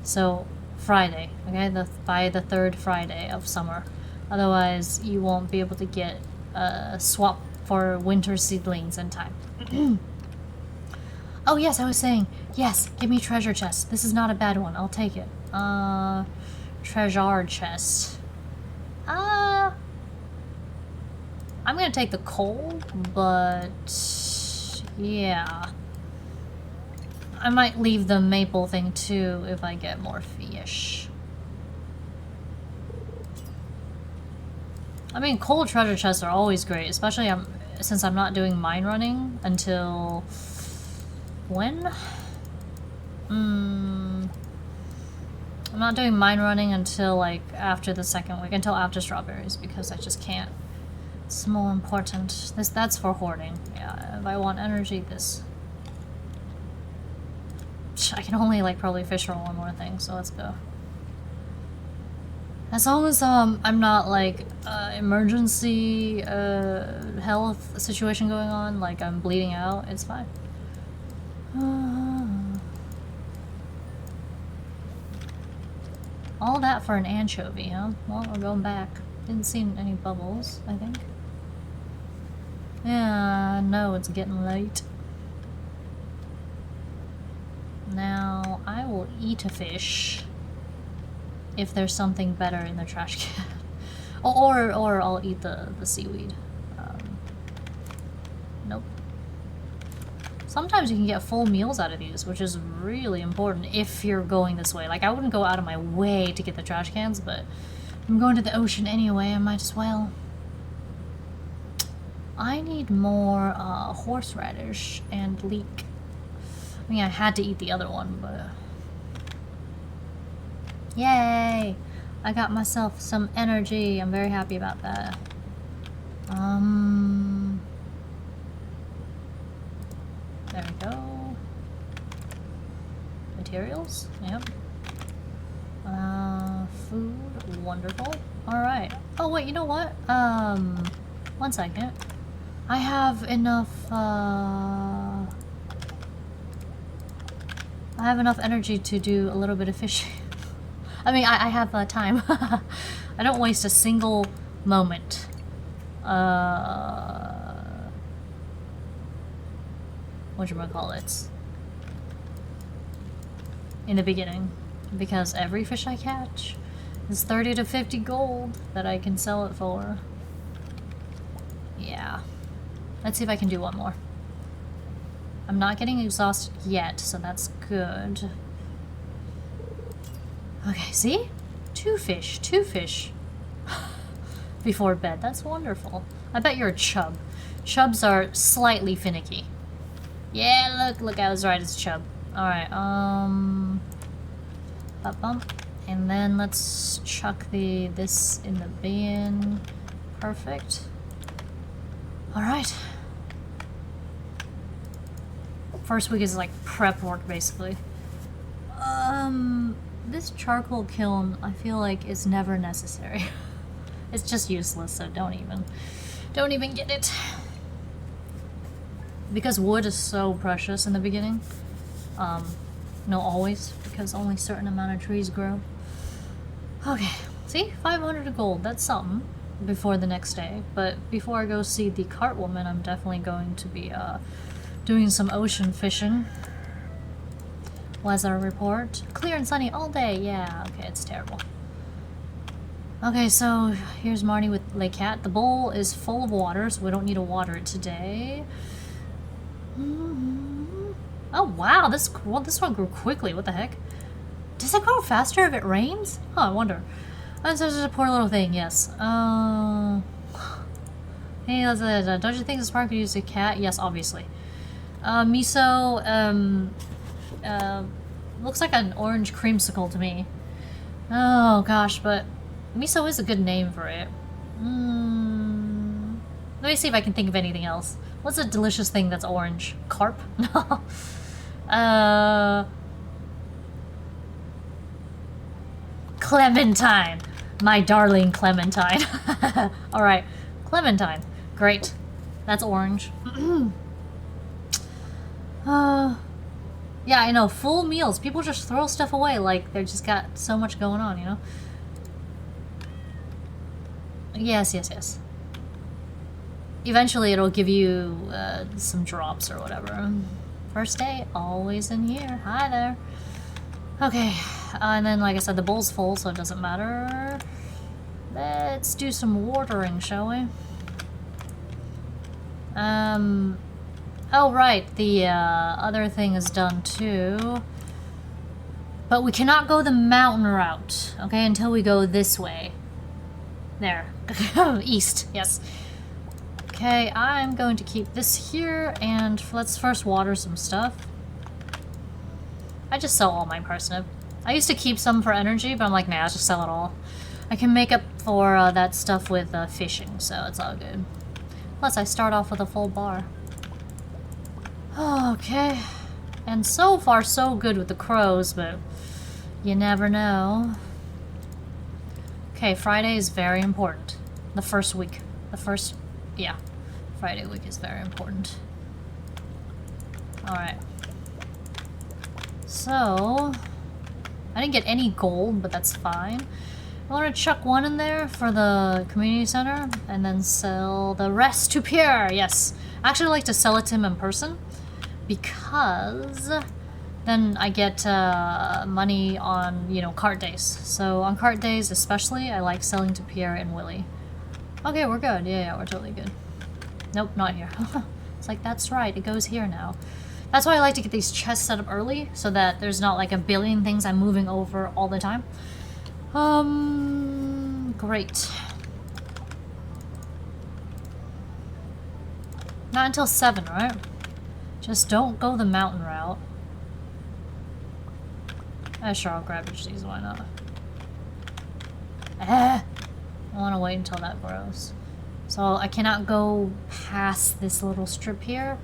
So Friday, okay, by the 3rd Friday of summer. Otherwise, you won't be able to get a swap for winter seedlings in time. Oh yes, I was saying, yes, give me treasure chest. This is not a bad one, I'll take it. Treasure chest. I'm gonna take the coal, but yeah. I might leave the maple thing too if I get more fish. I mean, coal treasure chests are always great, especially since I'm not doing mine running until... when? I'm not doing mine running until like after the 2nd week, until after strawberries, because I just can't. It's more important. That's for hoarding. Yeah, if I want energy, this... I can only like probably fish for one more thing, so let's go. As long as I'm not like emergency health situation going on, like I'm bleeding out, it's fine. All that for an anchovy, huh? Well, we're going back. Didn't see any bubbles, I think. Yeah, no, it's getting late. Now, I will eat a fish if there's something better in the trash can. or I'll eat the seaweed. Nope. Sometimes you can get full meals out of these, which is really important if you're going this way. Like, I wouldn't go out of my way to get the trash cans, but I'm going to the ocean anyway, I might as well. I need more horseradish and leek. I mean, I had to eat the other one, but... Yay! I got myself some energy. I'm very happy about that. There we go. Materials? Yep. Food. Wonderful. Alright. Oh, wait, you know what? 1 second. I have enough, I have enough energy to do a little bit of fishing. I mean, I have time. I don't waste a single moment. Whatchamacallit? In the beginning. Because every fish I catch is 30 to 50 gold that I can sell it for. Yeah. Let's see if I can do one more. I'm not getting exhausted yet, so that's good. Okay, see? 2 fish, 2 fish. Before bed, that's wonderful. I bet you're a chub. Chubs are slightly finicky. Yeah, look, I was right, it's chub. Alright, bump. And then let's chuck this in the bin. Perfect. Alright. First week is like prep work, basically. This charcoal kiln, I feel like, is never necessary. It's just useless, so don't even get it. Because wood is so precious in the beginning. No, always, because only a certain amount of trees grow. Okay, see? 500 gold, that's something before the next day. But before I go see the cart woman, I'm definitely going to be, doing some ocean fishing. Weather report. Clear and sunny all day. Yeah, okay, it's terrible. Okay, so here's Marnie with Lake Cat. The bowl is full of water, so we don't need to water it today. Oh wow, this one grew quickly. What the heck? Does it grow faster if it rains? Huh, I wonder. Oh, so it's just a poor little thing. Yes. Hey, don't you think this farm could use a cat? Yes, obviously. Miso. Looks like an orange creamsicle to me. Oh gosh, but miso is a good name for it. Let me see if I can think of anything else. What's a delicious thing that's orange? Carp? No. Clementine. My darling Clementine. Alright. Clementine. Great. That's orange. Yeah, I know. Full meals. People just throw stuff away like they're just got so much going on, you know? Yes, yes, yes. Eventually it'll give you some drops or whatever. First day, always in here. Hi there. Okay, and then like I said, the bowl's full, so it doesn't matter. Let's do some watering, shall we? Oh right, the other thing is done too. But we cannot go the mountain route, okay, until we go this way. There. East, yes. Okay, I'm going to keep this here, and let's first water some stuff. I just sell all my parsnip. I used to keep some for energy, but I'm like, nah, I'll just sell it all. I can make up for that stuff with fishing, so it's all good. Plus, I start off with a full bar. Okay. And so far, so good with the crows, but you never know. Okay, Friday is very important. The first week. Yeah. Friday week is very important. Alright. So, I didn't get any gold, but that's fine. I want to chuck one in there for the community center, and then sell the rest to Pierre. Yes. I actually like to sell it to him in person, because then I get money on, you know, cart days. So on cart days especially, I like selling to Pierre and Willie. Okay, we're good. Yeah, we're totally good. Nope, not here. It's like, that's right, it goes here now. That's why I like to get these chests set up early, so that there's not like a billion things I'm moving over all the time. Great. Not until 7, right? Just don't go the mountain route. Sure, I'll grab these, why not? I want to wait until that grows. So I cannot go past this little strip here.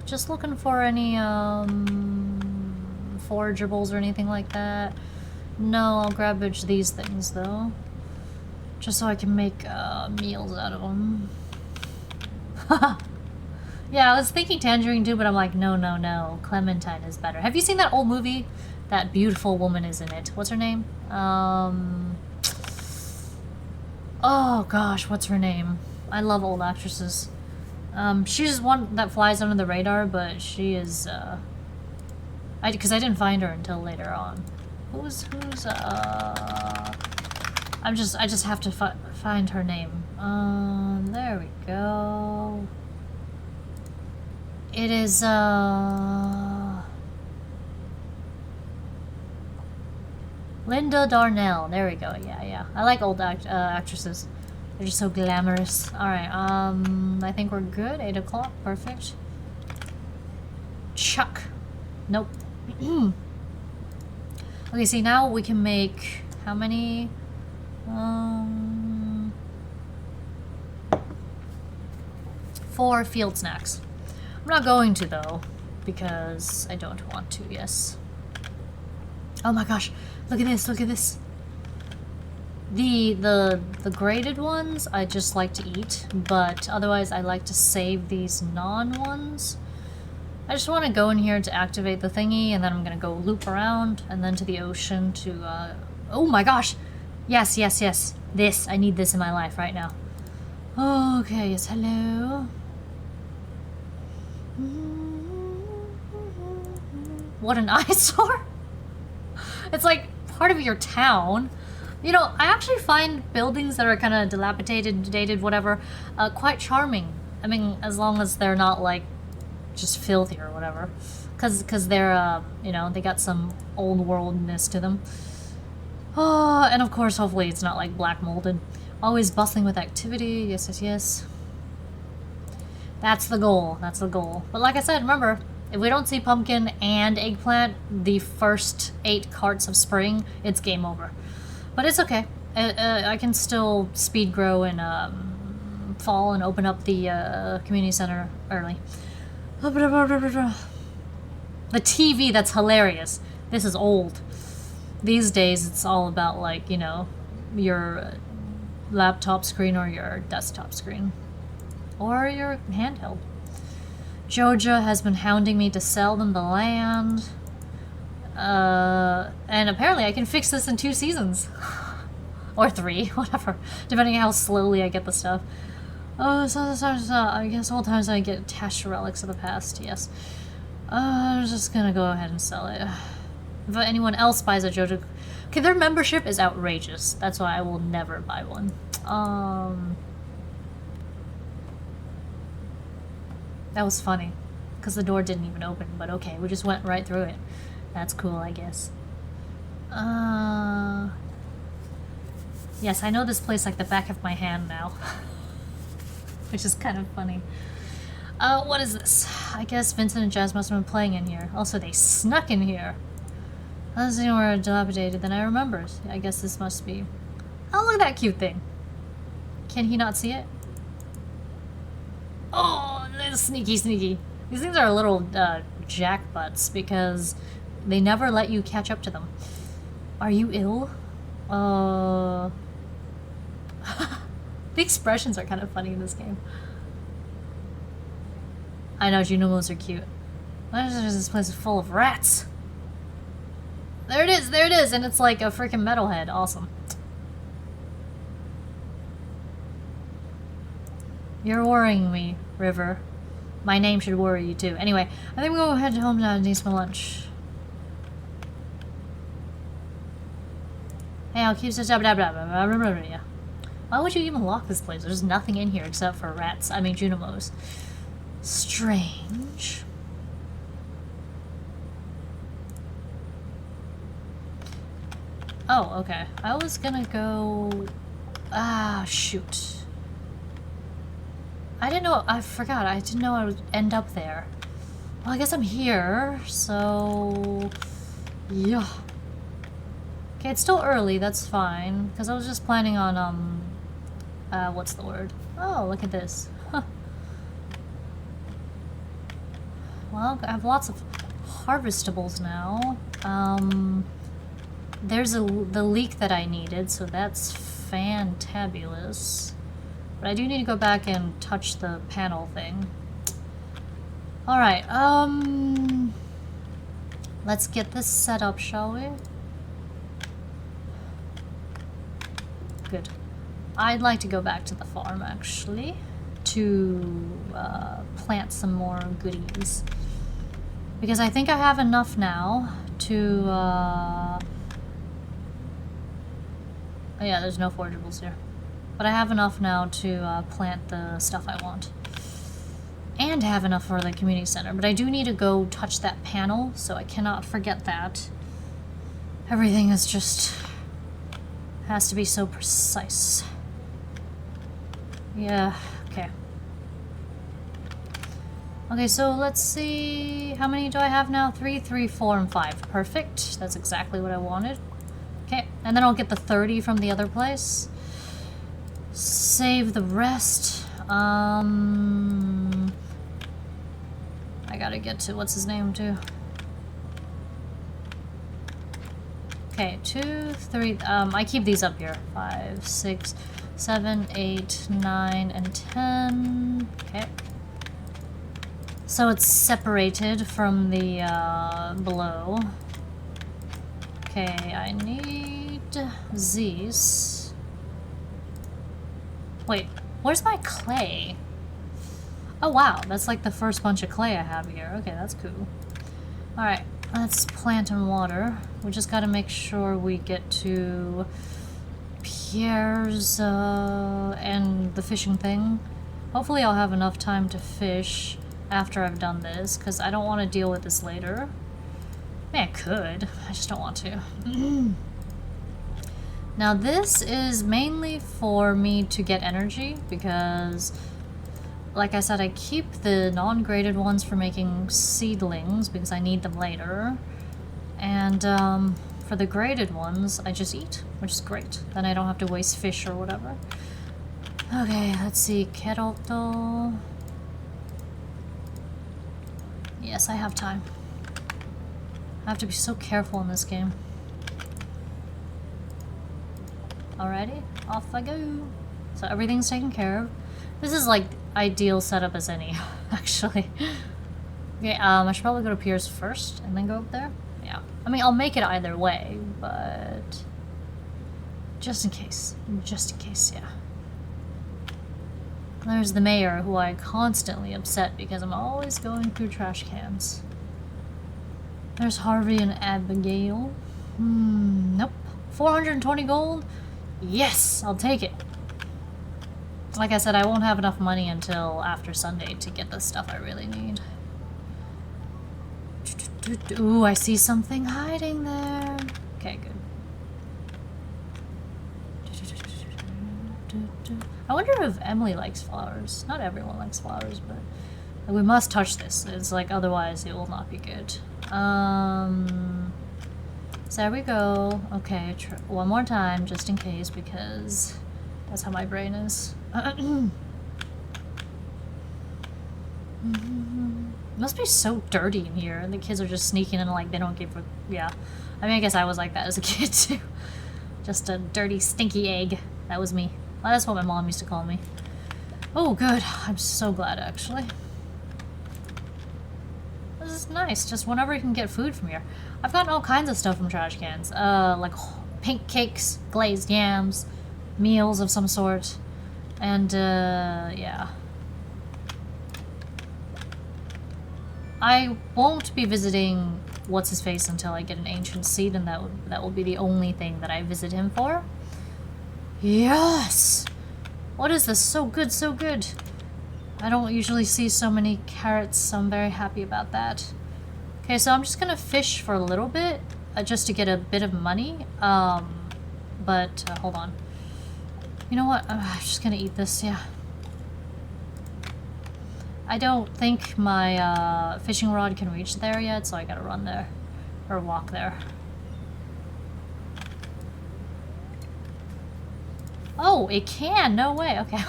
Just looking for any forageables or anything like that. No, I'll grab these things though. Just so I can make meals out of them. Yeah, I was thinking tangerine too, but I'm like, no. Clementine is better. Have you seen that old movie? That beautiful woman is in it. What's her name? Oh gosh, what's her name? I love old actresses. She's one that flies under the radar, but she is, because I didn't find her until later on. I just have to find her name. There we go. It is, Linda Darnell. There we go. Yeah. I like old actresses. They're just so glamorous. Alright, I think we're good. 8 o'clock. Perfect. Chuck. Nope. Okay, see, now we can make... How many? 4 field snacks. I'm not going to, though, because I don't want to, yes. Oh my gosh. Look at this, look at this. The graded ones I just like to eat, but otherwise I like to save these non-ones. I just want to go in here to activate the thingy, and then I'm gonna go loop around, and then to the ocean to, oh my gosh! Yes. This, I need this in my life right now. Okay, yes, hello. What an eyesore! It's like part of your town. You know, I actually find buildings that are kind of dilapidated, dated, whatever, quite charming. I mean, as long as they're not like just filthy or whatever. Because they're, you know, they got some old worldness to them. Oh, and of course, hopefully it's not like black molded. Always bustling with activity. Yes, yes, yes. That's the goal. That's the goal. But like I said, remember, if we don't see pumpkin and eggplant the first 8 carts of spring, it's game over. But it's okay. I can still speed grow and fall and open up the community center early. The TV, that's hilarious. This is old. These days, it's all about, like, you know, your laptop screen or your desktop screen. Or your handheld. Joja has been hounding me to sell them the land. And apparently I can fix this in 2 seasons. Or 3, whatever. Depending on how slowly I get the stuff. Oh, so I guess all times I get attached to relics of the past, yes. I'm just gonna go ahead and sell it. If anyone else buys a Joja... Okay, their membership is outrageous. That's why I will never buy one. That was funny. Because the door didn't even open, but okay, we just went right through it. That's cool, I guess. Yes, I know this place like the back of my hand now. Which is kind of funny. What is this? I guess Vincent and Jazz must have been playing in here. Also, they snuck in here. Unless they were dilapidated, then I remember. I guess this must be... Oh, look at that cute thing. Can he not see it? Oh, sneaky, sneaky. These things are a little jackbutts because they never let you catch up to them. Are you ill? The expressions are kind of funny in this game. I know, Junimos are cute. This place is full of rats. There it is, and it's like a freaking metalhead. Awesome. You're worrying me, River. My name should worry you too. Anyway, I think we're going to head home now and eat some lunch. Hey, I'll keep this yeah. Why would you even lock this place? There's nothing in here except for rats. I mean, Junimos. Strange. Oh, okay. I was gonna go... Ah, shoot. I didn't know... I forgot. I didn't know I would end up there. Well, I guess I'm here, so... Yeah. Okay, it's still early. That's fine. Because I was just planning on, what's the word? Oh, look at this. Huh. Well, I have lots of harvestables now. There's the leek that I needed, so that's fantabulous. But I do need to go back and touch the panel thing. Alright, let's get this set up, shall we? Good. I'd like to go back to the farm, actually, to plant some more goodies. Because I think I have enough now to... Oh yeah, there's no forageables here. But I have enough now to plant the stuff I want. And have enough for the community center. But I do need to go touch that panel, so I cannot forget that. Everything is just... has to be so precise. Yeah, okay. Okay, so let's see... How many do I have now? 3, 3, 4, and 5. Perfect. That's exactly what I wanted. Okay, and then I'll get the 30 from the other place. Save the rest. I gotta get to what's his name too. Okay, 2, 3. I keep these up here. 5, 6, 7, 8, 9, and 10. Okay. So it's separated from the below. Okay, I need these. Wait, where's my clay? Oh wow, that's like the first bunch of clay I have here. Okay, that's cool. Alright, let's plant and water. We just gotta make sure we get to Pierre's and the fishing thing. Hopefully I'll have enough time to fish. after I've done this, because I don't want to deal with this later. I mean, I could. I just don't want to. Now, this is mainly for me to get energy, because, like I said, I keep the non-graded ones for making seedlings, because I need them later. And, for the graded ones, I just eat, which is great. Then I don't have to waste fish or whatever. Okay, let's see. Keroto. Yes, I have time. I have to be so careful in this game. Alrighty, off I go. So everything's taken care of. This is like ideal setup as any, actually. Okay, I should probably go to Pierre's first and then go up there. Yeah. I mean, I'll make it either way, but just in case. Just in case, yeah. There's the mayor, who I constantly upset because I'm always going through trash cans. There's Harvey and Abigail. Nope. 420 gold? Yes, I'll take it. Like I said, I won't have enough money until after Sunday to get the stuff I really need. Ooh, I see something hiding there. Okay, good. I wonder if Emily likes flowers. Not everyone likes flowers, but we must touch this. It's like, otherwise it will not be good. So there we go. Okay, one more time, just in case, because that's how my brain is. Must be so dirty in here, and the kids are just sneaking in like they don't give a... Yeah. I mean, I guess I was like that as a kid, too. Just a dirty, stinky egg. That was me. Well, that's what my mom used to call me. Oh, good. I'm so glad, actually. This is nice. Just whenever you can get food from here. I've gotten all kinds of stuff from trash cans. Like pink cakes, glazed yams, meals of some sort. And, yeah. I won't be visiting What's-His-Face until I get an ancient seed, and that will be the only thing that I visit him for. Yes! What is this? So good, so good. I don't usually see so many carrots, so I'm very happy about that. Okay, so I'm just gonna fish for a little bit, just to get a bit of money. But hold on. You know what? I'm just gonna eat this, yeah. I don't think my fishing rod can reach there yet, so I gotta run there. Or walk there. Oh, it can! No way, okay.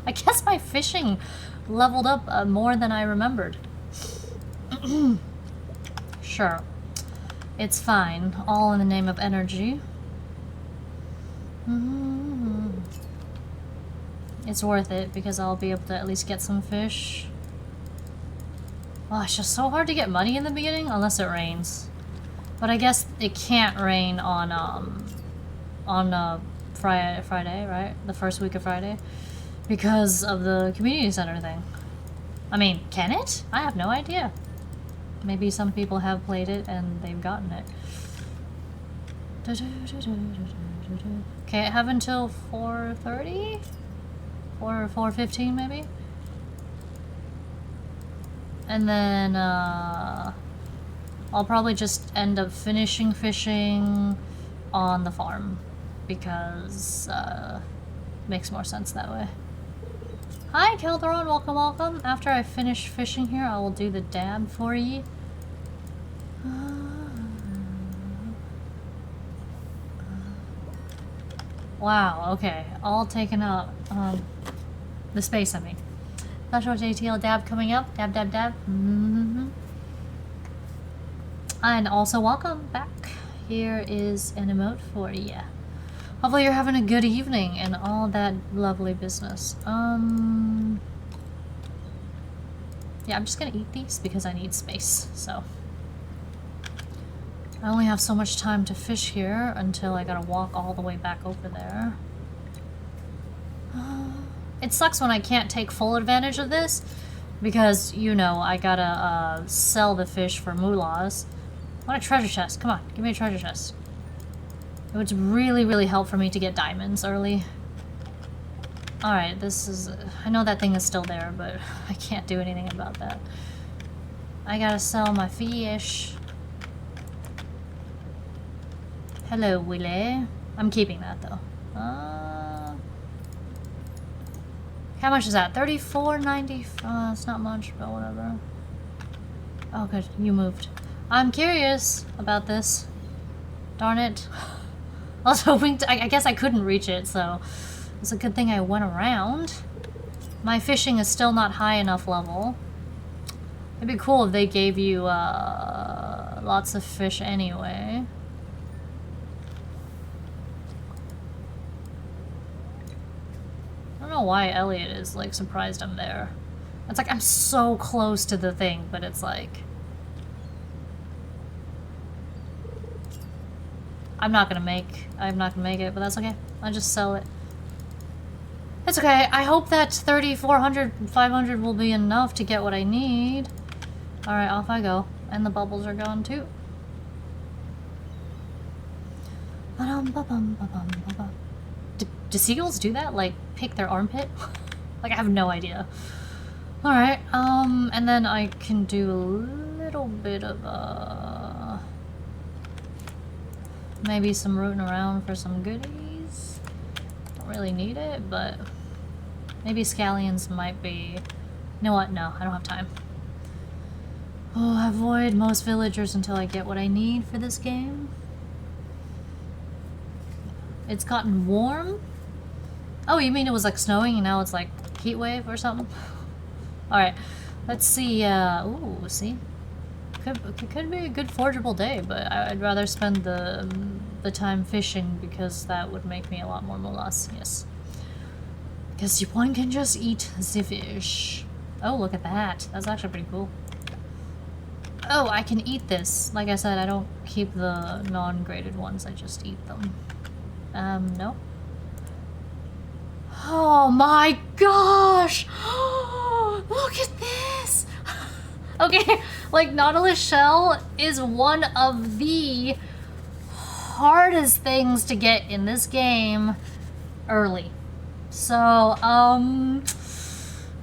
I guess my fishing leveled up more than I remembered. Sure. It's fine. All in the name of energy. It's worth it, because I'll be able to at least get some fish. Oh, it's just so hard to get money in the beginning, unless it rains. But I guess it can't rain on Friday, right? The first week of Friday. Because of the community center thing. I mean, can it? I have no idea. Maybe some people have played it and they've gotten it. Okay, I have until 4:30? 4:15 maybe? And then, I'll probably just end up finishing fishing on the farm. Because, makes more sense that way. Hi, Calderon, welcome, welcome. After I finish fishing here, I will do the dab for ye. Wow, okay. All taken out. The space, I mean. Special JTL dab coming up. Dab, dab, dab. And also, welcome back. Here is an emote for you. Hopefully you're having a good evening and all that lovely business. Yeah, I'm just gonna eat these because I need space, so. I only have so much time to fish here until I gotta walk all the way back over there. It sucks when I can't take full advantage of this because, you know, I gotta sell the fish for moolahs. I want a treasure chest. Come on, give me a treasure chest. It would really, really help for me to get diamonds early. Alright, this is... I know that thing is still there, but I can't do anything about that. I gotta sell my fish. Hello, Willie. I'm keeping that, though. How much is that? $34.90. It's not much, but whatever. Oh, good. You moved. I'm curious about this. Darn it. I was hoping to... I guess I couldn't reach it, so... It's a good thing I went around. My fishing is still not high enough level. It'd be cool if they gave you lots of fish anyway. I don't know why Elliot is like surprised I'm there. It's like I'm so close to the thing, but it's like... I'm not gonna make it, but that's okay. I'll just sell it. It's okay. I hope that 3,400, 500 will be enough to get what I need. Alright, off I go. And the bubbles are gone too. Do seagulls do that? Like, pick their armpit? Like, I have no idea. Alright, and then I can do a little bit of, maybe some rooting around for some goodies. Don't really need it, but maybe scallions might be... You know what? No, I don't have time. Oh, avoid most villagers until I get what I need for this game. It's gotten warm? Oh, you mean it was like snowing and now it's like heat wave or something? Alright, let's see, ooh, see? Could be a good forgeable day, but I'd rather spend the time fishing because that would make me a lot more molas, yes. Because one can just eat the fish. Oh, look at that. That's actually pretty cool. Oh, I can eat this. Like I said, I don't keep the non-graded ones, I just eat them. No. Oh my gosh! Look at this! Okay, like, Nautilus shell is one of the hardest things to get in this game early. So,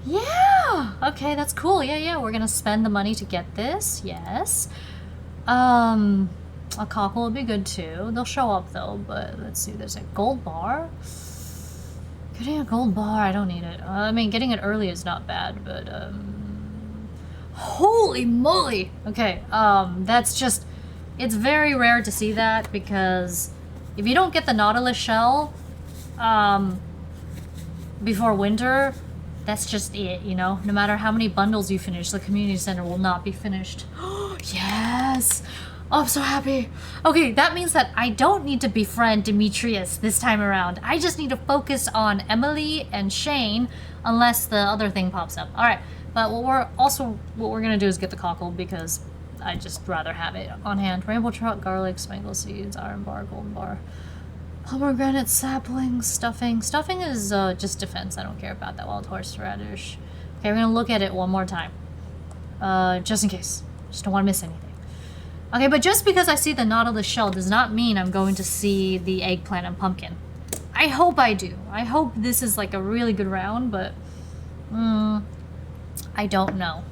yeah! Okay, that's cool. Yeah, we're gonna spend the money to get this, yes. A cockle would be good too. They'll show up though, but let's see, there's a gold bar. Getting a gold bar, I don't need it. I mean, getting it early is not bad, but, holy moly! Okay, that's just... It's very rare to see that, because if you don't get the Nautilus shell, before winter, that's just it, you know? No matter how many bundles you finish, the community center will not be finished. Yes! Oh, I'm so happy. Okay, that means that I don't need to befriend Demetrius this time around. I just need to focus on Emily and Shane, unless the other thing pops up. Alright, but what we're gonna do is get the cockle, because I'd just rather have it on hand. Rainbow trout, garlic, spangle seeds, iron bar, golden bar, pomegranate saplings, stuffing. Stuffing is just defense. I don't care about that. Wild horseradish. Okay, we're gonna look at it one more time. Just in case. Just don't want to miss anything. Okay, but just because I see the Nautilus shell does not mean I'm going to see the eggplant and pumpkin. I hope I do. I hope this is like a really good round, but I don't know.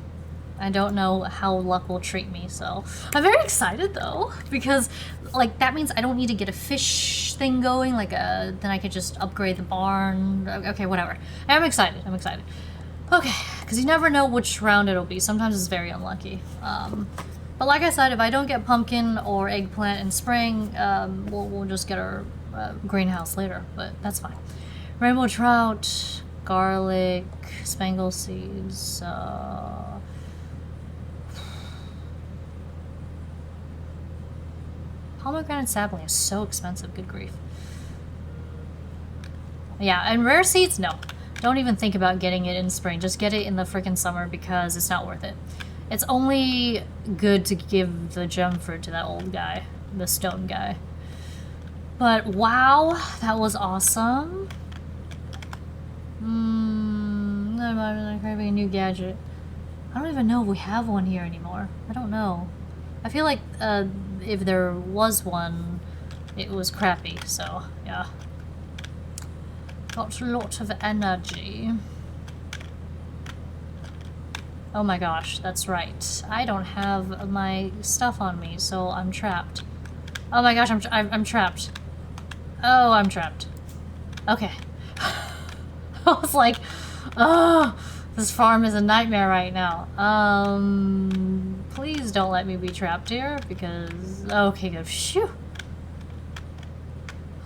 I don't know how luck will treat me, so I'm very excited though, because like that means I don't need to get a fish thing going, like then I could just upgrade the barn. Okay, whatever. I'm excited. I'm excited. Okay, because you never know which round it'll be. Sometimes it's very unlucky. But like I said, if I don't get pumpkin or eggplant in spring, we'll just get our greenhouse later, but that's fine. Rainbow trout, garlic, spangle seeds, pomegranate sapling is so expensive, good grief. Yeah, and rare seeds, no. Don't even think about getting it in spring. Just get it in the freaking summer because it's not worth it. It's only good to give the gem fruit to that old guy, the stone guy. But wow, that was awesome. I'm craving a new gadget. I don't even know if we have one here anymore. I don't know. I feel like if there was one, it was crappy, so yeah. got a lot of energy. Oh my gosh, that's right. I don't have my stuff on me, so I'm trapped. Oh my gosh, I'm trapped. Oh, I'm trapped. Okay. I was like, oh, this farm is a nightmare right now. Please don't let me be trapped here, because... Okay, good. Phew.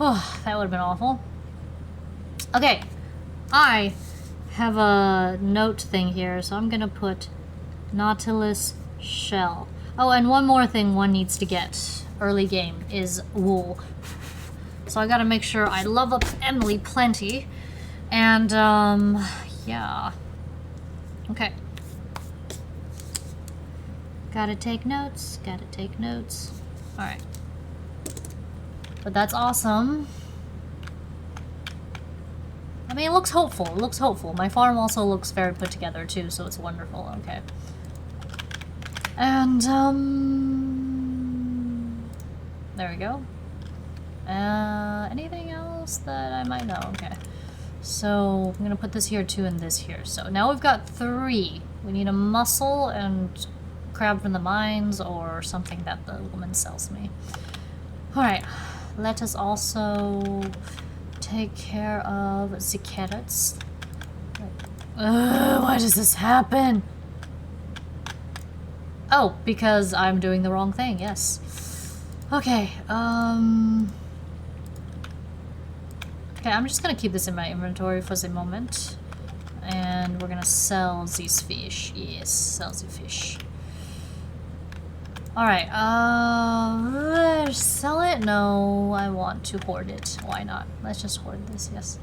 Oh, that would have been awful. Okay, I have a note thing here, so I'm gonna put Nautilus shell. Oh, and one more thing one needs to get early game is wool. So I gotta make sure I love up Emily plenty. And, yeah. Okay. Gotta take notes, gotta take notes. Alright. But that's awesome. I mean, it looks hopeful. It looks hopeful. My farm also looks very put together, too, so it's wonderful. Okay. And, there we go. Anything else that I might know? Okay. So, I'm gonna put this here, too, and this here. So, now we've got 3. We need a mussel and crab from the mines, or something that the woman sells me. Alright. Let us also... take care of the carrots. Why does this happen? Oh, because I'm doing the wrong thing, yes. Okay, okay, I'm just gonna keep this in my inventory for the moment. And we're gonna sell these fish. Yes, sell the fish. Alright, sell it? No, I want to hoard it. Why not? Let's just hoard this, yes.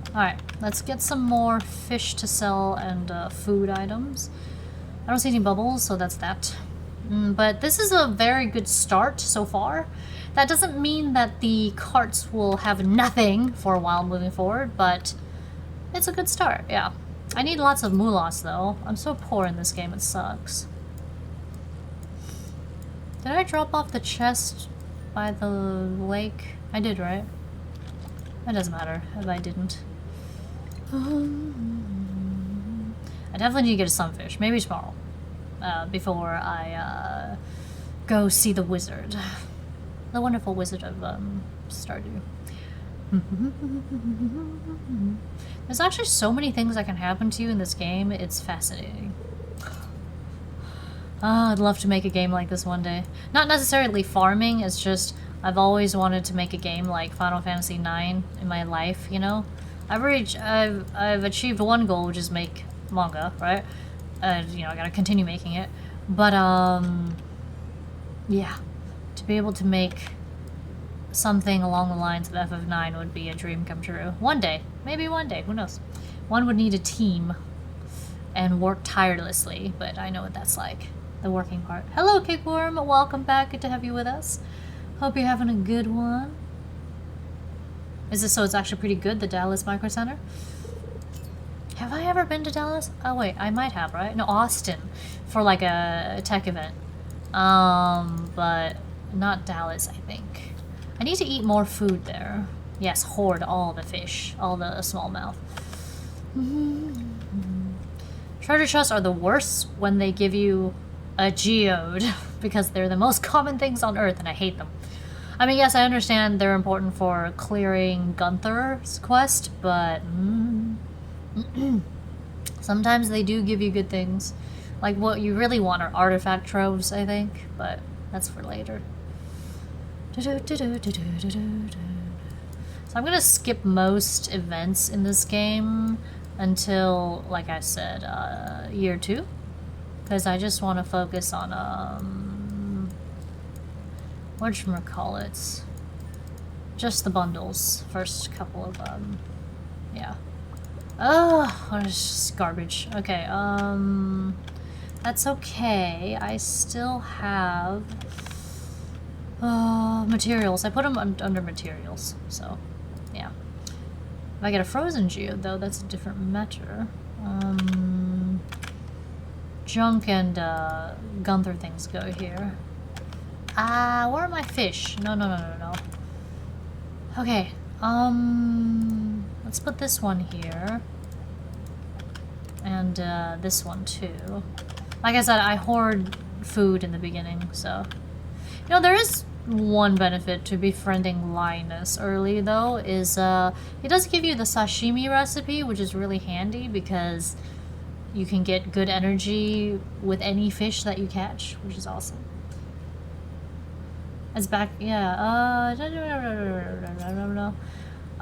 Alright, let's get some more fish to sell and food items. I don't see any bubbles, so that's that. But this is a very good start so far. That doesn't mean that the carts will have nothing for a while moving forward, but it's a good start, yeah. I need lots of moulahs, though. I'm so poor in this game, it sucks. Did I drop off the chest by the lake? I did, right? It doesn't matter if I didn't. I definitely need to get a sunfish. Maybe tomorrow. Before I go see the wizard. The wonderful wizard of Stardew. There's actually so many things that can happen to you in this game. It's fascinating. I'd love to make a game like this one day. Not necessarily farming, it's just I've always wanted to make a game like Final Fantasy IX in my life, you know? I've achieved one goal, which is make manga, right? You know, I gotta continue making it. But, yeah. To be able to make something along the lines of FF9 would be a dream come true. One day. Maybe one day. Who knows? One would need a team and work tirelessly, but I know what that's like. The working part. Hello, Kickworm. Welcome back. Good to have you with us. Hope you're having a good one. Is this so it's actually pretty good, the Dallas Micro Center? Have I ever been to Dallas? Oh, wait. I might have, right? No, Austin. For, like, a tech event. But not Dallas, I think. I need to eat more food there. Yes, hoard all the fish. All the smallmouth. Treasure chests are the worst when they give you a geode. Because they're the most common things on Earth, and I hate them. I mean, yes, I understand they're important for clearing Gunther's quest, but... sometimes they do give you good things. Like, what you really want are artifact troves, I think. But that's for later. So I'm gonna skip most events in this game until, like I said, year 2. Because I just want to focus on, whatchamacallit, just the bundles. First couple of, yeah. Oh, it's just garbage. Okay, that's okay. I still have, materials. I put them under materials, so, yeah. If I get a frozen geode, though, that's a different matter. Junk and, Gunther things go here. Where are my fish? No. Okay, Let's put this one here. And this one too. Like I said, I hoard food in the beginning, so... You know, there is one benefit to befriending Linus early, though, is it does give you the sashimi recipe, which is really handy because you can get good energy with any fish that you catch, which is awesome. It's back, yeah,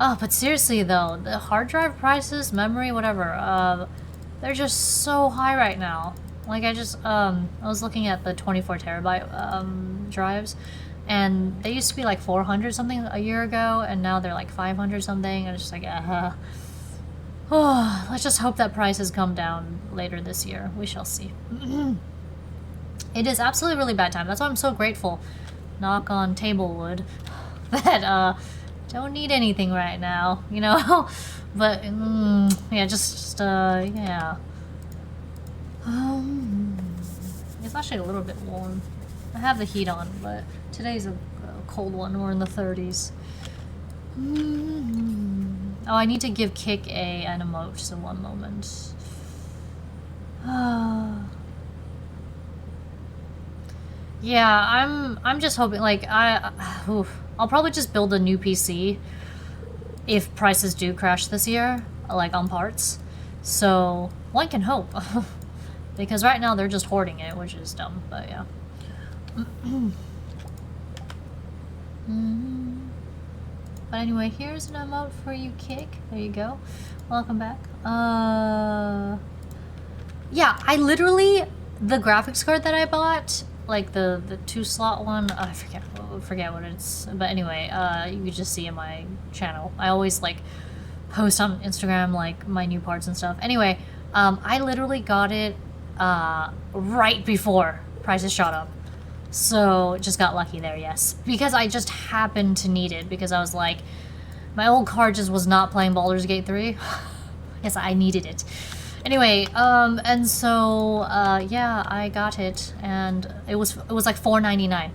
Oh, but seriously, though, the hard drive prices, memory, whatever, they're just so high right now. Like, I was looking at the 24 terabyte drives, and they used to be like 400 something a year ago, and now they're like 500 something, and it's just like, oh, let's just hope that prices come down later this year. We shall see. It is absolutely really bad time. That's why I'm so grateful, knock on table wood, that, don't need anything right now, you know? But, yeah, yeah. It's actually a little bit warm. I have the heat on, but today's a cold one. We're in the 30s. Oh, I need to give Kick an emote, so one moment. Yeah, I'm just hoping, like, I'll probably just build a new PC if prices do crash this year, like on parts. So, one can hope. Because right now they're just hoarding it, which is dumb, but yeah. But anyway, here's an emote for you, Kick. There you go. Welcome back. Yeah, I literally, the graphics card that I bought, like the 2-slot one, I forget what it's, but anyway, you could just see in my channel. I always like post on Instagram like my new parts and stuff. Anyway, I literally got it right before prices shot up. So, just got lucky there, yes. Because I just happened to need it, because I was like, my old card just was not playing Baldur's Gate 3. Yes, I needed it. Anyway, and so, yeah, I got it, and it was like $4.99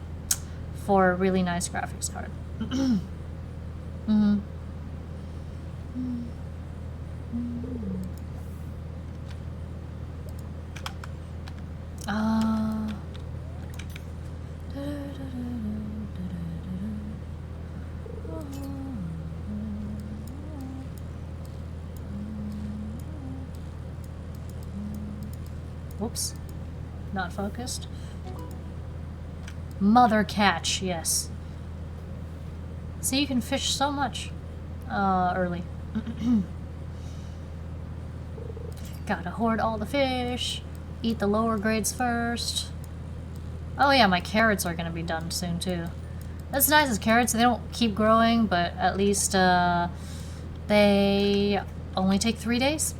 for a really nice graphics card. Whoops. Not focused. Mother catch, yes. See, you can fish so much early. Gotta hoard all the fish. Eat the lower grades first. Oh yeah, my carrots are gonna be done soon too. That's nice as carrots, they don't keep growing, but at least they only take 3 days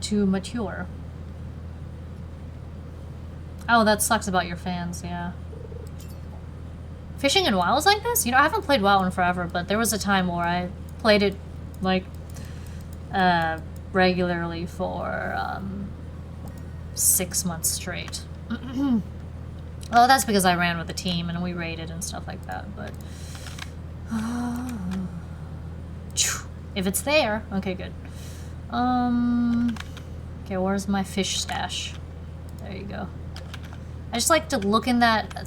to mature. Oh, that sucks about your fans, yeah. Fishing in WoW is like this? You know, I haven't played WoW in forever, but there was a time where I played it, like, regularly for, 6 months straight. Well, that's because I ran with the team and we raided and stuff like that, but... if it's there, okay, good. Okay, where's my fish stash? There you go. I just like to look in that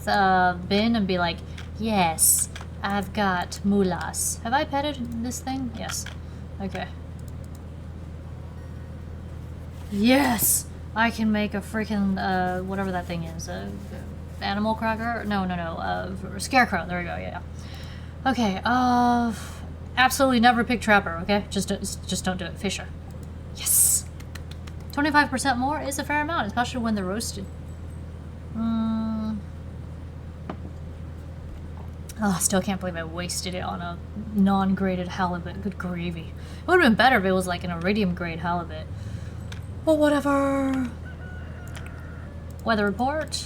bin and be like, yes, I've got mulas. Have I petted this thing? Yes. Okay. Yes! I can make a freaking, whatever that thing is. Animal cracker? No. Scarecrow. There we go, yeah. Okay, absolutely never pick Trapper, okay? Just don't do it. Fisher. Yes! 25% more is a fair amount, especially when they're roasted. Oh, still can't believe I wasted it on a non-graded halibut. Good gravy. It would have been better if it was like an iridium grade halibut. But whatever. Weather report.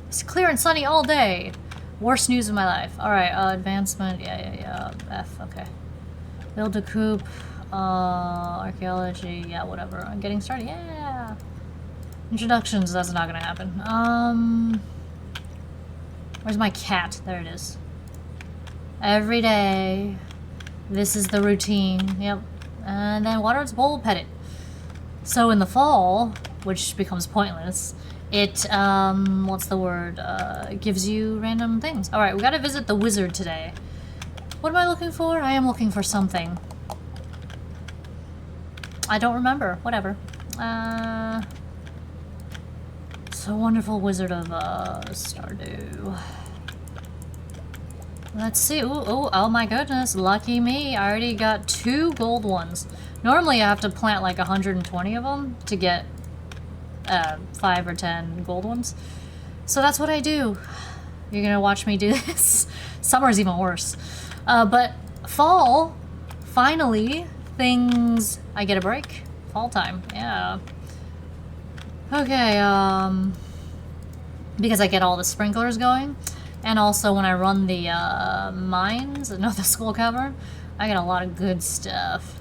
It's clear and sunny all day. Worst news of my life. Alright, advancement. Yeah. F, okay. Build a coop. Archaeology. Yeah, whatever. I'm getting started. Yeah. Introductions, that's not gonna happen. Where's my cat? There it is. Every day, This is the routine. Yep. And then water its bowl, pet it. So in the fall, which becomes pointless, it, what's the word? Gives you random things. Alright, we gotta visit the wizard today. What am I looking for? I am looking for something. I don't remember. Whatever. So wonderful wizard of, Stardew. Let's see. Ooh, oh my goodness. Lucky me. I already got 2 gold ones. Normally I have to plant like 120 of them to get 5 or 10 gold ones. So that's what I do. You're gonna watch me do this. Summer's even worse. But fall, finally, things... I get a break. Fall time. Yeah. Okay, because I get all the sprinklers going. And also when I run the mines, no, the school cavern, I get a lot of good stuff.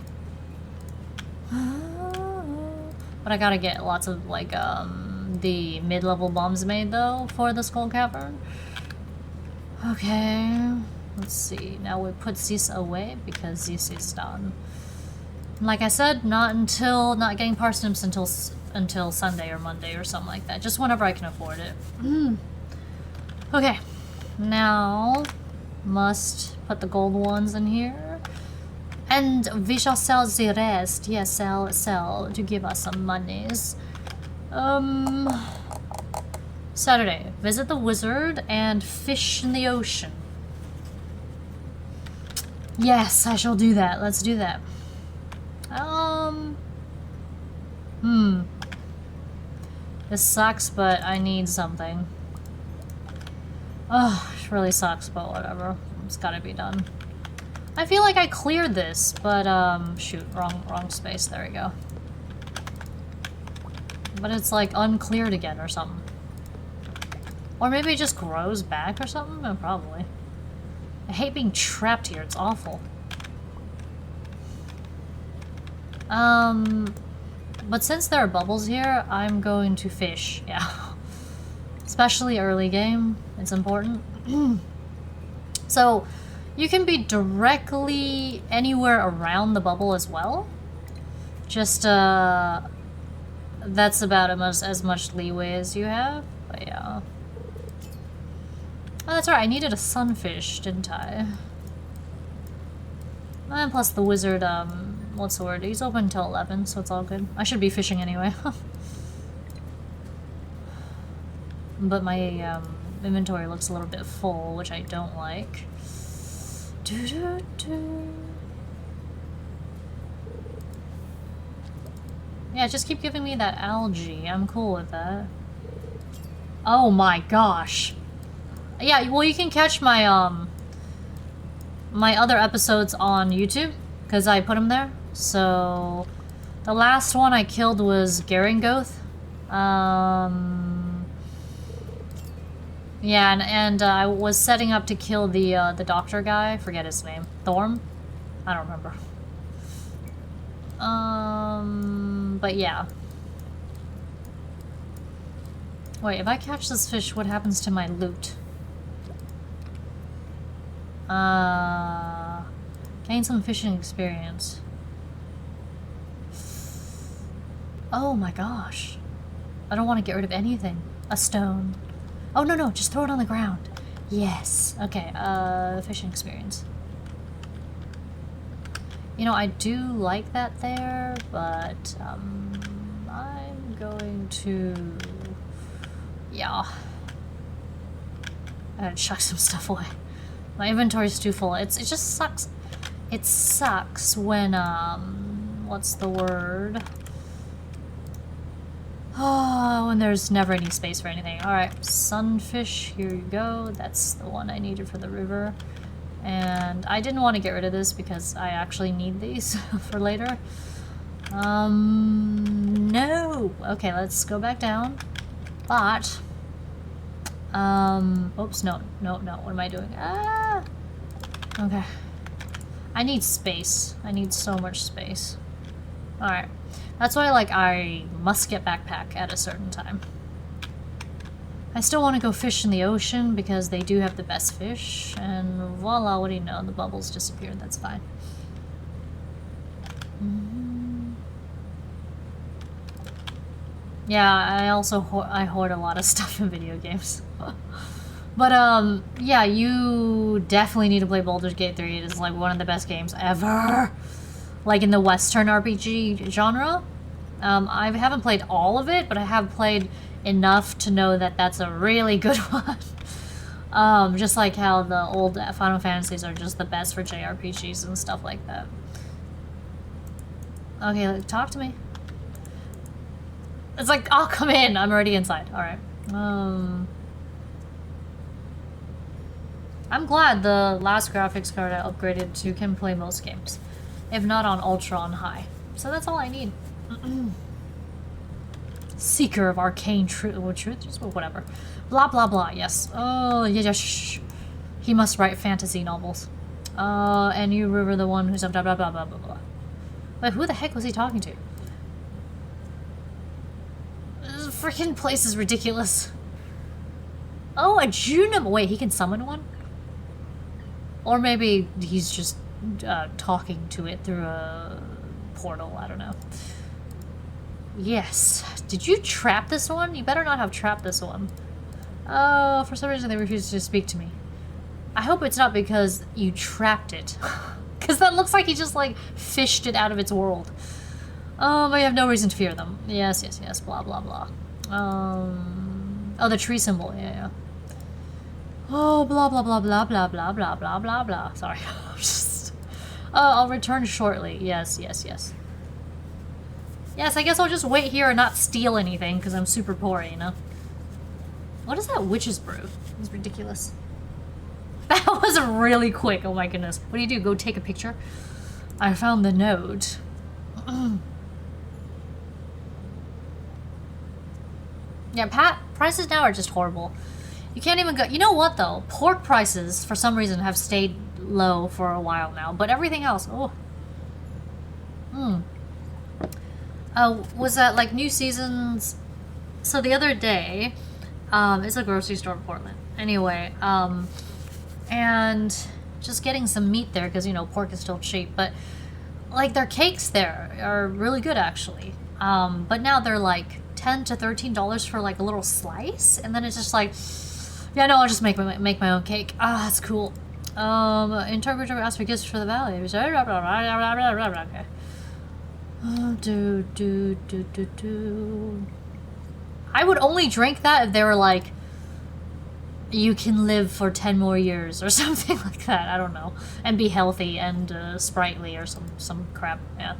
But I gotta get lots of like the mid-level bombs made though for the skull cavern. Okay, let's see. Now we put this away because this is done. Like I said, not getting parsnips until Sunday or Monday or something like that. Just whenever I can afford it. Okay. Now, must put the gold ones in here. And we shall sell the rest. Yes, sell to give us some monies. Saturday, visit the wizard and fish in the ocean. Yes, I shall do that. Let's do that. This sucks, but I need something. Oh, it really sucks, but whatever. It's gotta be done. I feel like I cleared this, but, shoot, wrong space. There we go. But it's, like, uncleared again or something. Or maybe it just grows back or something? Oh, probably. I hate being trapped here. It's awful. But since there are bubbles here, I'm going to fish. Yeah. Especially early game. It's important. So, you can be directly anywhere around the bubble as well. Just, that's about as much leeway as you have. But yeah. Oh, that's right. I needed a sunfish, didn't I? And plus the wizard, what's the word? He's open until 11, so it's all good. I should be fishing anyway. But my, inventory looks a little bit full, which I don't like. Yeah, just keep giving me that algae. I'm cool with that. Oh my gosh. Yeah, well, you can catch my, my other episodes on YouTube, because I put them there. So, the last one I killed was Garangoth. Yeah, and I was setting up to kill the doctor guy. Forget his name. Thorm? I don't remember. But yeah. Wait, if I catch this fish, what happens to my loot? Gain some fishing experience. Oh my gosh. I don't want to get rid of anything. A stone. Oh, no, just throw it on the ground. Yes. Okay, fishing experience. You know, I do like that there, but, I'm going to... Yeah. I gotta chuck some stuff away. My inventory's too full. It just sucks. It sucks when, what's the word? Oh, when there's never any space for anything. Alright, sunfish, here you go. That's the one I needed for the river. And I didn't want to get rid of this because I actually need these for later. No! Okay, let's go back down. But, oops, no, what am I doing? Ah! Okay. I need space. I need so much space. Alright. That's why, like, I must get backpack at a certain time. I still want to go fish in the ocean because they do have the best fish. And voila, what do you know? The bubbles disappeared. That's fine. Yeah, I also I hoard a lot of stuff in video games. But yeah, you definitely need to play Baldur's Gate 3. It is like one of the best games ever. Like in the Western RPG genre. I haven't played all of it, but I have played enough to know that that's a really good one. Just like how the old Final Fantasies are just the best for JRPGs and stuff like that. Okay, talk to me. It's like, I'll come in. I'm already inside. Alright. I'm glad the last graphics card I upgraded to can play most games. If not on Ultra on High. So that's all I need. Seeker of arcane truth. Whatever. Blah, blah, blah. Yes. Oh, yeah, shh. He must write fantasy novels. And you were the one who's... blah, blah, blah, blah, blah, blah. Wait, who the heck was he talking to? This freaking place is ridiculous. Oh, a Juno. Wait, he can summon one? Or maybe he's just talking to it through a portal. I don't know. Yes. Did you trap this one? You better not have trapped this one. Oh, for some reason they refused to speak to me. I hope it's not because you trapped it. Because that looks like he just, like, fished it out of its world. I have no reason to fear them. Yes, yes, yes. Blah, blah, blah. Oh, the tree symbol. Yeah, yeah. Oh, blah, blah, blah, blah, blah, blah, blah, blah, blah, blah. Sorry. Just... I'll return shortly. Yes, yes, yes. Yes, I guess I'll just wait here and not steal anything, because I'm super poor, you know? What is that witch's brew? It's ridiculous. That was really quick. Oh my goodness. What do? Go take a picture? I found the note. Yeah, prices now are just horrible. You can't even go... You know what, though? Pork prices, for some reason, have stayed low for a while now. But everything else... Oh. Was that, like, new seasons... So the other day... it's a grocery store in Portland. Anyway, and just getting some meat there, because, you know, pork is still cheap. But, like, their cakes there are really good, actually. But now they're, like, $10 to $13 for, like, a little slice. And then it's just like... Yeah, no, I'll just make my own cake. Ah, that's cool. Interpreter asked for gifts for the valley. Okay. I would only drink that if they were like, you can live for 10 more years or something like that. I don't know. And be healthy and sprightly or some crap. Yeah.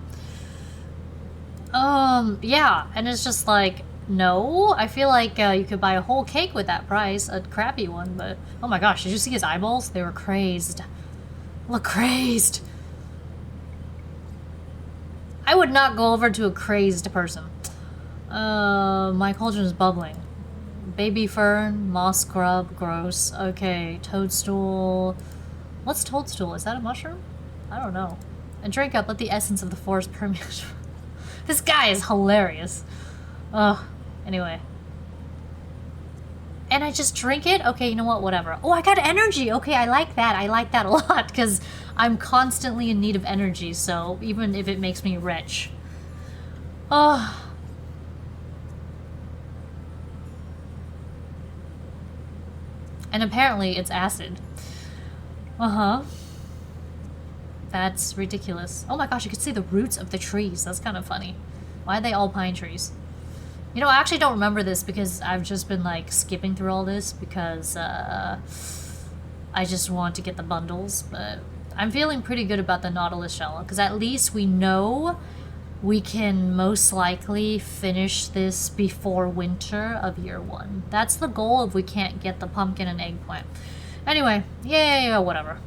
Yeah. And it's just like, no. I feel like you could buy a whole cake with that price. A crappy one, but... Oh my gosh, did you see his eyeballs? They were crazed. Look crazed. I would not go over to a crazed person. My cauldron is bubbling. Baby fern, moss grub, gross. Okay, toadstool. What's toadstool? Is that a mushroom? I don't know. And drink up, let the essence of the forest permeate. This guy is hilarious. Ugh. Anyway. And I just drink it? Okay, you know what? Whatever. Oh, I got energy! Okay, I like that. I like that a lot, because I'm constantly in need of energy, so even if it makes me rich. Ugh. And apparently it's acid. Uh-huh. That's ridiculous. Oh my gosh, you can see the roots of the trees. That's kind of funny. Why are they all pine trees? You know, I actually don't remember this because I've just been, like, skipping through all this because, I just want to get the bundles, but I'm feeling pretty good about the Nautilus shell, because at least we know we can most likely finish this before winter of year 1. That's the goal if we can't get the pumpkin and eggplant. Anyway, yeah, whatever.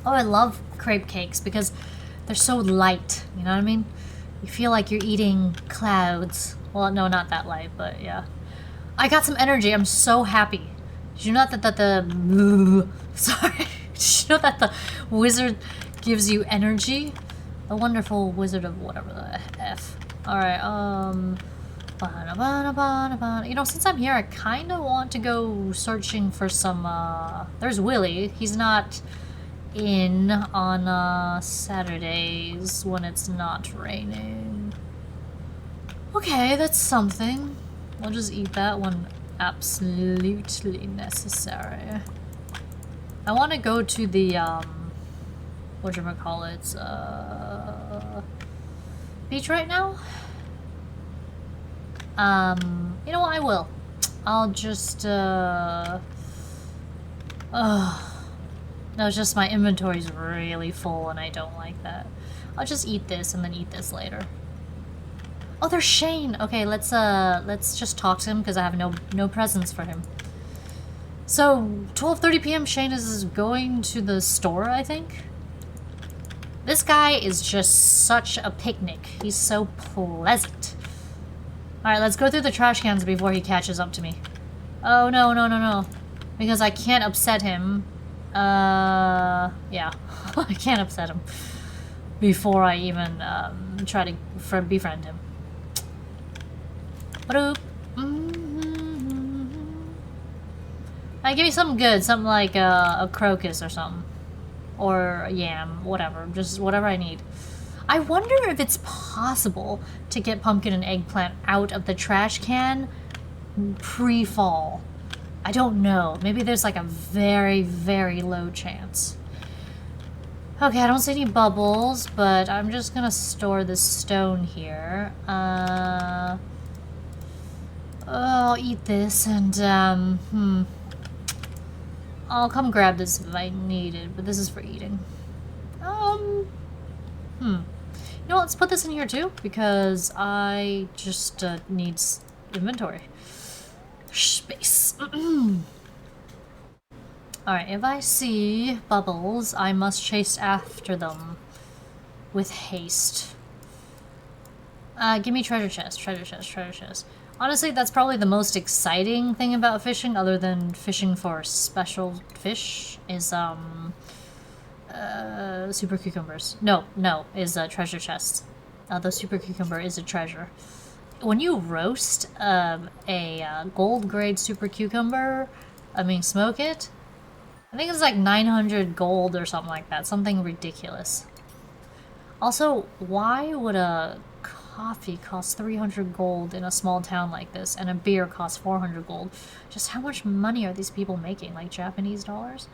Oh, I love crepe cakes because they're so light, you know what I mean? You feel like you're eating clouds. Well, no, not that light, but yeah. I got some energy. I'm so happy. Did you know that the sorry. Did you know that the wizard gives you energy? The wonderful wizard of whatever the F. Alright, you know, since I'm here, I kind of want to go searching for some, there's Willy. He's not in on Saturdays when it's not raining. Okay, that's something. I'll just eat that when absolutely necessary. I want to go to the, whatchamacallits, beach right now? You know what, I will. I'll just, no, it's just my inventory's really full and I don't like that. I'll just eat this and then eat this later. Oh, there's Shane! Okay, let's just talk to him because I have no presents for him. So, 12:30 p.m. Shane is going to the store, I think? This guy is just such a picnic. He's so pleasant. Alright, let's go through the trash cans before he catches up to me. Oh, no, no, no, no. Because I can't upset him. Yeah. I can't upset him before I even, try to befriend him. Ba-doop. Give me something good, something like a crocus or something. Or a yam, whatever. Just whatever I need. I wonder if it's possible to get pumpkin and eggplant out of the trash can pre-fall. I don't know. Maybe there's like a very, very low chance. Okay, I don't see any bubbles, but I'm just gonna store this stone here. I'll eat this and, I'll come grab this if I need it, but this is for eating. You know what, let's put this in here too, because I just need inventory space. Alright, if I see bubbles, I must chase after them with haste. Give me treasure chest, treasure chest, treasure chest. Honestly, that's probably the most exciting thing about fishing, other than fishing for special fish, is, super cucumbers. No, is treasure chests. The super cucumber is a treasure. When you roast a gold grade super cucumber, smoke it, I think it's like 900 gold or something like that. Something ridiculous. Also, why would a coffee cost 300 gold in a small town like this and a beer costs 400 gold? Just how much money are these people making? Like Japanese dollars?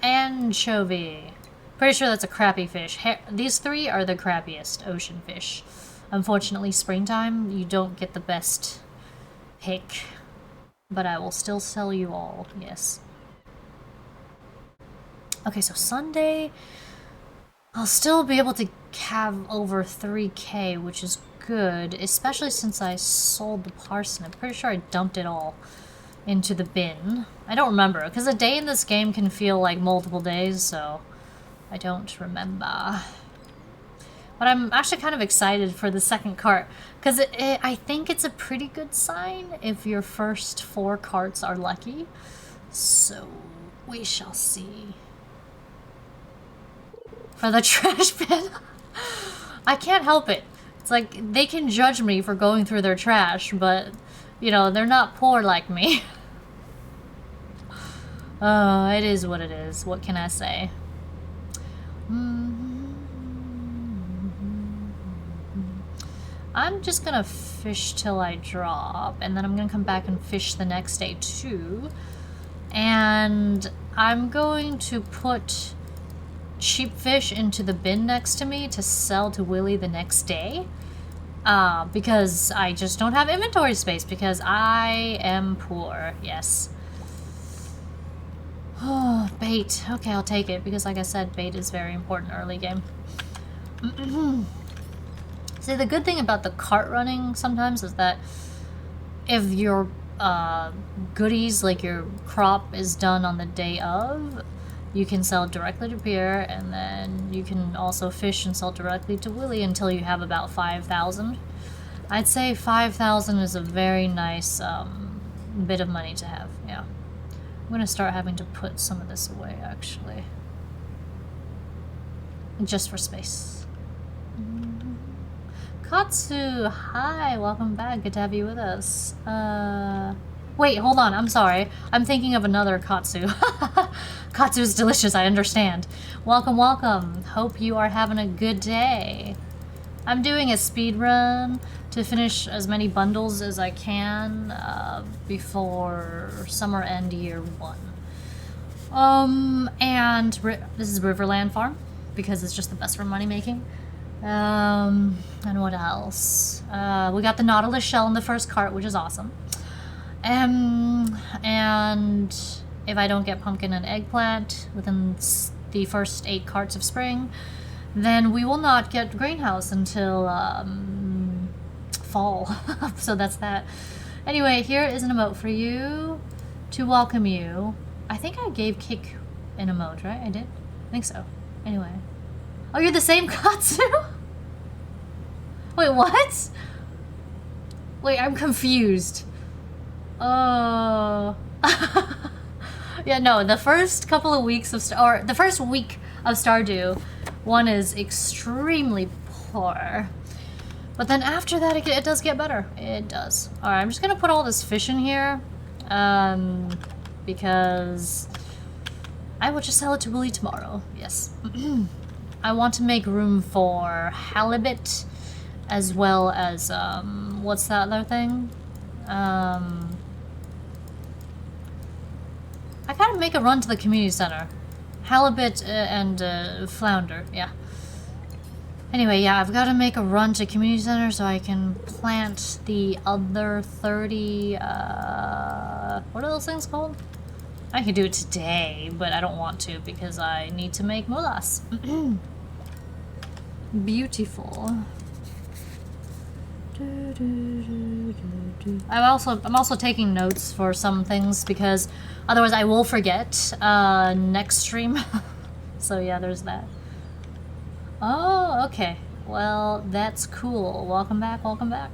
Anchovy. Pretty sure that's a crappie fish. These three are the crappiest ocean fish. Unfortunately, springtime, you don't get the best pick. But I will still sell you all, yes. Okay, so Sunday, I'll still be able to have over 3k, which is good, especially since I sold the parsnip. Pretty sure I dumped it all into the bin. I don't remember, because a day in this game can feel like multiple days, so I don't remember. But I'm actually kind of excited for the second cart, because I think it's a pretty good sign if your first 4 carts are lucky. So, we shall see. For the trash bin. I can't help it. It's like, they can judge me for going through their trash, but, you know, they're not poor like me. Oh, it is what it is. What can I say? I'm just gonna fish till I drop, and then I'm gonna come back and fish the next day too. And I'm going to put cheap fish into the bin next to me to sell to Willie the next day. Because I just don't have inventory space because I am poor, yes. Oh, bait. Okay, I'll take it because like I said, bait is very important early game. See, the good thing about the cart running sometimes is that if your goodies, like your crop, is done on the day of, you can sell directly to Pierre, and then you can also fish and sell directly to Willie until you have about 5,000. I'd say 5,000 is a very nice bit of money to have, yeah. I'm gonna start having to put some of this away, actually. just for space. Katsu, hi, welcome back. Good to have you with us. Wait, hold on. I'm sorry. I'm thinking of another Katsu. Katsu is delicious, I understand. Welcome, welcome. Hope you are having a good day. I'm doing a speed run to finish as many bundles as I can before summer end year 1. And this is Riverland Farm because it's just the best for money making. And what else? We got the Nautilus shell in the first cart, which is awesome. And if I don't get pumpkin and eggplant within the first 8 carts of spring, then we will not get greenhouse until fall. So that's that. Anyway, here is an emote for you to welcome you. I think I gave Kick an emote, right? I did? I think so. Anyway. Oh, you're the same Katsu? Wait, what? Wait, I'm confused. Oh. Yeah, no, the first couple of weeks of the first week of Stardew, one is extremely poor. But then after that, it does get better. It does. Alright, I'm just gonna put all this fish in here. Because I will just sell it to Willy tomorrow. Yes. I want to make room for halibut as well as, what's that other thing? I gotta make a run to the community center. Halibut and flounder, yeah. Anyway, yeah, I've got to make a run to community center so I can plant the other 30, what are those things called? I could do it today, but I don't want to because I need to make molas. Beautiful. I'm also taking notes for some things because otherwise I will forget next stream. So yeah, there's that. Oh, okay. Well, that's cool. Welcome back, welcome back.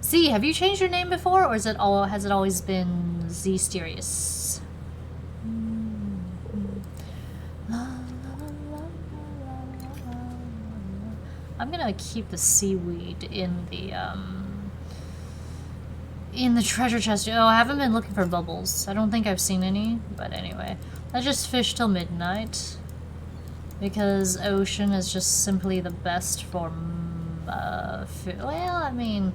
Z, have you changed your name before, or has it always been Z-Sterious? I'm gonna keep the seaweed in the treasure chest. Oh, I haven't been looking for bubbles. I don't think I've seen any, but anyway. I just fish till midnight because ocean is just simply the best for food. Well, I mean,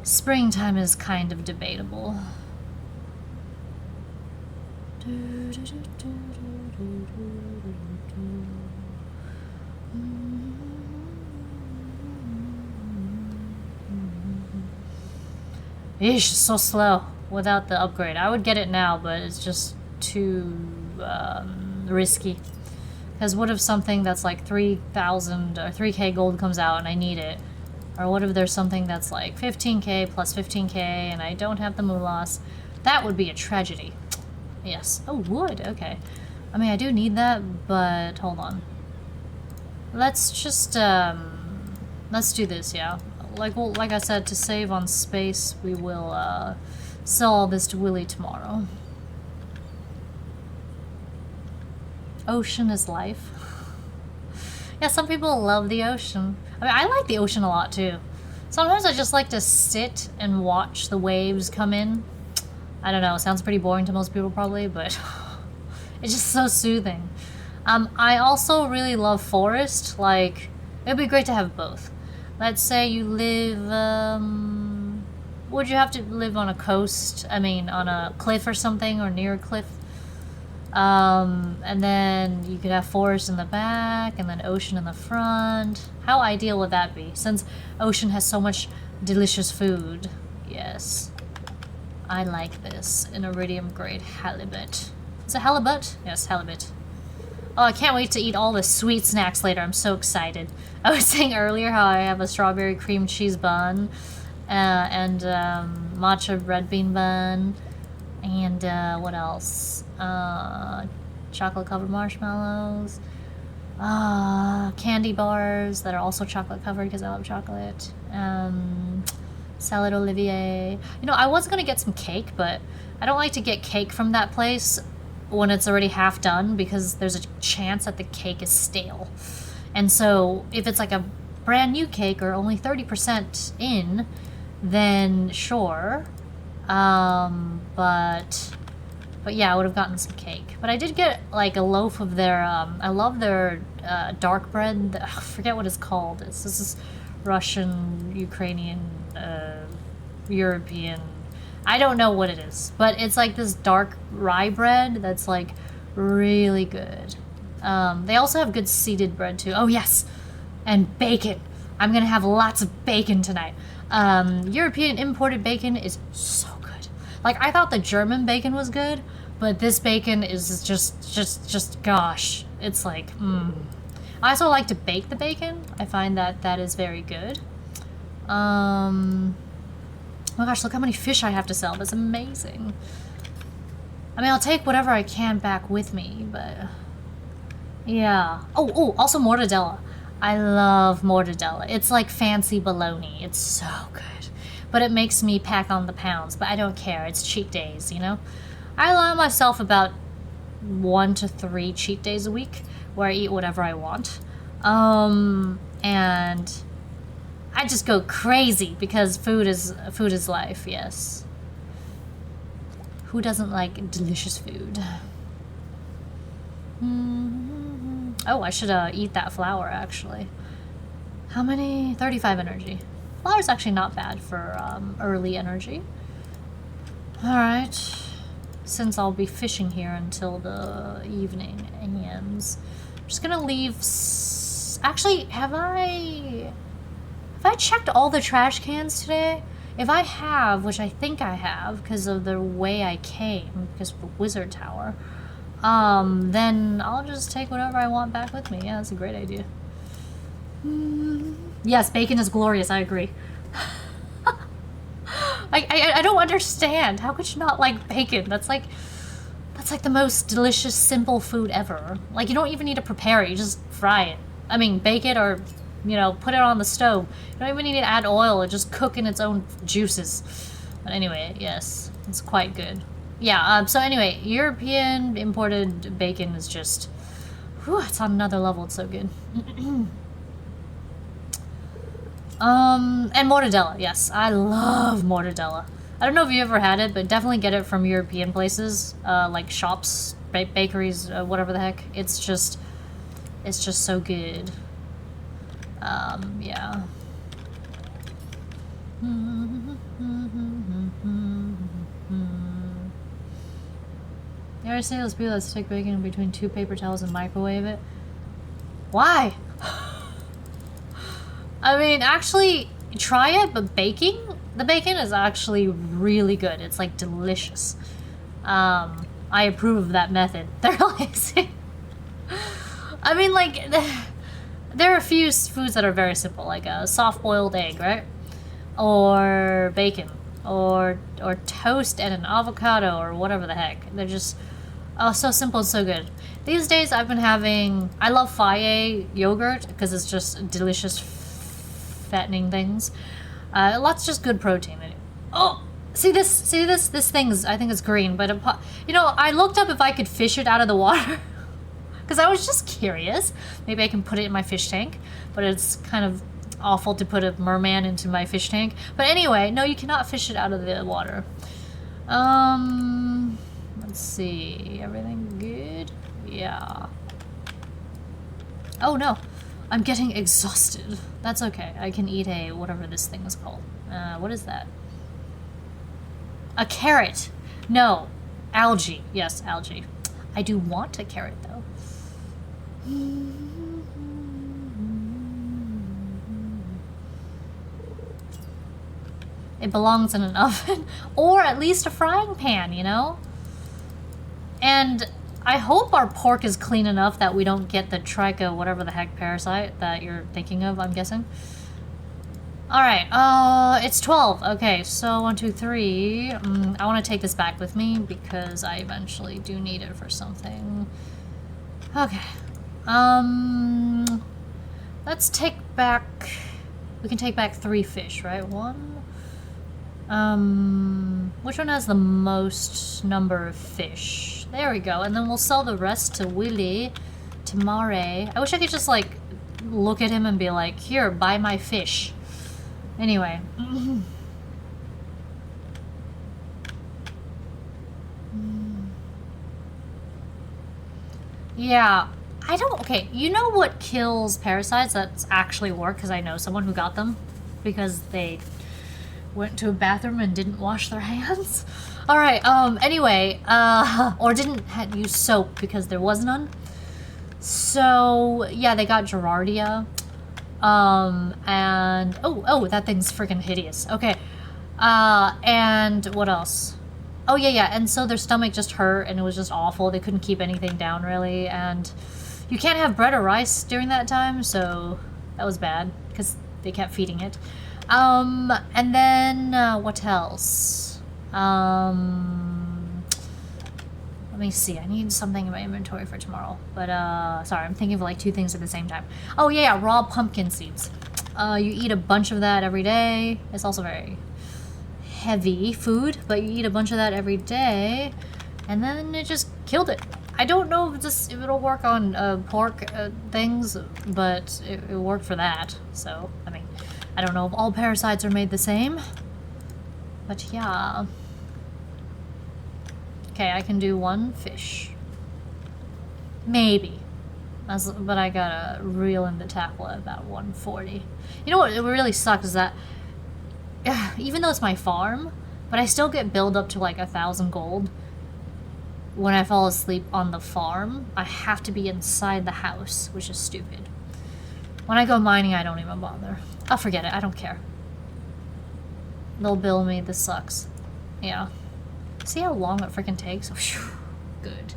springtime is kind of debatable. Eesh, so slow without the upgrade. I would get it now, but it's just too risky. Because what if something that's like 3,000 or 3k gold comes out and I need it? Or what if there's something that's like 15k plus 15k and I don't have the moolas? That would be a tragedy. Yes. Oh, wood. Okay. I mean, I do need that, but hold on. Let's just, let's do this, yeah. Like I said, to save on space, we will sell all this to Willy tomorrow. Ocean is life. Yeah, some people love the ocean. I mean, I like the ocean a lot too. Sometimes I just like to sit and watch the waves come in. I don't know, it sounds pretty boring to most people probably, but it's just so soothing. I also really love forest. Like, it would be great to have both. Let's say you live, would you have to live on a coast? I mean, on a cliff or something, or near a cliff? And then you could have forest in the back, and then ocean in the front. How ideal would that be, since ocean has so much delicious food? Yes. I like this. An iridium grade halibut. Is it halibut? Yes, halibut. Oh, I can't wait to eat all the sweet snacks later. I'm so excited. I was saying earlier how I have a strawberry cream cheese bun, and matcha red bean bun, and what else? Chocolate covered marshmallows, candy bars that are also chocolate covered because I love chocolate, salad olivier. You know, I was gonna get some cake, but I don't like to get cake from that place when it's already half done because there's a chance that the cake is stale. And so if it's like a brand new cake or only 30% in, then sure. But yeah, I would have gotten some cake. But I did get like a loaf of their, I love their dark bread. I forget what it's called. This is Russian, Ukrainian, European. I don't know what it is. But it's like this dark rye bread that's like really good. They also have good seeded bread too. Oh yes! And bacon. I'm gonna have lots of bacon tonight. European imported bacon is so good. Like, I thought the German bacon was good, but this bacon is just gosh. It's like, I also like to bake the bacon. I find that is very good. Oh my gosh, look how many fish I have to sell. That's amazing. I mean, I'll take whatever I can back with me, but... yeah. Oh, also mortadella. I love mortadella. It's like fancy bologna. It's so good. But it makes me pack on the pounds, but I don't care. It's cheat days, you know? I allow myself about 1 to 3 cheat days a week where I eat whatever I want. And I just go crazy because food is life, yes. Who doesn't like delicious food? Oh, I should eat that flour, actually. How many? 35 energy. Flour's actually not bad for early energy. Alright. Since I'll be fishing here until the evening ends, I'm just gonna leave... Actually, have I checked all the trash cans today? If I have, which I think I have, because of the way I came, because of the wizard tower, then I'll just take whatever I want back with me. Yeah, that's a great idea. Yes, bacon is glorious, I agree. I don't understand. How could you not like bacon? That's like the most delicious, simple food ever. Like, you don't even need to prepare it, you just fry it. I mean, bake it or, you know, put it on the stove. You don't even need to add oil, it just cook in its own juices. But anyway, yes, it's quite good. Yeah, so anyway, European imported bacon is just, whew, it's on another level, it's so good. And mortadella, yes, I love mortadella. I don't know if you ever had it, but definitely get it from European places, like shops, bakeries, whatever the heck. It's just so good. Yeah. You ever say those people that stick bacon in between 2 paper towels and microwave it? Why? I mean, actually, try it, but the bacon is actually really good. It's, like, delicious. I approve of that method. They're lazy. I mean, like, there are a few foods that are very simple, like a soft-boiled egg, right? Or bacon. Or toast and an avocado, or whatever the heck. They're just, oh, so simple and so good. These days, I've been having, I love Faye yogurt, because it's just delicious fattening things. Lots of just good protein. Oh, see this thing's, I think it's green, but you know, I looked up if I could fish it out of the water because I was just curious. Maybe I can put it in my fish tank, but it's kind of awful to put a merman into my fish tank. But anyway, no, you cannot fish it out of the water. Let's see, everything good? Yeah. Oh no. I'm getting exhausted. That's okay. I can eat a, whatever this thing is called. What is that? A carrot. No. Algae. Yes, algae. I do want a carrot, though. It belongs in an oven. Or at least a frying pan, you know? And I hope our pork is clean enough that we don't get the tricho, whatever the heck parasite that you're thinking of, I'm guessing. Alright, it's 12. Okay, so 1, 2, 3. I want to take this back with me because I eventually do need it for something. Okay. Let's take back... We can take back 3 fish, right? 1. Which one has the most number of fish? There we go. And then we'll sell the rest to Willy, to Mare. I wish I could just, like, look at him and be like, here, buy my fish. Anyway. Yeah. I don't... Okay, you know what kills parasites that's actually work? Because I know someone who got them. Because they went to a bathroom and didn't wash their hands. Alright, anyway, or didn't use soap because there was none. So, yeah, they got Gerardia. And, oh, that thing's freaking hideous. Okay, and what else? Oh, yeah, and so their stomach just hurt and it was just awful. They couldn't keep anything down, really, and you can't have bread or rice during that time, so that was bad, because they kept feeding it. And then, what else? Let me see, I need something in my inventory for tomorrow. But, sorry, I'm thinking of like 2 things at the same time. Oh yeah, raw pumpkin seeds. You eat a bunch of that every day. It's also very heavy food, but you eat a bunch of that every day, and then it just killed it. I don't know if it'll work on pork things, but it worked for that. So, I mean, I don't know if all parasites are made the same, but yeah. Okay, I can do 1 fish. Maybe. But I gotta reel in the tackle at about 140. You know what really sucks is that even though it's my farm, but I still get billed up to like 1,000 gold when I fall asleep on the farm. I have to be inside the house, which is stupid. When I go mining, I don't even bother. I'll forget it. I don't care. They'll bill me. This sucks. Yeah. See how long it freaking takes? Oh, phew. Good.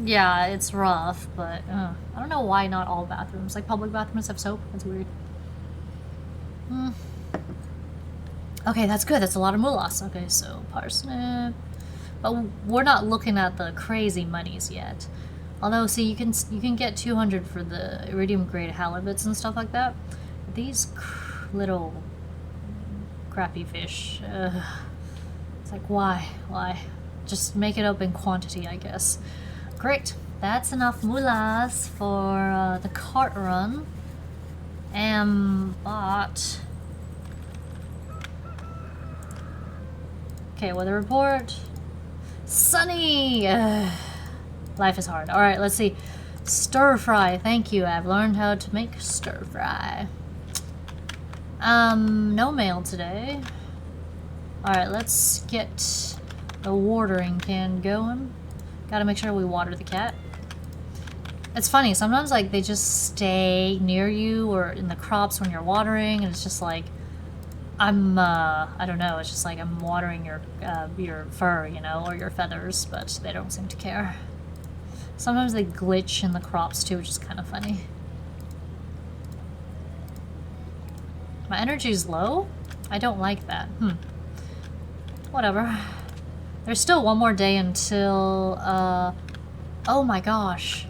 Yeah, it's rough, but I don't know why not all bathrooms. Like, public bathrooms have soap. That's weird. Okay, that's good. That's a lot of moulass. Okay, so parsnip. But we're not looking at the crazy monies yet. Although, see, you can get 200 for the iridium grade halibuts and stuff like that. But these little crappy fish, it's like, why? Why? Just make it up in quantity, I guess. Great. That's enough moulass for the cart run. But... Okay, weather report. Sunny! Life is hard. Alright, let's see. Stir fry. Thank you. I've learned how to make stir fry. No mail today. Alright, let's get the watering can going. Gotta make sure we water the cat. It's funny, sometimes like they just stay near you or in the crops when you're watering, and it's just like I don't know, it's just like I'm watering your fur, you know, or your feathers, but they don't seem to care. Sometimes they glitch in the crops too, which is kind of funny. My energy's low? I don't like that. Whatever. There's still 1 more day until, oh my gosh.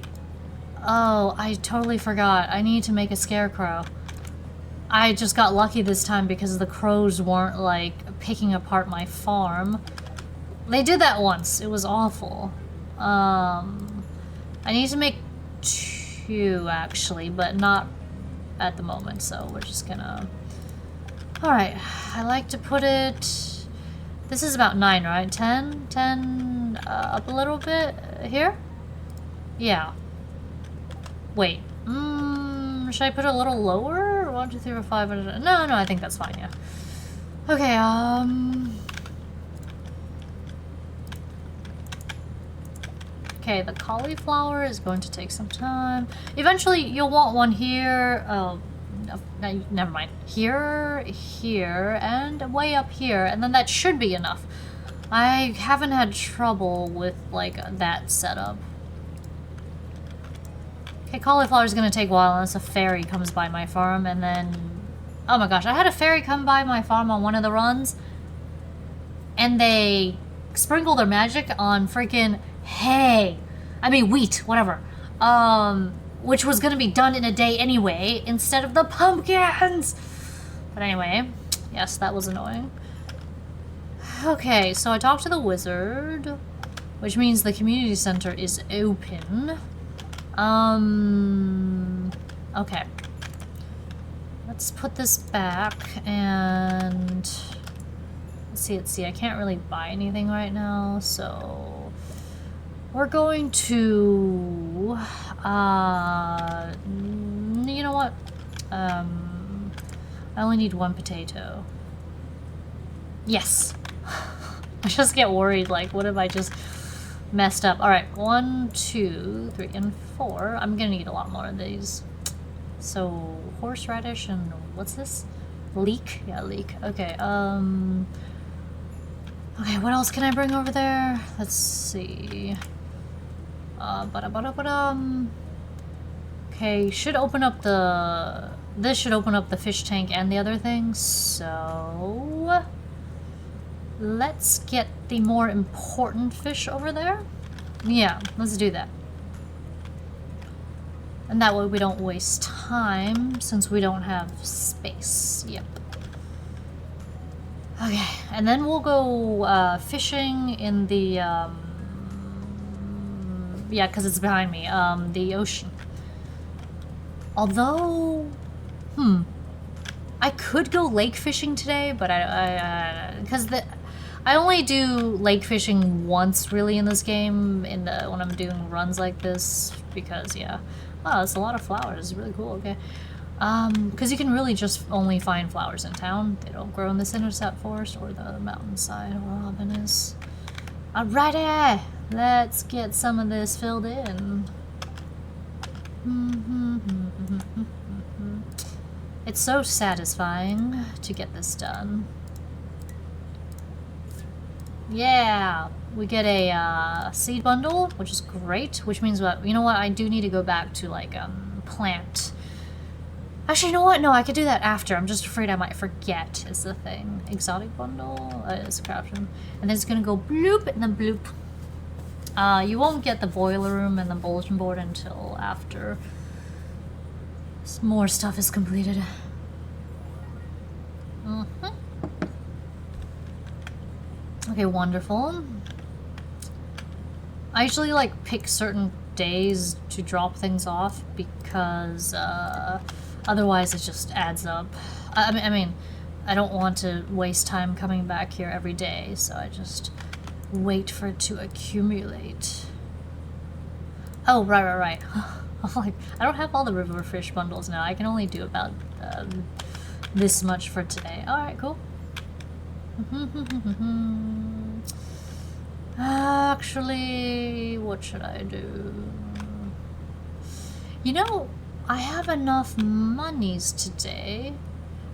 Oh, I totally forgot. I need to make a scarecrow. I just got lucky this time because the crows weren't, like, picking apart my farm. They did that once. It was awful. I need to make 2, actually, but not at the moment, so we're just gonna... Alright, I like to put it... This is about 9, right? 10? 10 up a little bit here? Yeah. Wait. Should I put it a little lower? 1, 2, 3, 4, 5. No, I think that's fine, yeah. Okay, Okay, the cauliflower is going to take some time. Eventually, you'll want one here. Oh, no, never mind. Here, here, and way up here, and then that should be enough. I haven't had trouble with, like, that setup. Okay, cauliflower is gonna take a while unless a fairy comes by my farm, and then... Oh my gosh, I had a fairy come by my farm on one of the runs, and they sprinkle their magic on freaking hay. I mean, wheat, whatever. which was gonna be done in a day anyway, instead of the pumpkins. But anyway, yes, that was annoying. Okay, so I talked to the wizard, which means the community center is open. Okay. Let's put this back and let's see, I can't really buy anything right now, so we're going to you know what? I only need 1 potato. Yes. I just get worried, like, what if I just messed up? Alright, 1, 2, 3, and 4. I'm gonna need a lot more of these. So, horseradish and what's this? Leek? Yeah, leek. Okay, okay, what else can I bring over there? Let's see. Okay, should open up the... This should open up the fish tank and the other things, so... Let's get the more important fish over there. Yeah, let's do that. And that way we don't waste time, since we don't have space. Yep. Okay, and then we'll go fishing in the... yeah, because it's behind me. The ocean. Although... I could go lake fishing today, but I only do lake fishing once really in this game when I'm doing runs like this, because yeah. Oh, it's a lot of flowers. It's really cool. Okay. Because you can really just only find flowers in town. They don't grow in this intercept forest or the mountainside where Robin is. Alrighty! Let's get some of this filled in. It's so satisfying to get this done. Yeah! We get a seed bundle, which is great, which means what? You know what? I do need to go back to, like, plant. Actually, you know what? No, I could do that after. I'm just afraid I might forget, is the thing. Exotic bundle is a caption. And then it's gonna go bloop and then bloop. You won't get the boiler room and the bulletin board until after more stuff is completed. Okay, wonderful. I usually like pick certain days to drop things off because otherwise it just adds up. I mean, I don't want to waste time coming back here every day, so I just wait for it to accumulate. Oh, right. I'm like, I don't have all the river fish bundles now. I can only do about this much for today. Alright, cool. Actually, what should I do? You know, I have enough monies today.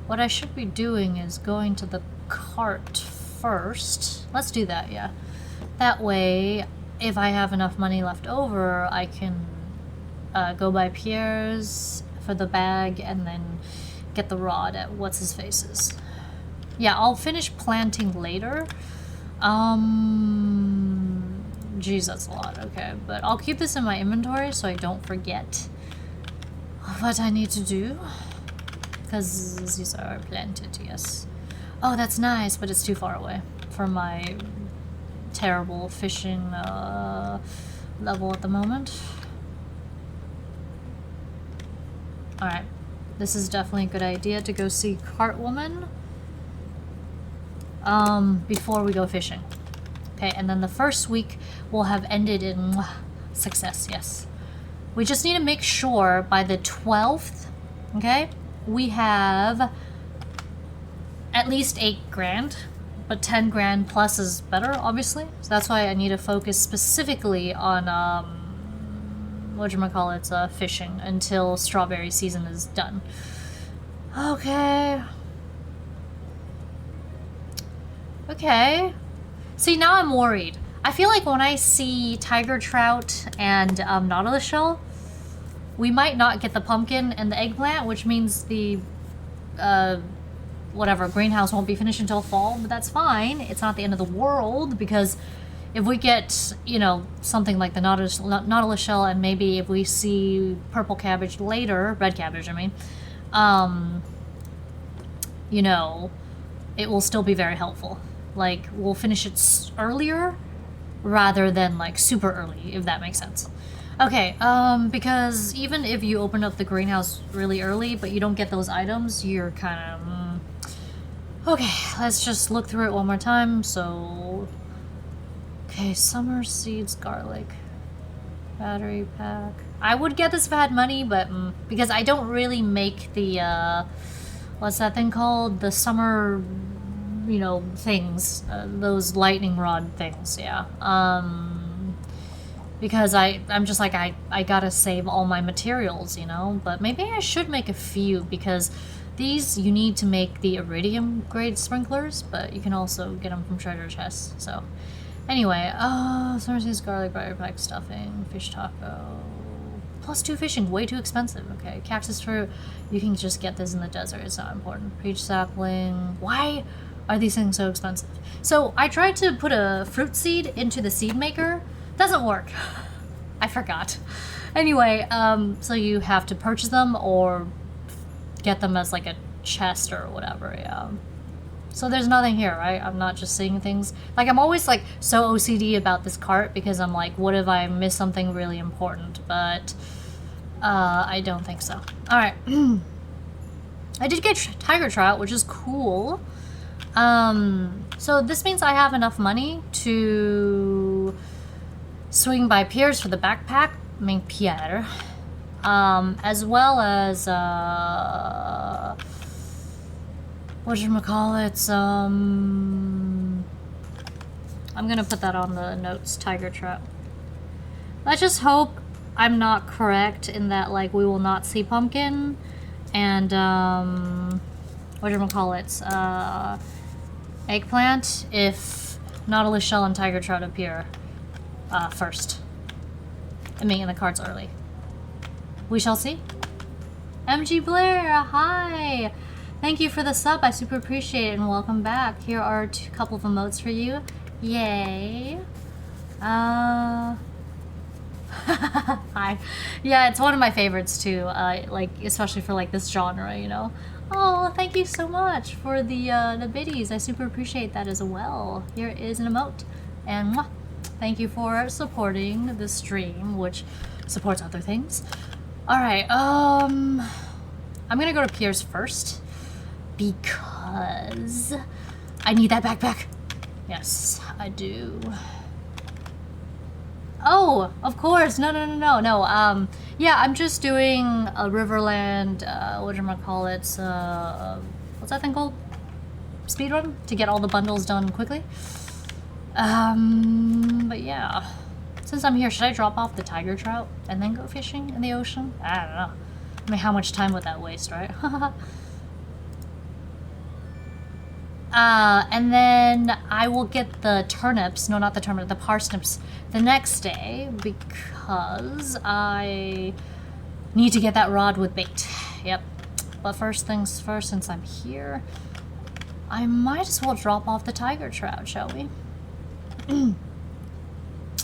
What I should be doing is going to the cart first. Let's do that, yeah. That way, if I have enough money left over, I can go by Pierre's for the bag and then get the rod at what's-his-face's. Yeah, I'll finish planting later. Geez, that's a lot. Okay, but I'll keep this in my inventory so I don't forget what I need to do. Because these are planted, yes. Oh, that's nice, but it's too far away for my terrible fishing level at the moment. Alright, this is definitely a good idea to go see Cartwoman before we go fishing. Okay, and then the first week will have ended in success, yes. We just need to make sure by the 12th, okay, we have at least 8 grand, but 10 grand plus is better, obviously. So that's why I need to focus specifically on, whatchamacallit, fishing until strawberry season is done. Okay. Okay. See, now I'm worried. I feel like when I see tiger trout and nautilus shell, we might not get the pumpkin and the eggplant, which means the whatever greenhouse won't be finished until fall, but that's fine. It's not the end of the world because if we get, you know, something like the nautilus shell, and maybe if we see purple cabbage later, red cabbage, I mean, you know, it will still be very helpful. Like, we'll finish it earlier rather than, like, super early, if that makes sense. Okay, because even if you open up the greenhouse really early, but you don't get those items, you're kind of... Okay, let's just look through it one more time, so... Okay, summer seeds, garlic, battery pack. I would get this if I had money, but because I don't really make the, what's that thing called? The summer, you know, things. Those lightning rod things, yeah. Because I'm just like, I gotta save all my materials, you know? But maybe I should make a few, because these you need to make the iridium grade sprinklers, but you can also get them from treasure chests, so... Anyway, summer seeds, garlic, battery pack, stuffing, fish taco... +2 fishing, way too expensive. Okay, cactus fruit, you can just get this in the desert, it's not important. Peach sapling... Why are these things so expensive? So, I tried to put a fruit seed into the seed maker. Doesn't work. I forgot. Anyway, so you have to purchase them or get them as like a chest or whatever, yeah. So there's nothing here, right? I'm not just seeing things. Like, I'm always like so OCD about this cart because I'm like, what if I miss something really important? But I don't think so. Alright. I did get tiger trout, which is cool. So this means I have enough money to swing by Pierre's for the backpack. I mean, Pierre. As well as, whatchamacallit, I'm gonna put that on the notes, tiger trout. Let's just hope I'm not correct in that, like, we will not see pumpkin, and, whatchamacallit, eggplant, if nautilus shell and tiger trout appear, first. I mean, in the cards early. We shall see. MG Blair, hi! Thank you for the sub, I super appreciate it, and welcome back. Here are a couple of emotes for you. Yay. Hi. Yeah, it's one of my favorites too, like, especially for like this genre, you know. Oh, thank you so much for the biddies. I super appreciate that as well. Here is an emote. And mwah, thank you for supporting the stream, which supports other things. Alright, I'm gonna go to Pierre's first because I need that backpack. Yes, I do. Oh, of course. No. Yeah, I'm just doing a Riverland, whatchamacallit, what's that thing called? Speedrun? To get all the bundles done quickly. But yeah. Since I'm here, should I drop off the tiger trout and then go fishing in the ocean? I don't know. I mean, how much time would that waste, right? And then I will get the turnips, no, not the turnips, the parsnips the next day because I need to get that rod with bait. Yep. But first things first, since I'm here, I might as well drop off the tiger trout, shall we?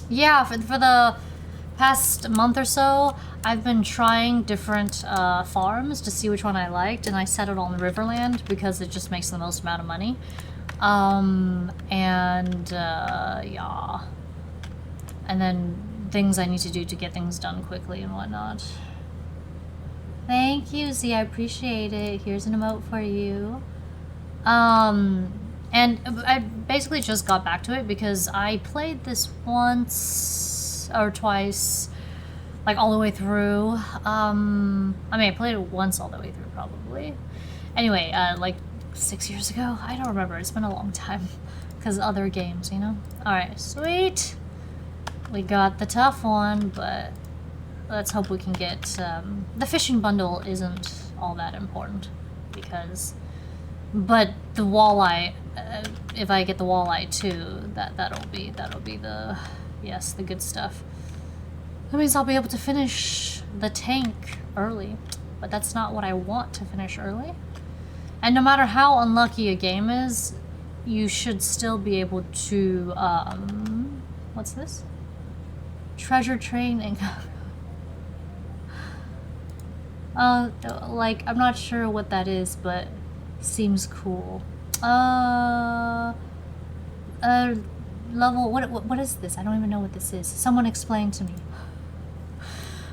Yeah, for the past month or so, I've been trying different farms to see which one I liked, and I settled on Riverland because it just makes the most amount of money. Yeah. And then things I need to do to get things done quickly and whatnot. Thank you, Z, I appreciate it. Here's an emote for you. And I basically just got back to it because I played this once or twice, like all the way through. I mean, I played it once all the way through, probably. Anyway, like 6 years ago? I don't remember. It's been a long time because other games, you know? Alright, sweet. We got the tough one, but let's hope we can get... the fishing bundle isn't all that important because... But the walleye, if I get the walleye too, that'll be the, yes, the good stuff. That means I'll be able to finish the tank early, but that's not what I want to finish early. And no matter how unlucky a game is, you should still be able to What's this? Treasure training. Like, I'm not sure what that is, but seems cool. Level, what is this? I don't even know what this is. Someone explain to me.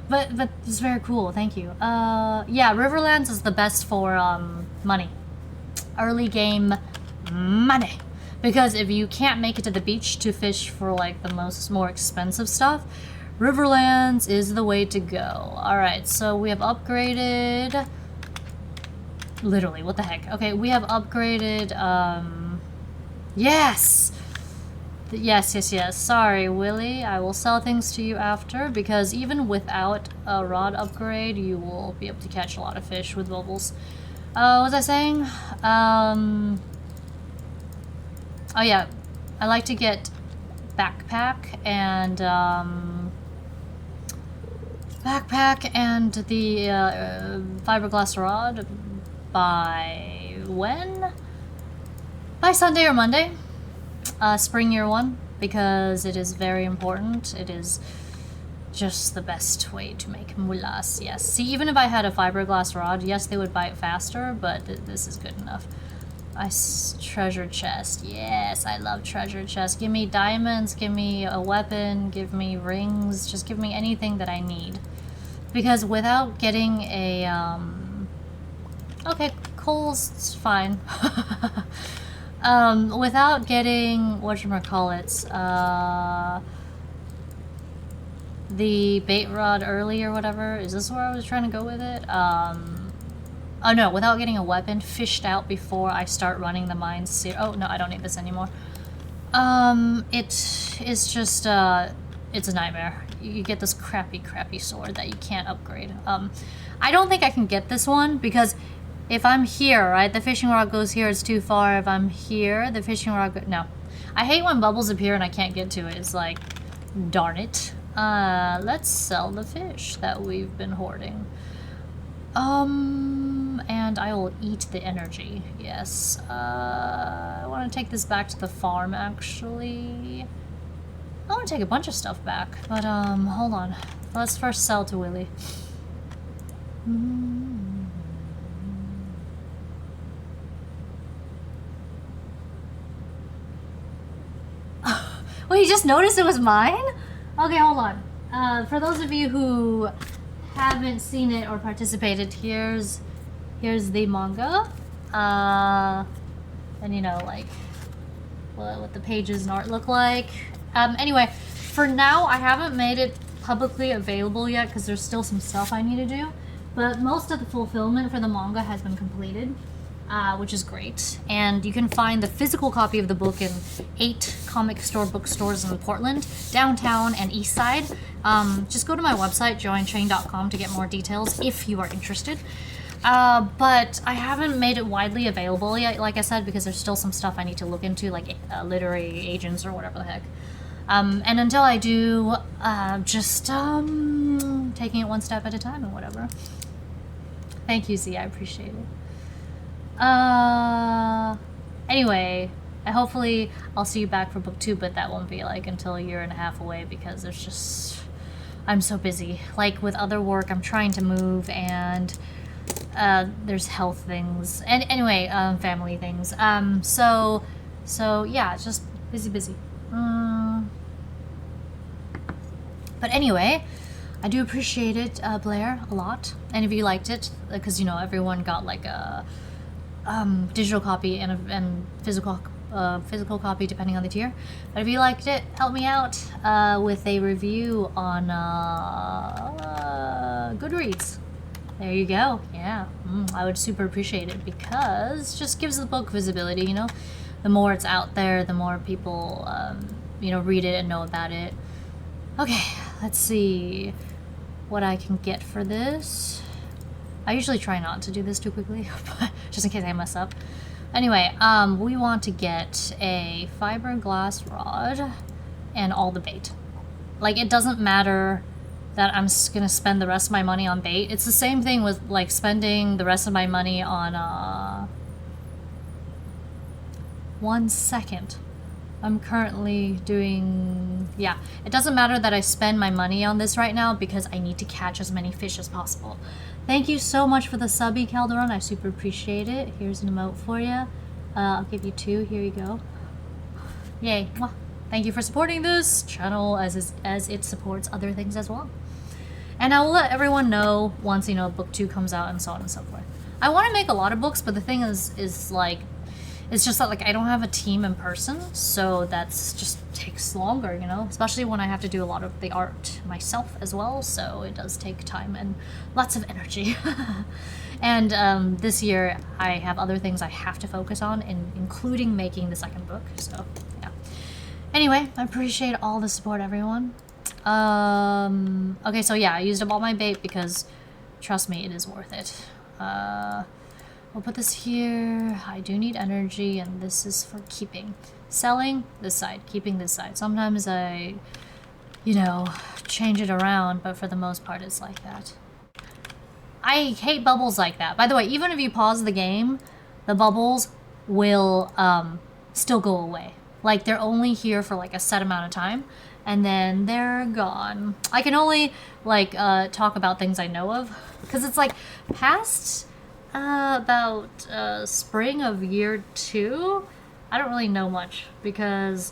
But it's very cool, thank you. Yeah, Riverlands is the best for, money. Early game money. Because if you can't make it to the beach to fish for, like, the more expensive stuff, Riverlands is the way to go. Alright, so we have upgraded... Literally, what the heck? Okay, we have upgraded, Yes! Yes. Sorry, Willy. I will sell things to you after, because even without a rod upgrade, you will be able to catch a lot of fish with bubbles. What was I saying? Oh yeah, I like to get backpack and the fiberglass rod by when? By Sunday or Monday. Spring year 1, because it is very important. It is just the best way to make mulas, yes. See, even if I had a fiberglass rod, yes, they would bite faster, but this is good enough. Treasure chest. Yes, I love treasure chest. Give me diamonds, give me a weapon, give me rings, just give me anything that I need. Because without getting a, okay, coal's fine. Without getting, whatchamacallits, the bait rod early or whatever, is this where I was trying to go with it? Oh no, without getting a weapon fished out before I start running the mines. Oh no, I don't need this anymore. It is just, it's a nightmare. You get this crappy sword that you can't upgrade. I don't think I can get this one because if I'm here, right, the fishing rod goes here, it's too far. If I'm here, the fishing rod no. I hate when bubbles appear and I can't get to it. It's like, darn it. Let's sell the fish that we've been hoarding. And I will eat the energy, yes. I want to take this back to the farm, actually. I want to take a bunch of stuff back, but, hold on. Let's first sell to Willy. Wait, you just noticed it was mine? Okay, hold on. For those of you who haven't seen it or participated, here's the manga. And you know, like, what the pages and art look like. Anyway, for now, I haven't made it publicly available yet because there's still some stuff I need to do. But most of the fulfillment for the manga has been completed, which is great. And you can find the physical copy of the book in 8 comic store bookstores in Portland, downtown, and east side. Just go to my website, jointrain.com, to get more details if you are interested. But I haven't made it widely available yet, like I said, because there's still some stuff I need to look into, like literary agents or whatever the heck. And until I do, just taking it one step at a time and whatever. Thank you, Z, I appreciate it. Anyway, hopefully I'll see you back for book 2, but that won't be like until a year and a half away because there's just, I'm so busy. Like with other work, I'm trying to move and there's health things and anyway, family things. So yeah, it's just busy. But anyway, I do appreciate it, Blair, a lot. And if you liked it, because you know everyone got like a digital copy and physical copy depending on the tier. But if you liked it, help me out with a review on Goodreads. There you go. Yeah, I would super appreciate it because it just gives the book visibility. You know, the more it's out there, the more people you know, read it and know about it. Okay, let's see what I can get for this. I usually try not to do this too quickly, but just in case I mess up. Anyway, we want to get a fiberglass rod and all the bait. Like, it doesn't matter that I'm gonna spend the rest of my money on bait. It's the same thing with, like, spending the rest of my money on, 1 second. I'm currently doing... Yeah, it doesn't matter that I spend my money on this right now because I need to catch as many fish as possible. Thank you so much for the subby, Calderon. I super appreciate it. Here's an emote for you. I'll give you 2. Here you go. Yay. Mwah. Thank you for supporting this channel as it supports other things as well. And I will let everyone know once, you know, book 2 comes out and so on and so forth. I want to make a lot of books, but the thing is like, it's just that, like, I don't have a team in person, so that's just takes longer, you know? Especially when I have to do a lot of the art myself as well, so it does take time and lots of energy. And this year, I have other things I have to focus on, including making the 2nd book, so, yeah. Anyway, I appreciate all the support, everyone. Okay, so yeah, I used up all my bait because, trust me, it is worth it. We'll put this here. I do need energy, and this is for keeping. Selling this side, keeping this side. Sometimes I, you know, change it around, but for the most part, it's like that. I hate bubbles like that. By the way, even if you pause the game, the bubbles will still go away. Like, they're only here for like a set amount of time, and then they're gone. I can only like talk about things I know of, because it's like past about spring of year 2. I don't really know much because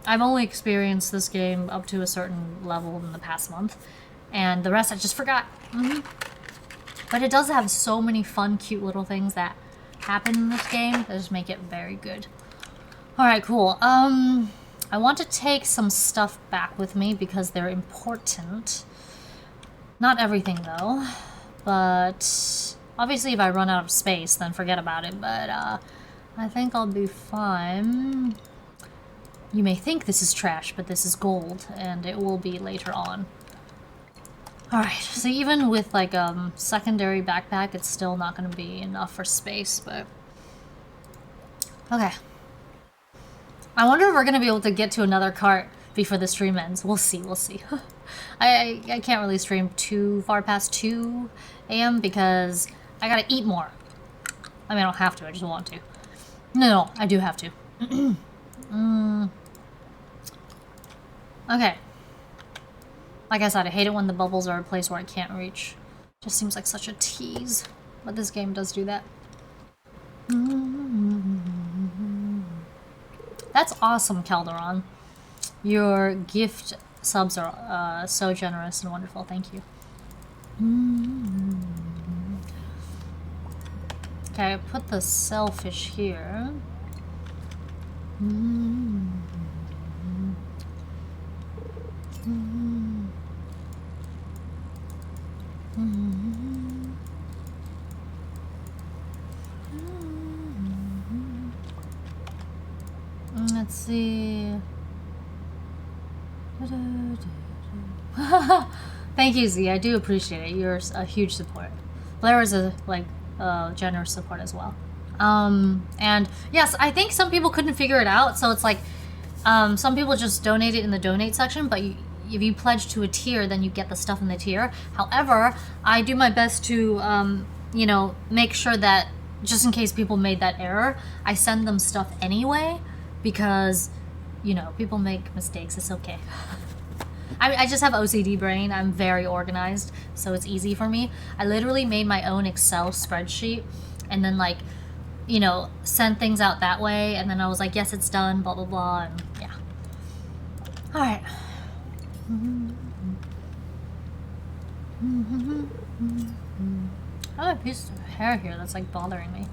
I've only experienced this game up to a certain level in the past month, and the rest I just forgot. But it does have so many fun, cute little things that happen in this game that just make it very good. Alright, cool. I want to take some stuff back with me because they're important. Not everything, though. But obviously if I run out of space, then forget about it. But I think I'll be fine. You may think this is trash, but this is gold, and it will be later on. Alright, so even with like a secondary backpack, it's still not going to be enough for space, but... Okay. I wonder if we're going to be able to get to another cart before the stream ends. We'll see, we'll see. I can't really stream too far past 2 a.m. because I gotta eat more. I mean, I don't have to, I just want to. No, I do have to. Okay. Like I said, I hate it when the bubbles are a place where I can't reach. Just seems like such a tease. But this game does do that. That's awesome, Calderon. Your gift subs are so generous and wonderful. Thank you. Okay, I put the Sandfish here. Let's see. Thank you, Z. I do appreciate it. You're a huge support. Blair is a generous support as well. And yes, I think some people couldn't figure it out, so it's like some people just donate it in the donate section, but if you pledge to a tier, then you get the stuff in the tier. However, I do my best to you know, make sure that just in case people made that error, I send them stuff anyway, because you know, people make mistakes. It's okay. I just have OCD brain. I'm very organized, so it's easy for me. I literally made my own Excel spreadsheet and then, like, you know, send things out that way, and then I was like, yes, it's done, blah, blah, blah, and yeah. Alright. I have a piece of hair here that's, like, bothering me.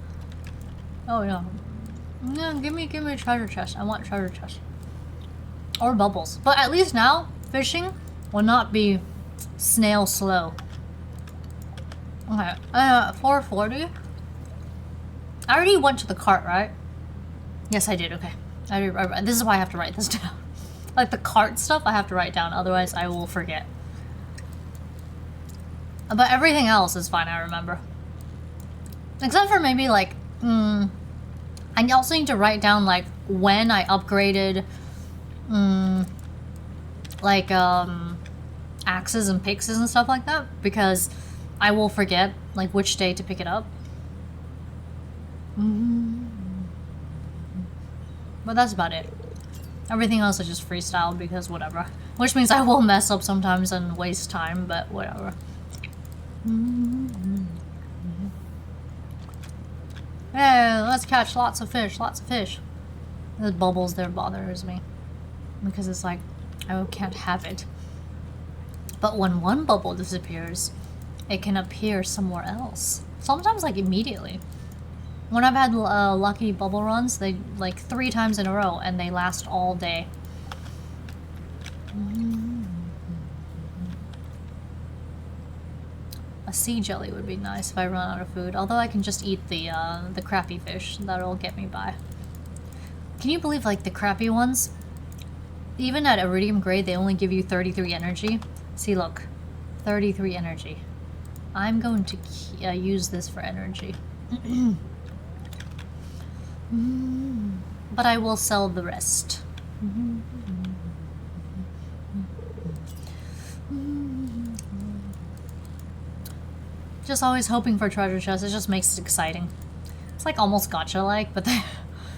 Oh, no. No, give me a treasure chest. I want treasure chest. Or bubbles. But at least now, fishing will not be snail slow. Okay, 440. I already went to the cart, right? Yes, I did. Okay. This is why I have to write this down. Like the cart stuff, I have to write down. Otherwise, I will forget. But everything else is fine. I remember. Except for maybe like, I also need to write down like when I upgraded, like axes and pickaxes and stuff like that, because I will forget like which day to pick it up. But that's about it. Everything else is just freestyle because whatever. Which means I will mess up sometimes and waste time, but whatever. Hey, let's catch lots of fish, lots of fish. The bubbles there bothers me. Because it's like, I can't have it. But when one bubble disappears, it can appear somewhere else. Sometimes like immediately. When I've had lucky bubble runs, they like 3 times in a row and they last all day. A sea jelly would be nice if I run out of food. Although I can just eat the crappy fish. That'll get me by. Can you believe like the crappy ones? Even at Iridium grade, they only give you 33 energy. See, look. 33 energy. I'm going to use this for energy. But I will sell the rest. Just always hoping for treasure chests. It just makes it exciting. It's like almost gacha-like, but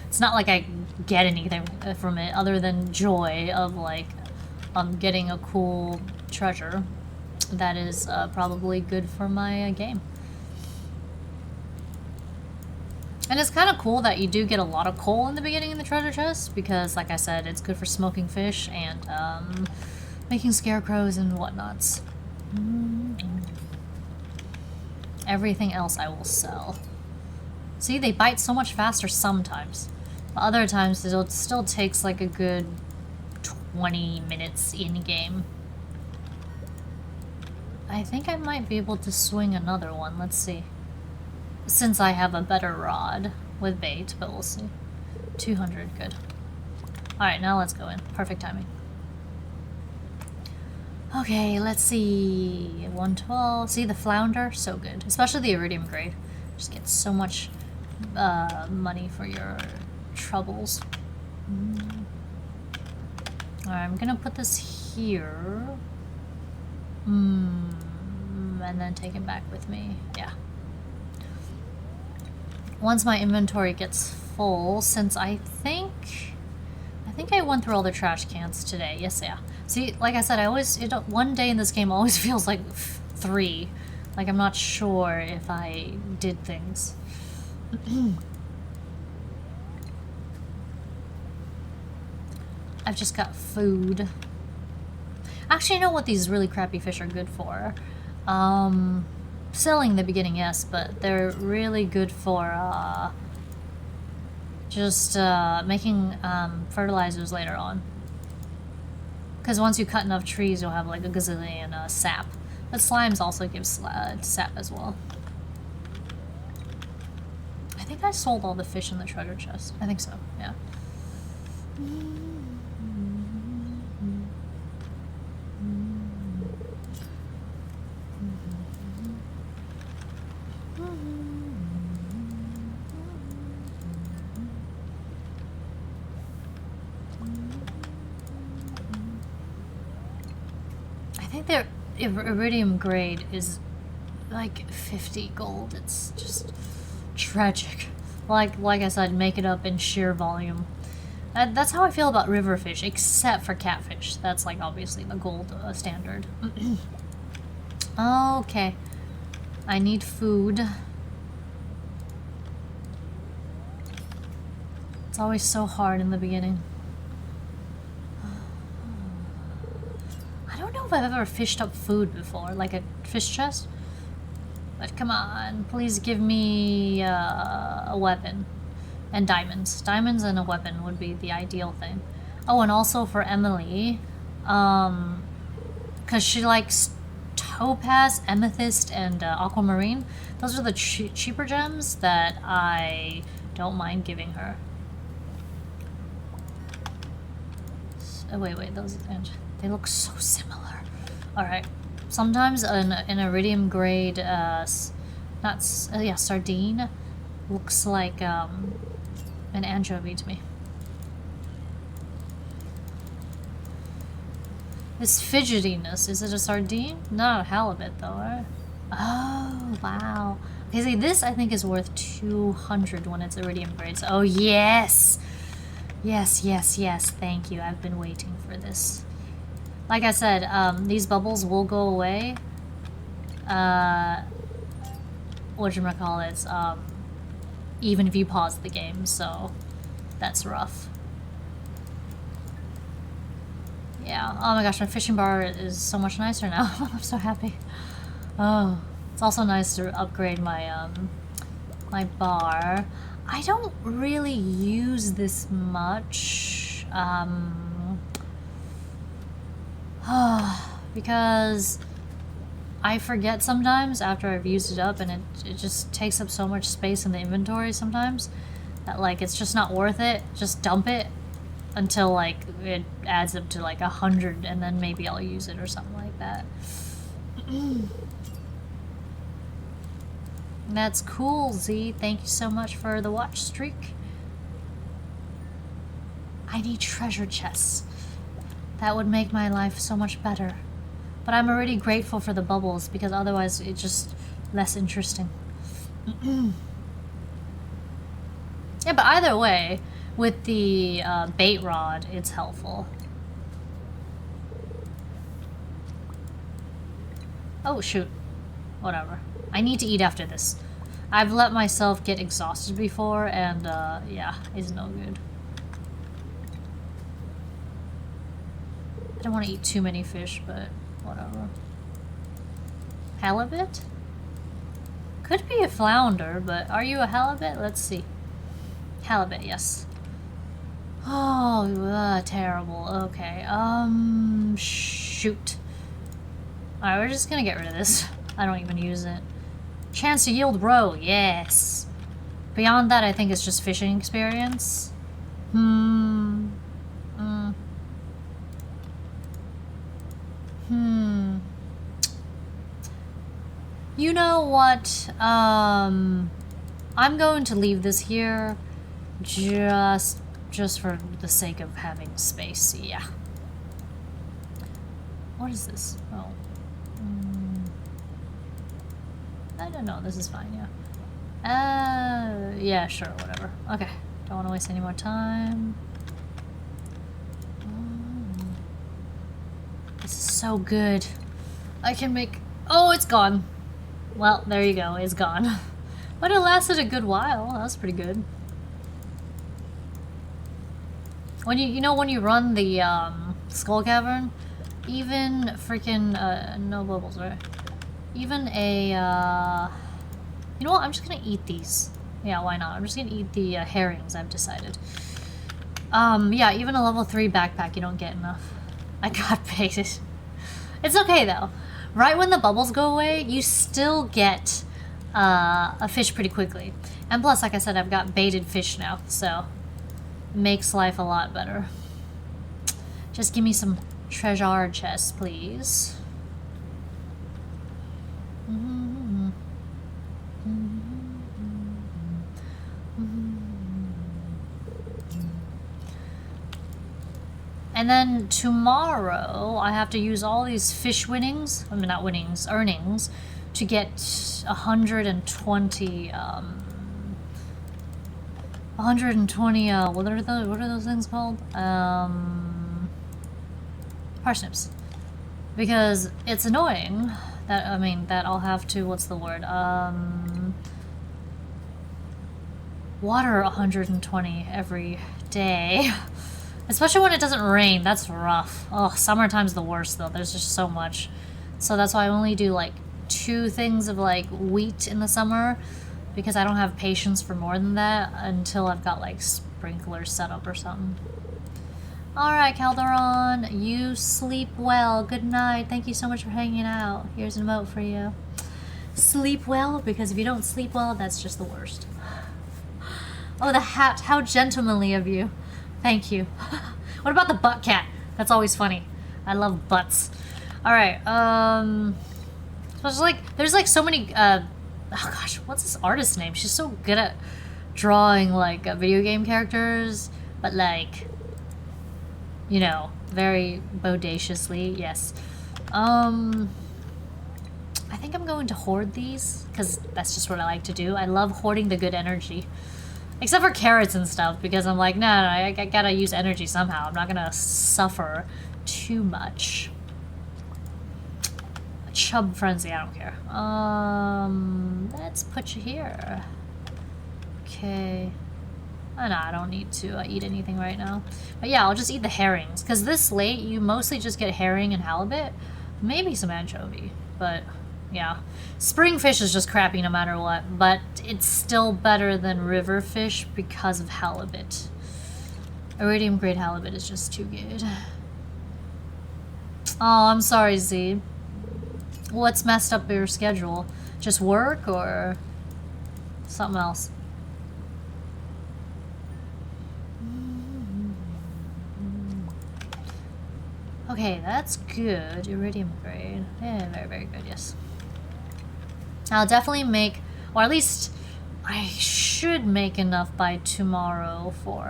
it's not like I get anything from it other than joy of like getting a cool treasure that is probably good for my game. And it's kind of cool that you do get a lot of coal in the beginning in the treasure chest because, like I said, it's good for smoking fish and making scarecrows and whatnots. Everything else I will sell. See, they bite so much faster sometimes. But other times it still takes like a good 20 minutes in-game. I think I might be able to swing another one. Let's see. Since I have a better rod with bait, but we'll see. 200, good. Alright, now let's go in. Perfect timing. Okay, let's see. 112. See the flounder? So good. Especially the iridium grade. Just get so much money for your troubles. Alright, I'm gonna put this here. And then take it back with me. Yeah. Once my inventory gets full, since I think I went through all the trash cans today. Yes, yeah. See, like I said, one day in this game always feels like 3. Like I'm not sure if I did things. I've just got food. Actually, you know what these really crappy fish are good for? Selling in the beginning, yes, but they're really good for just making fertilizers later on. Because once you cut enough trees, you'll have like a gazillion sap. But slimes also give sap as well. I think I sold all the fish in the treasure chest. I think so, yeah. Their iridium grade is like 50 gold. It's just tragic. Like I said, make it up in sheer volume. That's how I feel about river fish, except for catfish. That's like obviously the gold standard. Okay. I need food. It's always so hard in the beginning. I don't know if I've ever fished up food before, like a fish chest. But come on, please give me a weapon. And diamonds. Diamonds and a weapon would be the ideal thing. Oh, and also for Emily, because she likes topaz, amethyst, and aquamarine. Those are the cheaper gems that I don't mind giving her. Oh, wait, those... They look so similar. Alright. Sometimes an iridium grade, sardine looks like an anchovy to me. This fidgetiness, is it a sardine? Not a halibut though, right? Oh, wow. Okay, see, this I think is worth 200 when it's iridium grades. Oh, yes! Yes, yes, yes, thank you. I've been waiting for this. Like I said, these bubbles will go away. Whatchamacallits, even if you pause the game, so that's rough. Yeah, oh my gosh, my fishing bar is so much nicer now. I'm so happy. Oh, it's also nice to upgrade my, my bar. I don't really use this much, because I forget sometimes after I've used it up, and it just takes up so much space in the inventory sometimes that, like, it's just not worth it. Just dump it until, like, it adds up to, like, 100, and then maybe I'll use it or something like that. That's cool, Z. Thank you so much for the watch streak. I need treasure chests. That would make my life so much better. But I'm already grateful for the bubbles, because otherwise it's just less interesting. Yeah, but either way, with the bait rod, it's helpful. Oh, shoot. Whatever. I need to eat after this. I've let myself get exhausted before, and yeah, it's no good. I don't want to eat too many fish, but whatever. Halibut? Could be a flounder, but are you a halibut? Let's see. Halibut, yes. Oh, terrible. Okay, shoot. Alright, we're just gonna get rid of this. I don't even use it. Chance to yield roe, yes. Beyond that, I think it's just fishing experience. You know what? I'm going to leave this here just for the sake of having space, yeah. What is this? Oh. I don't know, this is fine, yeah. Yeah, sure, whatever. Okay, don't want to waste any more time. This is so good. I can make... Oh, it's gone. Well, there you go, it's gone. But it lasted a good while, that was pretty good. When you know when you run the Skull Cavern, even freaking no bubbles, right? Even a you know what? I'm just gonna eat these. Yeah, why not? I'm just gonna eat the herrings. I've decided. Yeah, even a level 3 backpack, you don't get enough. I got baited. It's okay though. Right when the bubbles go away, you still get a fish pretty quickly. And plus, like I said, I've got baited fish now, so makes life a lot better. Just give me some treasure chests, please. And then tomorrow, I have to use all these fish winnings, I mean not winnings, earnings, to get 120, 120, what are those things called? Parsnips. Because it's annoying that, I mean, that I'll have to, what's the word, water 120 every day. Especially when it doesn't rain, that's rough. Oh, summertime's the worst though, there's just so much. So that's why I only do like 2 things of like wheat in the summer, because I don't have patience for more than that until I've got like sprinklers set up or something. Alright, Calderon, you sleep well. Good night. Thank you so much for hanging out. Here's an emote for you. Sleep well, because if you don't sleep well, that's just the worst. Oh, the hat. How gentlemanly of you. Thank you. What about the butt cat? That's always funny. I love butts. Alright, so it's like, there's like so many, oh gosh, what's this artist's name? She's so good at drawing like video game characters, but like, you know, very bodaciously, yes. I think I'm going to hoard these, because that's just what I like to do. I love hoarding the good energy. Except for carrots and stuff, because I'm like, no, I gotta use energy somehow. I'm not gonna suffer too much. Chub frenzy, I don't care. Let's put you here. Okay. Oh, no, I don't need to eat anything right now. But yeah, I'll just eat the herrings. Because this late, you mostly just get herring and halibut. Maybe some anchovy. But, yeah. Spring fish is just crappy no matter what. But it's still better than river fish because of halibut. Iridium grade halibut is just too good. Oh, I'm sorry, Z. What's messed up your schedule? Just work or something else? Okay, that's good. Iridium grade. Yeah, very, very good, yes. I'll definitely make, or at least I should make enough by tomorrow for,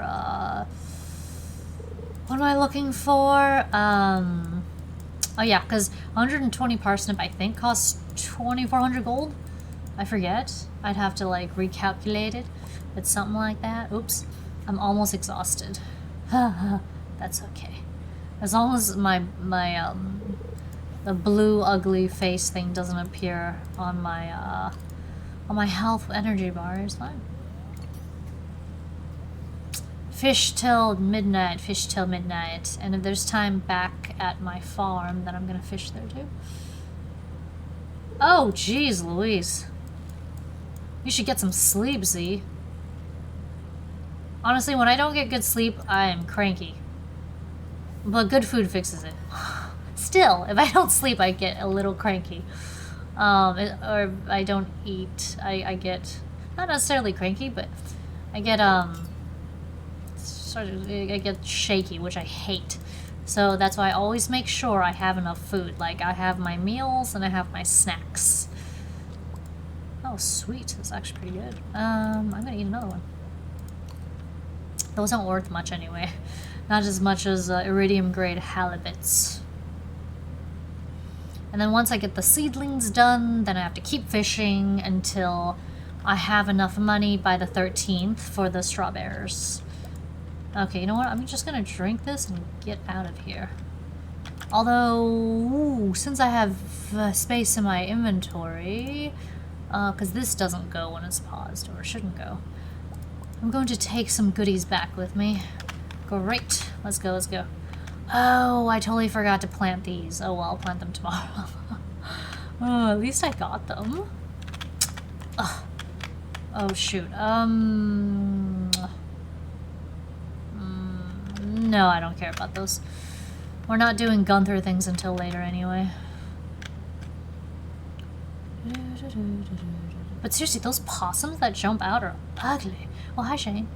what am I looking for? Oh yeah, because 120 parsnip, I think, costs 2,400 gold? I forget. I'd have to, like, recalculate it. But something like that. Oops. I'm almost exhausted. That's okay. As long as the blue ugly face thing doesn't appear on my health energy bar, it's fine. Fish till midnight, fish till midnight. And if there's time back at my farm, then I'm gonna fish there too. Oh, jeez Louise. You should get some sleep, Z. Honestly, when I don't get good sleep, I am cranky. But good food fixes it. Still, if I don't sleep, I get a little cranky. Or I don't eat. I get, not necessarily cranky, but I get, I get shaky, which I hate. So that's why I always make sure I have enough food. Like, I have my meals and I have my snacks. Oh, sweet. That's actually pretty good. I'm gonna eat another one. Those aren't worth much anyway. Not as much as iridium grade halibuts. And then once I get the seedlings done, then I have to keep fishing until I have enough money by the 13th for the strawberries. Okay, you know what? I'm just gonna drink this and get out of here. Although, ooh, since I have space in my inventory, because this doesn't go when it's paused, or shouldn't go, I'm going to take some goodies back with me. Great. Let's go, let's go. Oh, I totally forgot to plant these. Oh, well, I'll plant them tomorrow. Oh, at least I got them. Ugh. Oh, shoot. No, I don't care about those. We're not doing Gunther things until later anyway. But seriously, those possums that jump out are ugly. Oh, hi, Shane.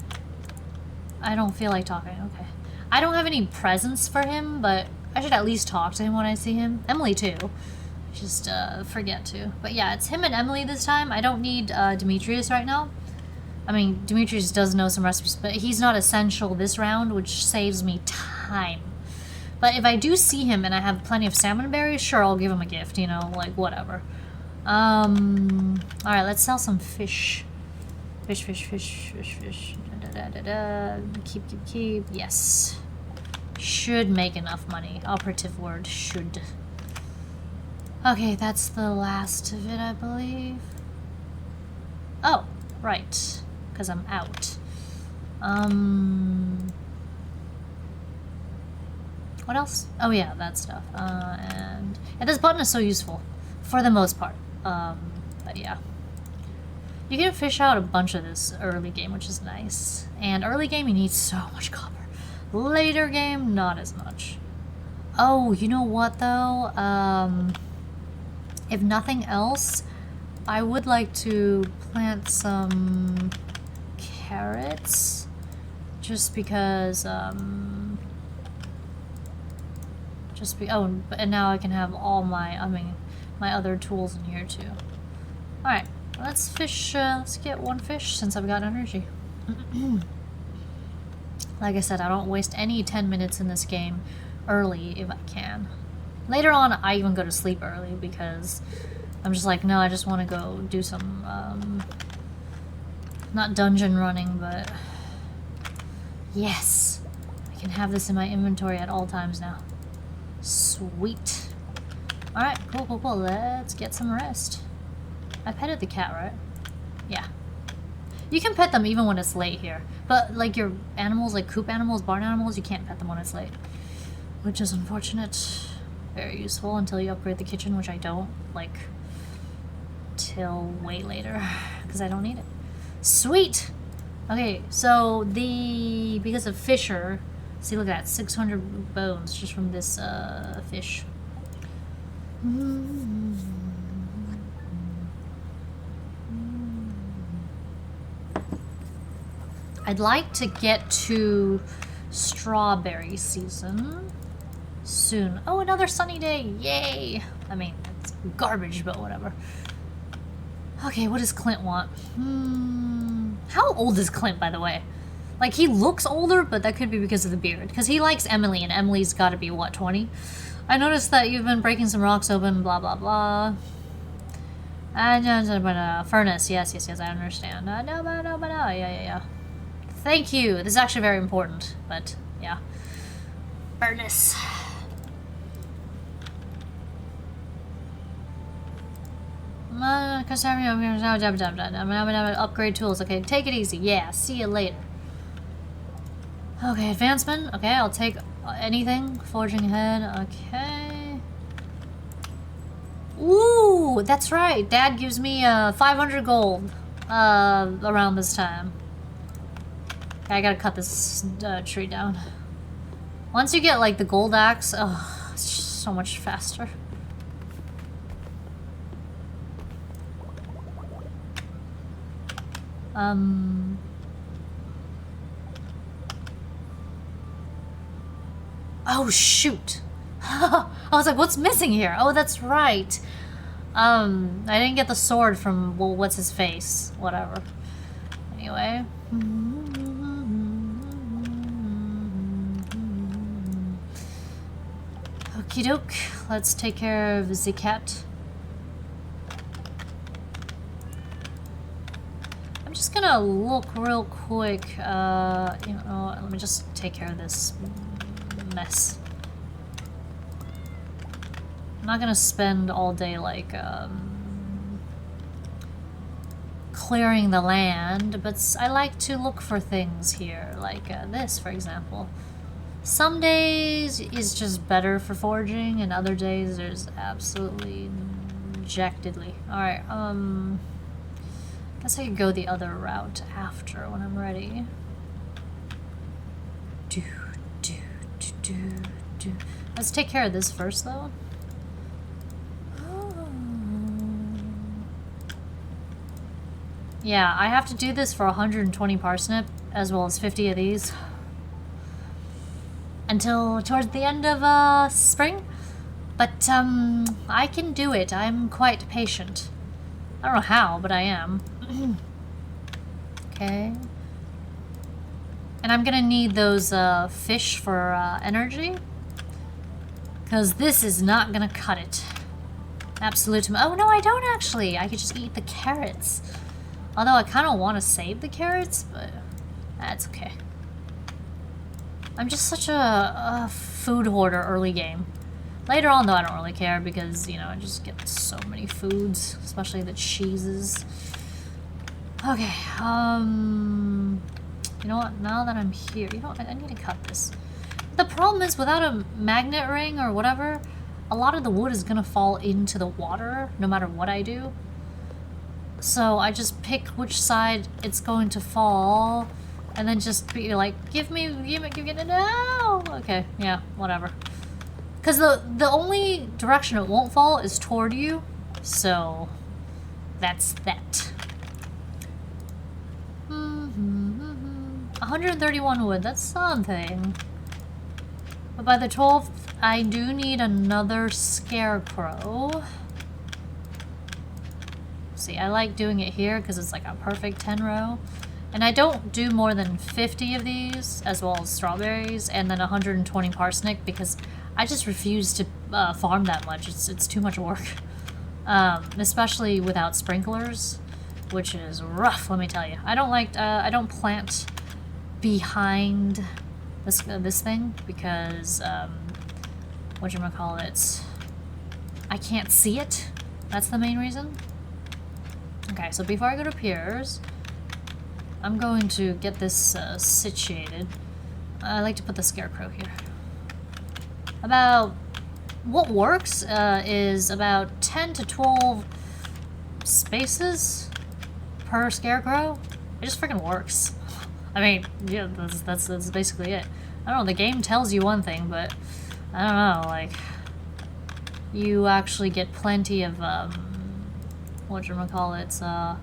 I don't feel like talking. Okay. I don't have any presents for him, but I should at least talk to him when I see him. Emily, too. Just forget to. But yeah, it's him and Emily this time. I don't need Demetrius right now. I mean, Demetrius does know some recipes, but he's not essential this round, which saves me time. But if I do see him and I have plenty of salmon berries, sure, I'll give him a gift, you know, like, whatever. Alright, let's sell some fish. Fish. Keep. Yes. Should make enough money. Operative word, should. Okay, that's the last of it, I believe. Oh, right. Because I'm out. What else? Oh yeah, that stuff. And this button is so useful. For the most part. But yeah. You can fish out a bunch of this early game, which is nice. And early game, you need so much copper. Later game, not as much. Oh, you know what, though? If nothing else, I would like to plant some carrots. Just because, oh, and now I can have all my, my other tools in here, too. Alright. Let's fish, let's get one fish since I've got energy. Like I said, I don't waste any 10 minutes in this game early if I can. Later on, I even go to sleep early because I'm just like, no, I just want to go do some, Not dungeon running, but... Yes! I can have this in my inventory at all times now. Sweet. Alright, cool. Let's get some rest. I petted the cat, right? Yeah. You can pet them even when it's late here. But, like, your animals, like coop animals, barn animals, you can't pet them when it's late. Which is unfortunate. Very useful until you upgrade the kitchen, which I don't, like, till way later. Because I don't need it. Sweet! Okay, so because of Fisher, see, look at that, 600 bones just from this fish. I'd like to get to strawberry season soon. Oh, another sunny day, yay! I mean, it's garbage, but whatever. Okay, what does Clint want? How old is Clint, by the way? Like, he looks older, but that could be because of the beard. Because he likes Emily, and Emily's gotta be, what, 20? I noticed that you've been breaking some rocks open, blah, blah, blah. Furnace, yes, I understand. No, yeah. Thank you. This is actually very important, but, yeah. Furnace. Upgrade tools. Okay, take it easy. Yeah, see you later. Okay, advancement. Okay, I'll take anything. Forging ahead. Okay. Ooh, that's right. Dad gives me 500 gold around this time. Okay, I gotta cut this tree down. Once you get like the gold axe, oh, it's just so much faster. Oh, shoot. I was like, what's missing here? Oh, that's right. I didn't get the sword from, well, what's his face? Whatever. Anyway. Okie doke. Let's take care of the cat. I'm just gonna look real quick. You know, let me just take care of this mess. I'm not gonna spend all day, like, clearing the land, but I like to look for things here, like this, for example. Some days is just better for forging, and other days there's absolutely injectedly. Alright, guess I could go the other route after when I'm ready. Let's take care of this first, though. Yeah, I have to do this for 120 parsnip, as well as 50 of these. Until towards the end of spring. But I can do it. I'm quite patient. I don't know how, but I am. Okay. And I'm gonna need those fish for energy. Because this is not gonna cut it. Absolute. Oh no, I don't actually. I could just eat the carrots. Although I kind of want to save the carrots, but that's okay. I'm just such a food hoarder early game. Later on, though, I don't really care because, you know, I just get so many foods, especially the cheeses. Okay, you know what? Now that I'm here, you know what? I need to cut this. The problem is, without a magnet ring or whatever, a lot of the wood is gonna fall into the water, no matter what I do. So I just pick which side it's going to fall, and then just be like, give me it now. Okay, yeah, whatever. Because the only direction it won't fall is toward you, so that's that. 131 wood, that's something. But by the 12th, I do need another scarecrow. See, I like doing it here because it's like a perfect 10 row. And I don't do more than 50 of these, as well as strawberries, and then 120 parsnip because I just refuse to farm that much. It's too much work. Especially without sprinklers. which is rough, let me tell you. I don't plant behind this thing because, whatchamacallit, I can't see it. That's the main reason. Okay, so before I go to Pierre's, I'm going to get this situated. I like to put the scarecrow here. What works is about 10 to 12 spaces per scarecrow. It just freaking works. I mean, yeah, that's basically it. I don't know, the game tells you one thing, but I don't know, like, you actually get plenty of, whatchamacallit,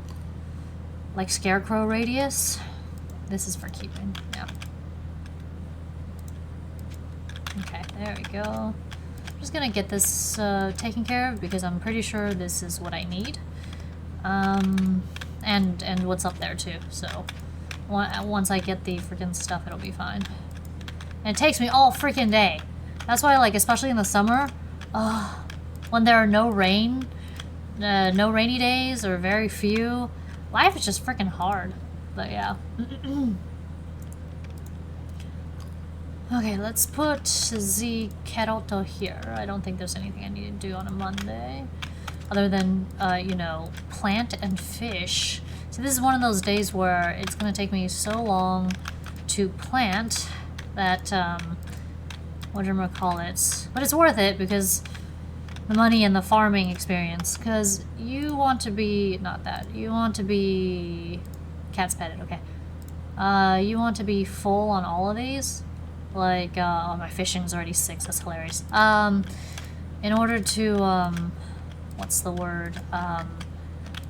like scarecrow radius. This is for keeping, yeah. Okay, there we go. I'm just gonna get this taken care of because I'm pretty sure this is what I need. And what's up there too, so once I get the freaking stuff, it'll be fine. And it takes me all freaking day. That's why, like, especially in the summer, when there are no rainy days or very few, life is just freaking hard. But yeah. Okay, let's put the carrot here. I don't think there's anything I need to do on a Monday. Other than, you know, plant and fish. So this is one of those days where it's going to take me so long to plant that, whatchamacallit. But it's worth it because the money and the farming experience. Because you want to be, not that, you want to be, cat's petted, okay. You want to be full on all of these. Like, oh, my fishing's already 6, that's hilarious. In order to, what's the word?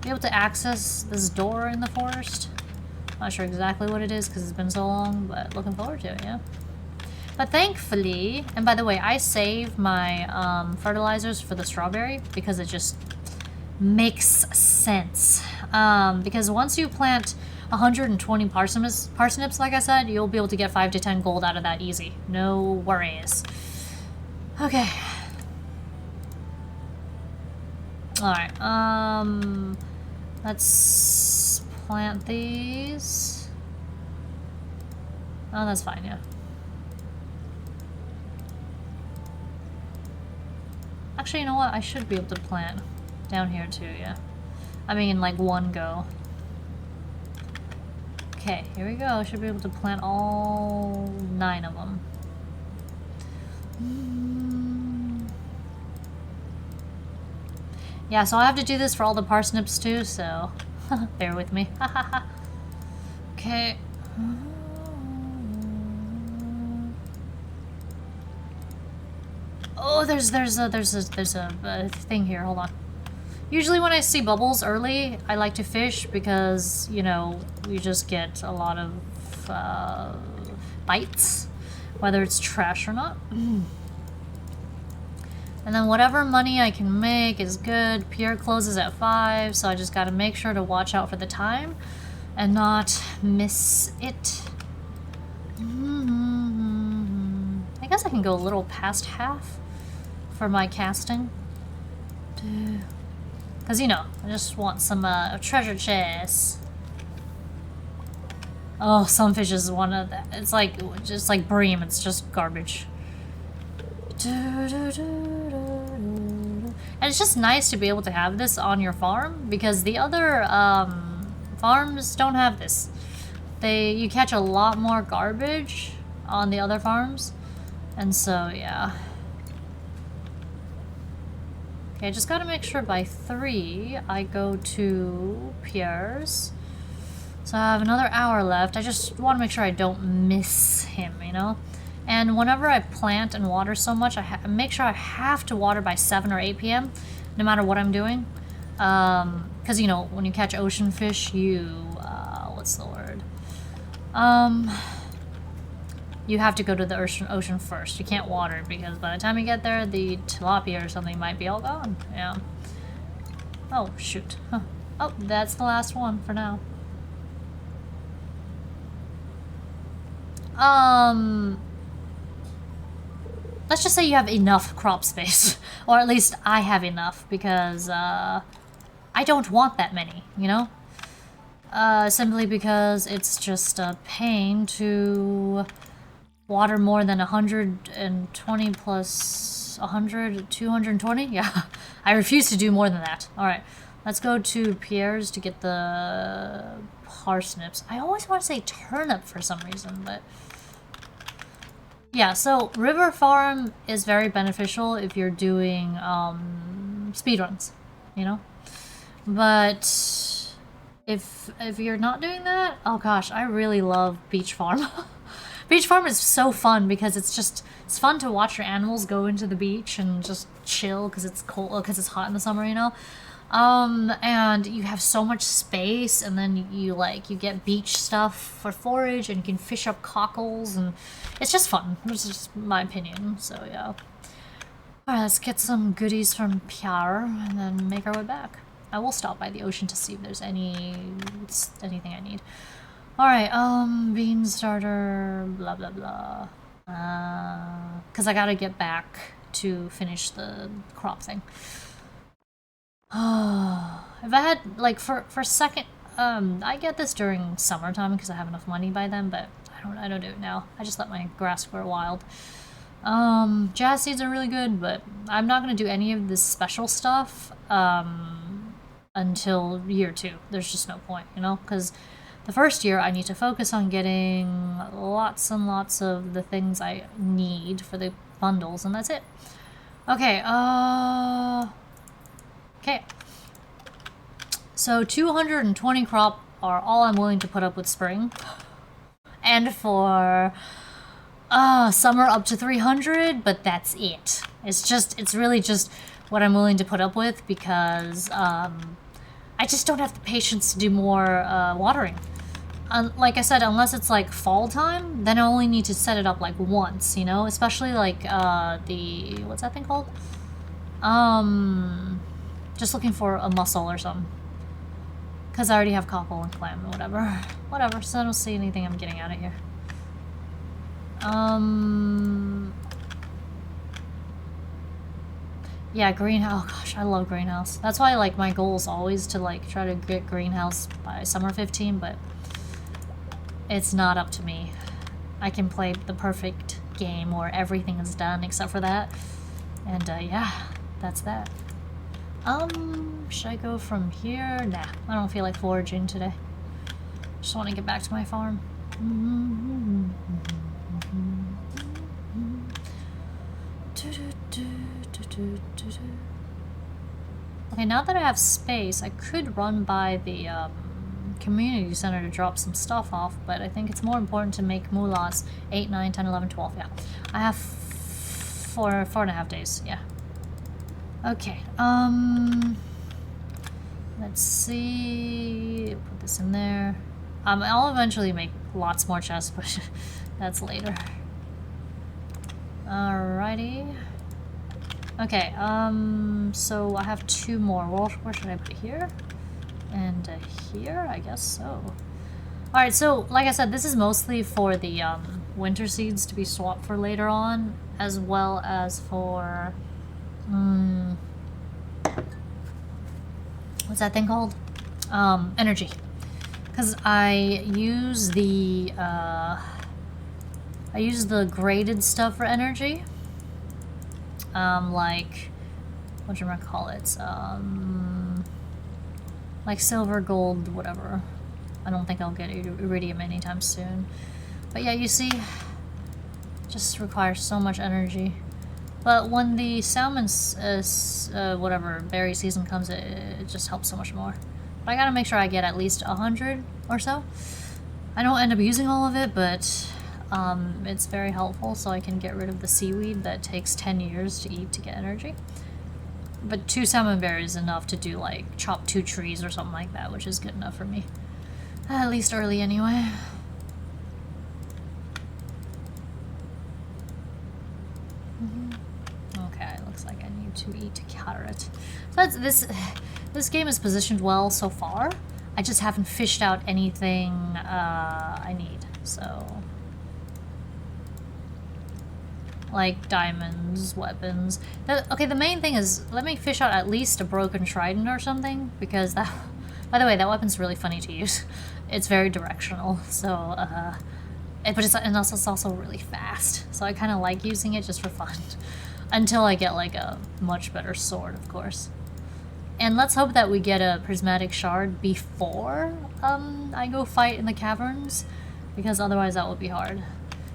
Be able to access this door in the forest. Not sure exactly what it is because it's been so long, but looking forward to it, yeah. But thankfully, and by the way, I save my fertilizers for the strawberry because it just makes sense. Because once you plant 120 parsnips, like I said, you'll be able to get 5 to 10 gold out of that easy. No worries. Okay. Alright, let's plant these. Oh, that's fine, yeah. Actually, you know what? I should be able to plant down here too, yeah. I mean, like one go. Okay, here we go. I should be able to plant all 9 of them. Yeah, so I have to do this for all the parsnips too, so bear with me. Okay. Oh, there's a thing here. Hold on. Usually when I see bubbles early, I like to fish because, you know, you just get a lot of bites, whether it's trash or not. And then whatever money I can make is good. Pierre closes at 5, so I just gotta make sure to watch out for the time and not miss it. I guess I can go a little past half for my casting. Because, you know, I just want some treasure chests. Oh, Sunfish is one of that. It's like, just like bream, it's just garbage. And it's just nice to be able to have this on your farm because the other farms don't have this. You catch a lot more garbage on the other farms, and so yeah. Okay, I just gotta make sure by 3 I go to Pierre's. So I have another hour left. I just want to make sure I don't miss him, you know? And whenever I plant and water so much, I make sure I have to water by 7 or 8 p.m. no matter what I'm doing. Because, you know, when you catch ocean fish, what's the word? You have to go to the ocean first. You can't water because by the time you get there, the tilapia or something might be all gone. Yeah. Oh, shoot. Huh. Oh, that's the last one for now. Let's just say you have enough crop space. Or at least I have enough because, I don't want that many, you know? Simply because it's just a pain to water more than 120 plus 100, 220? Yeah, I refuse to do more than that. Alright, let's go to Pierre's to get the parsnips. I always want to say turnip for some reason, but... Yeah, so River Farm is very beneficial if you're doing speedruns, you know? But if you're not doing that, oh gosh, I really love Beach Farm. Beach Farm is so fun because it's fun to watch your animals go into the beach and just chill because it's cold, because it's hot in the summer, you know? And you have so much space, and then you get beach stuff for forage, and you can fish up cockles, and it's just fun. This is just my opinion, so yeah. Alright, let's get some goodies from Pierre, and then make our way back. I will stop by the ocean to see if there's anything I need. Alright, bean starter, blah blah blah. Cause I gotta get back to finish the crop thing. If I had, like, for second, I get this during summertime because I have enough money by then, but I don't do it now. I just let my grass grow wild. Jazz seeds are really good, but I'm not gonna do any of this special stuff, until year 2. There's just no point, you know, because the first year I need to focus on getting lots and lots of the things I need for the bundles, and that's it. Okay, okay. So 220 crop are all I'm willing to put up with spring. And for summer up to 300, but that's it. It's really just what I'm willing to put up with because I just don't have the patience to do more watering. Like I said, unless it's like fall time, then I only need to set it up like once, you know? Especially like the, what's that thing called? Just looking for a mussel or something. Because I already have cockle and clam and whatever. Whatever, so I don't see anything I'm getting out of here. Yeah, greenhouse. Oh gosh, I love greenhouse. That's why, like, my goal is always to, like, try to get greenhouse by summer 15, but it's not up to me. I can play the perfect game where everything is done except for that. And, yeah, that's that. Should I go from here? Nah, I don't feel like foraging today. Just want to get back to my farm. Okay, now that I have space, I could run by the community center to drop some stuff off, but I think it's more important to make moolahs 8, 9, 10, 11, 12, yeah. I have 4.5 days, yeah. Okay, let's see, put this in there. I'll eventually make lots more chests, but that's later. Alrighty. Okay, so I have 2 more. Where should I put it? Here? And here? I guess so. Alright, so, like I said, this is mostly for the, winter seeds to be swapped for later on, as well as for, what's that thing called? Energy. Because I use the graded stuff for energy. Like, whatchamacallits, like silver, gold, whatever. I don't think I'll get iridium anytime soon. But yeah, you see, just requires so much energy. But when the salmon's, whatever, berry season comes, it just helps so much more. But I gotta make sure I get at least 100 or so. I don't end up using all of it, but it's very helpful, so I can get rid of the seaweed that takes 10 years to eat to get energy. But 2 salmon berries is enough to do, like, chop 2 trees or something like that, which is good enough for me. At least early, anyway. Okay, looks like I need to eat a carrot. So that's, this game is positioned well so far. I just haven't fished out anything I need, so... like diamonds, weapons. Okay, the main thing is, let me fish out at least a broken trident or something, because By the way, that weapon's really funny to use. It's very directional, so, and also it's also really fast. So I kind of like using it just for fun. Until I get like a much better sword, of course. And let's hope that we get a prismatic shard before I go fight in the caverns, because otherwise that will be hard.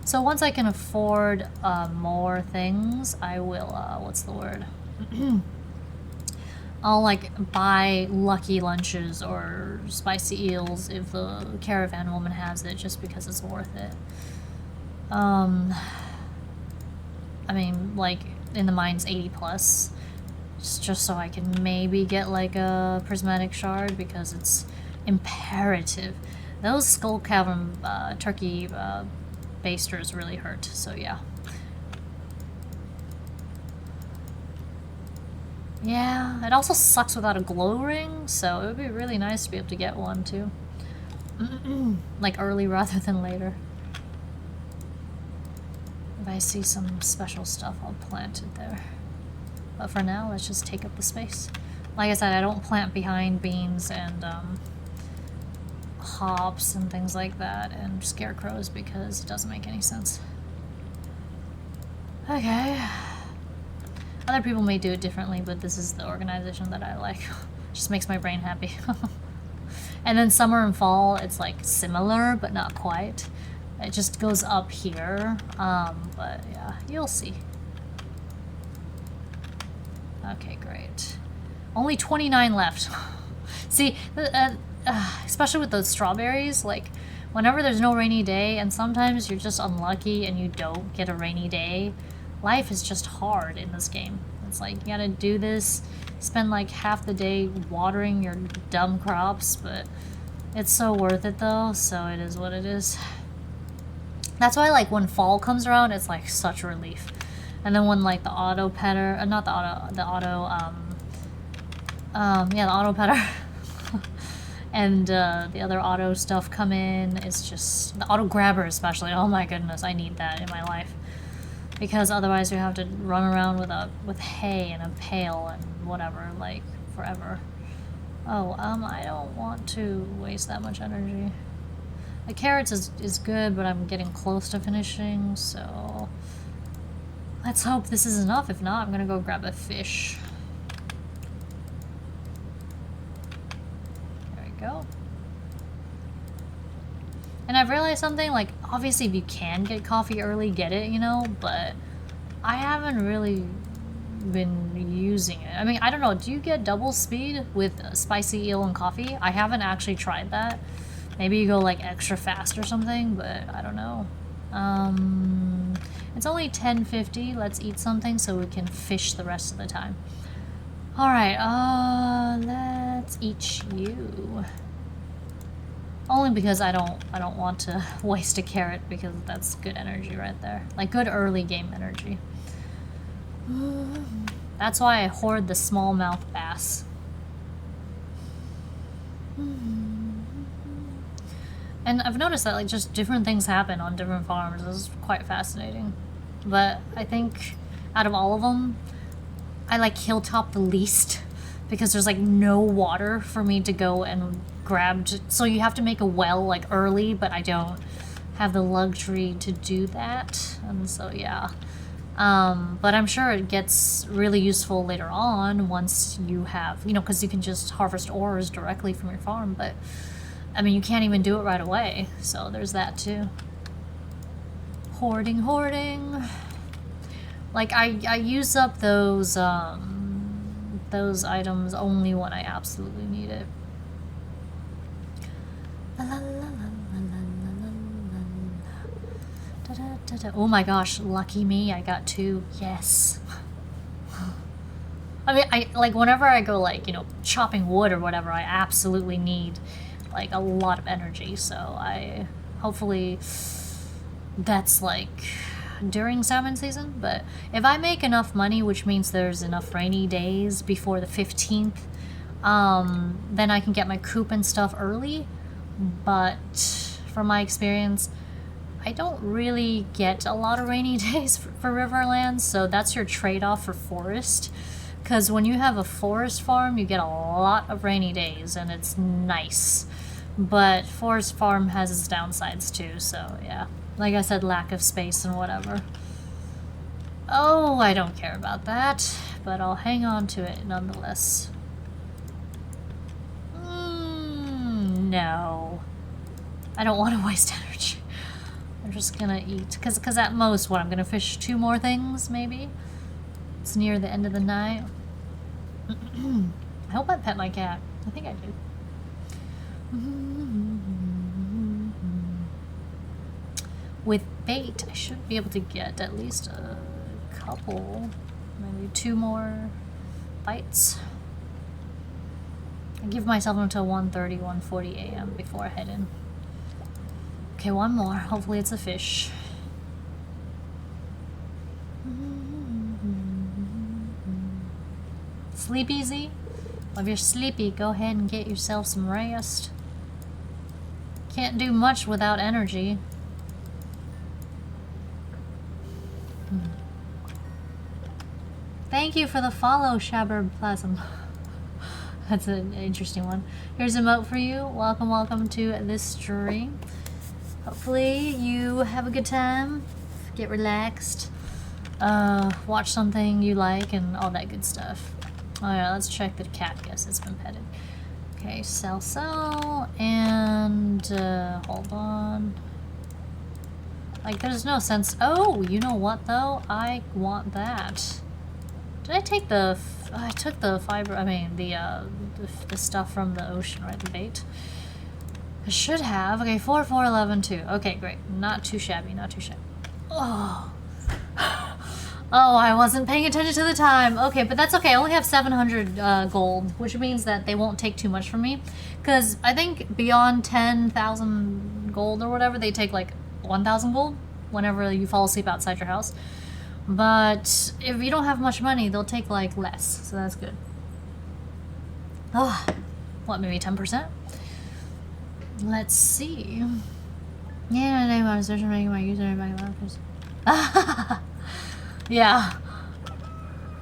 So once I can afford more things, I will, what's the word? I'll like buy lucky lunches or spicy eels if the caravan woman has it, just because it's worth it. I mean, like in the mines 80 plus, just so I can maybe get like a prismatic shard, because it's imperative. Those skull cavern turkey basters really hurt, so yeah. Yeah, it also sucks without a glow ring, so it would be really nice to be able to get one too. Like early rather than later. If I see some special stuff, I'll plant it there. But for now, let's just take up the space. Like I said, I don't plant behind beans and hops and things like that, and scarecrows, because it doesn't make any sense. Okay. Other people may do it differently, but this is the organization that I like. Just makes my brain happy. And then summer and fall, it's like similar, but not quite. It just goes up here. But yeah, you'll see. Okay, great. Only 29 left. See, especially with those strawberries, like, whenever there's no rainy day, and sometimes you're just unlucky and you don't get a rainy day, life is just hard in this game. It's like, you gotta do this, spend like half the day watering your dumb crops, but it's so worth it though, so it is what it is. That's why, like, when fall comes around, it's like such relief. And then when like the auto petter, not the auto, the auto petter and the other auto stuff come in, it's just, the auto grabber especially, oh my goodness, I need that in my life. Because otherwise we have to run around with hay and a pail and whatever, like, forever. Oh, I don't want to waste that much energy. The carrots is good, but I'm getting close to finishing, so let's hope this is enough. If not, I'm gonna go grab a fish. There we go. And I've realized something, like, obviously if you can get coffee early, get it, you know, but I haven't really been using it. I mean, I don't know, do you get double speed with spicy eel and coffee? I haven't actually tried that. Maybe you go like extra fast or something, but I don't know. It's only 10:50. Let's eat something so we can fish the rest of the time. Alright, let's eat you. Only because I don't want to waste a carrot, because that's good energy right there. Like good early game energy. That's why I hoard the smallmouth bass. And I've noticed that like just different things happen on different farms. This is quite fascinating. But I think out of all of them, I like Hilltop the least, because there's like no water for me to go and grab. So you have to make a well like early, but I don't have the luxury to do that. And so yeah. But I'm sure it gets really useful later on once you have, you know, because you can just harvest ores directly from your farm, but I mean, you can't even do it right away, so there's that too. Hoarding. Like, I use up those items only when I absolutely need it. Oh my gosh, lucky me, I got 2. Yes. I mean, like, whenever I go, like, you know, chopping wood or whatever, I absolutely need like a lot of energy, so hopefully that's like during salmon season. But if I make enough money, which means there's enough rainy days before the 15th, then I can get my coop and stuff early. But from my experience, I don't really get a lot of rainy days for Riverlands, so that's your trade-off for forest, Because when you have a forest farm, you get a lot of rainy days, and it's nice. But forest farm has its downsides too, so yeah. Like I said, lack of space and whatever. Oh, I don't care about that, but I'll hang on to it nonetheless. No. I don't want to waste energy. I'm just gonna eat. Because at most, what, I'm gonna fish 2 more things, maybe? It's near the end of the night. I hope I pet my cat. I think I did. With bait, I should be able to get at least a couple, maybe 2 more bites. I give myself until 1:30, 1:40 a.m. before I head in. Okay, 1 more. Hopefully it's a fish. Sleep easy? Well, if you're sleepy, go ahead and get yourself some rest. Can't do much without energy. Thank you for the follow, Shabber Plasm. That's an interesting one. Here's a mote for you. Welcome, welcome to this stream. Hopefully you have a good time. Get relaxed. Watch something you like and all that good stuff. Oh yeah, let's check the cat. Yes, it's been petted. Okay, sell, and hold on. Like, there's no sense. Oh, you know what though? I want that. Did I take the? I took the fiber. I mean, the stuff from the ocean, right? The bait. I should have. Okay, 4, 4, 11, 2. Okay, great. Not too shabby. Not too shabby. Oh. Oh, I wasn't paying attention to the time. Okay, but that's okay. I only have 700 gold, which means that they won't take too much from me. Because I think beyond 10,000 gold or whatever, they take like 1,000 gold whenever you fall asleep outside your house. But if you don't have much money, they'll take like less. So that's good. Oh, what, maybe 10%? Let's see. Yeah, name on search and making my username back. Yeah.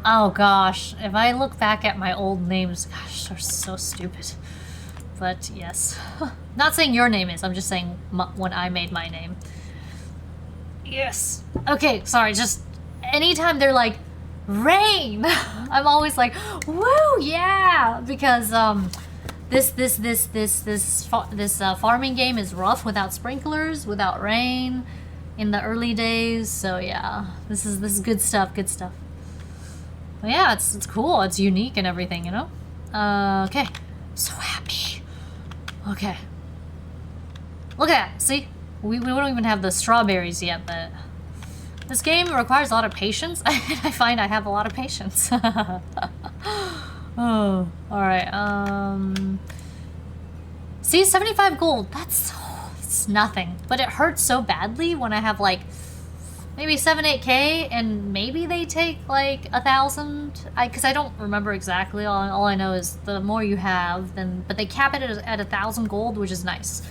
Oh gosh, if I look back at my old names, gosh, they're so stupid. But yes. Not saying your name is, I'm just saying when I made my name. Yes. Okay, sorry, just anytime they're like, rain, I'm always like, woo, yeah! Because, this farming game is rough without sprinklers, without rain. In the early days, so yeah, this is good stuff, good stuff. But yeah, it's cool, it's unique and everything, you know? Okay, so happy. Okay. Look at that, see? We don't even have the strawberries yet, but this game requires a lot of patience. I find I have a lot of patience. Oh, alright, see, 75 gold, that's nothing, but it hurts so badly when I have like maybe 7-8k and maybe they take like 1,000. Because I don't remember exactly. All I know is the more you have, then but they cap it at 1,000 gold, which is nice.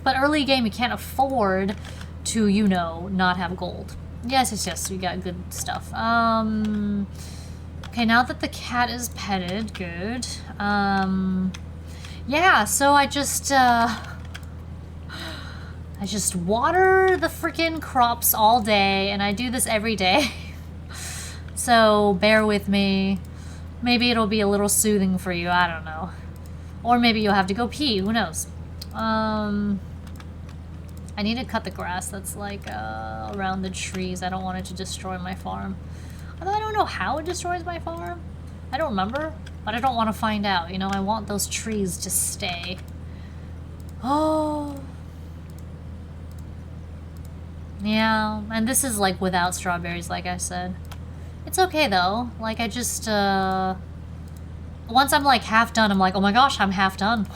But early game you can't afford to, you know, not have gold. Yes, we got good stuff. Okay, now that the cat is petted, good. Yeah, so I just water the freaking crops all day, and I do this every day. So bear with me. Maybe it'll be a little soothing for you, I don't know. Or maybe you'll have to go pee, who knows. I need to cut the grass that's like around the trees. I don't want it to destroy my farm. Although I don't know how it destroys my farm. I don't remember, but I don't want to find out, you know. I want those trees to stay. Oh. Yeah, and this is like without strawberries, like I said. It's okay though. Like I just, once I'm like half done, I'm like, oh my gosh, I'm half done.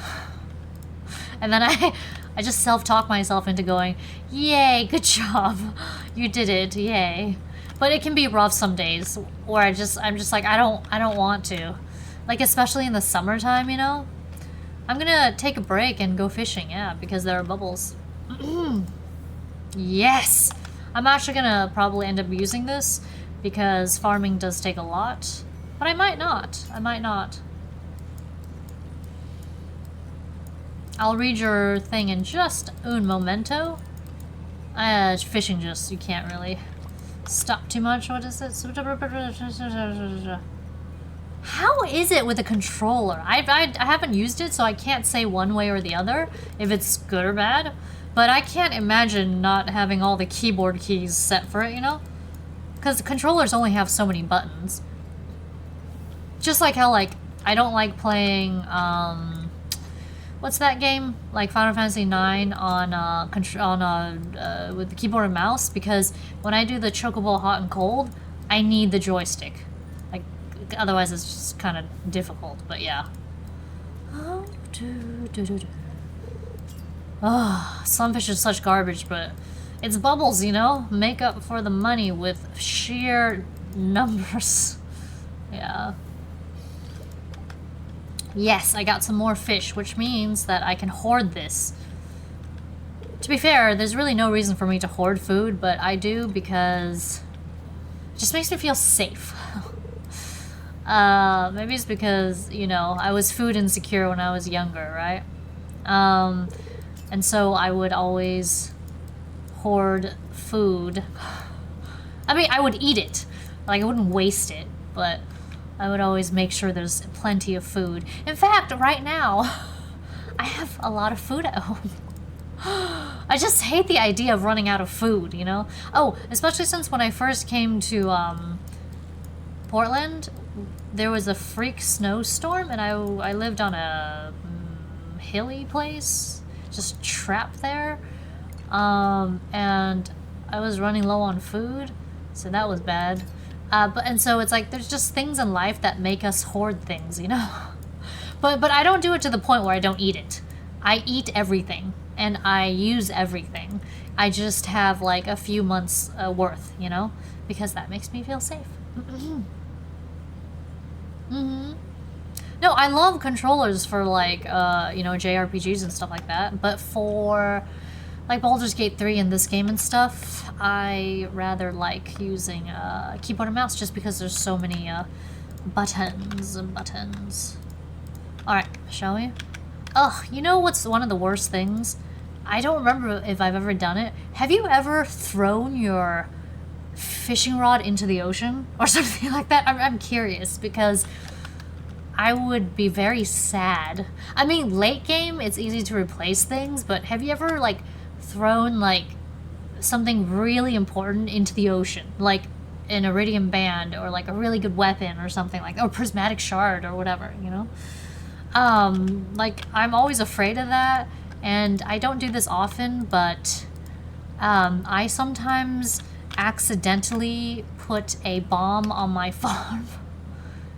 And then I just self-talk myself into going, yay, good job. You did it, yay. But it can be rough some days where I'm just like, I don't want to. Like especially in the summertime, you know? I'm gonna take a break and go fishing, yeah, because there are bubbles. Yes! I'm actually gonna probably end up using this because farming does take a lot But I might not. I might not. I'll read your thing in just un momento. Fishing just, you can't really stop too much. What is it? How is it with a controller? I haven't used it, so I can't say one way or the other if it's good or bad. But I can't imagine not having all the keyboard keys set for it, you know? Because the controllers only have so many buttons. Just like how, like, I don't like playing, what's that game? Like Final Fantasy IX on with the keyboard and mouse, because when I do the chocobo hot and cold, I need the joystick. Like, otherwise it's just kind of difficult, but yeah. Oh, Sandfish is such garbage, but it's bubbles, you know? Make up for the money with sheer numbers. Yeah. Yes, I got some more fish, which means that I can hoard this. To be fair, there's really no reason for me to hoard food, but I do because it just makes me feel safe. Maybe it's because, you know, I was food insecure when I was younger, right? And so I would always hoard food. I mean, I would eat it. Like, I wouldn't waste it, but I would always make sure there's plenty of food. In fact, right now, I have a lot of food at home. I just hate the idea of running out of food, you know? Oh, especially since when I first came to Portland, there was a freak snowstorm, and I lived on a hilly place, just trapped there. And I was running low on food, so that was bad. And so it's like there's just things in life that make us hoard things, you know? But I don't do it to the point where I don't eat it. I eat everything, and I use everything. I just have like a few months worth, you know? Because that makes me feel safe. No, I love controllers for like, you know, JRPGs and stuff like that. But for like Baldur's Gate 3 and this game and stuff, I rather like using keyboard and mouse just because there's so many buttons and buttons. Alright, shall we? Ugh, you know what's one of the worst things? I don't remember if I've ever done it. Have you ever thrown your fishing rod into the ocean or something like that? I'm curious because I would be very sad. I mean, late game, it's easy to replace things, but have you ever, like, thrown, like, something really important into the ocean? Like an iridium band or, like, a really good weapon or something like that, or prismatic shard or whatever, you know? Like, I'm always afraid of that, and I don't do this often, but I sometimes accidentally put a bomb on my farm,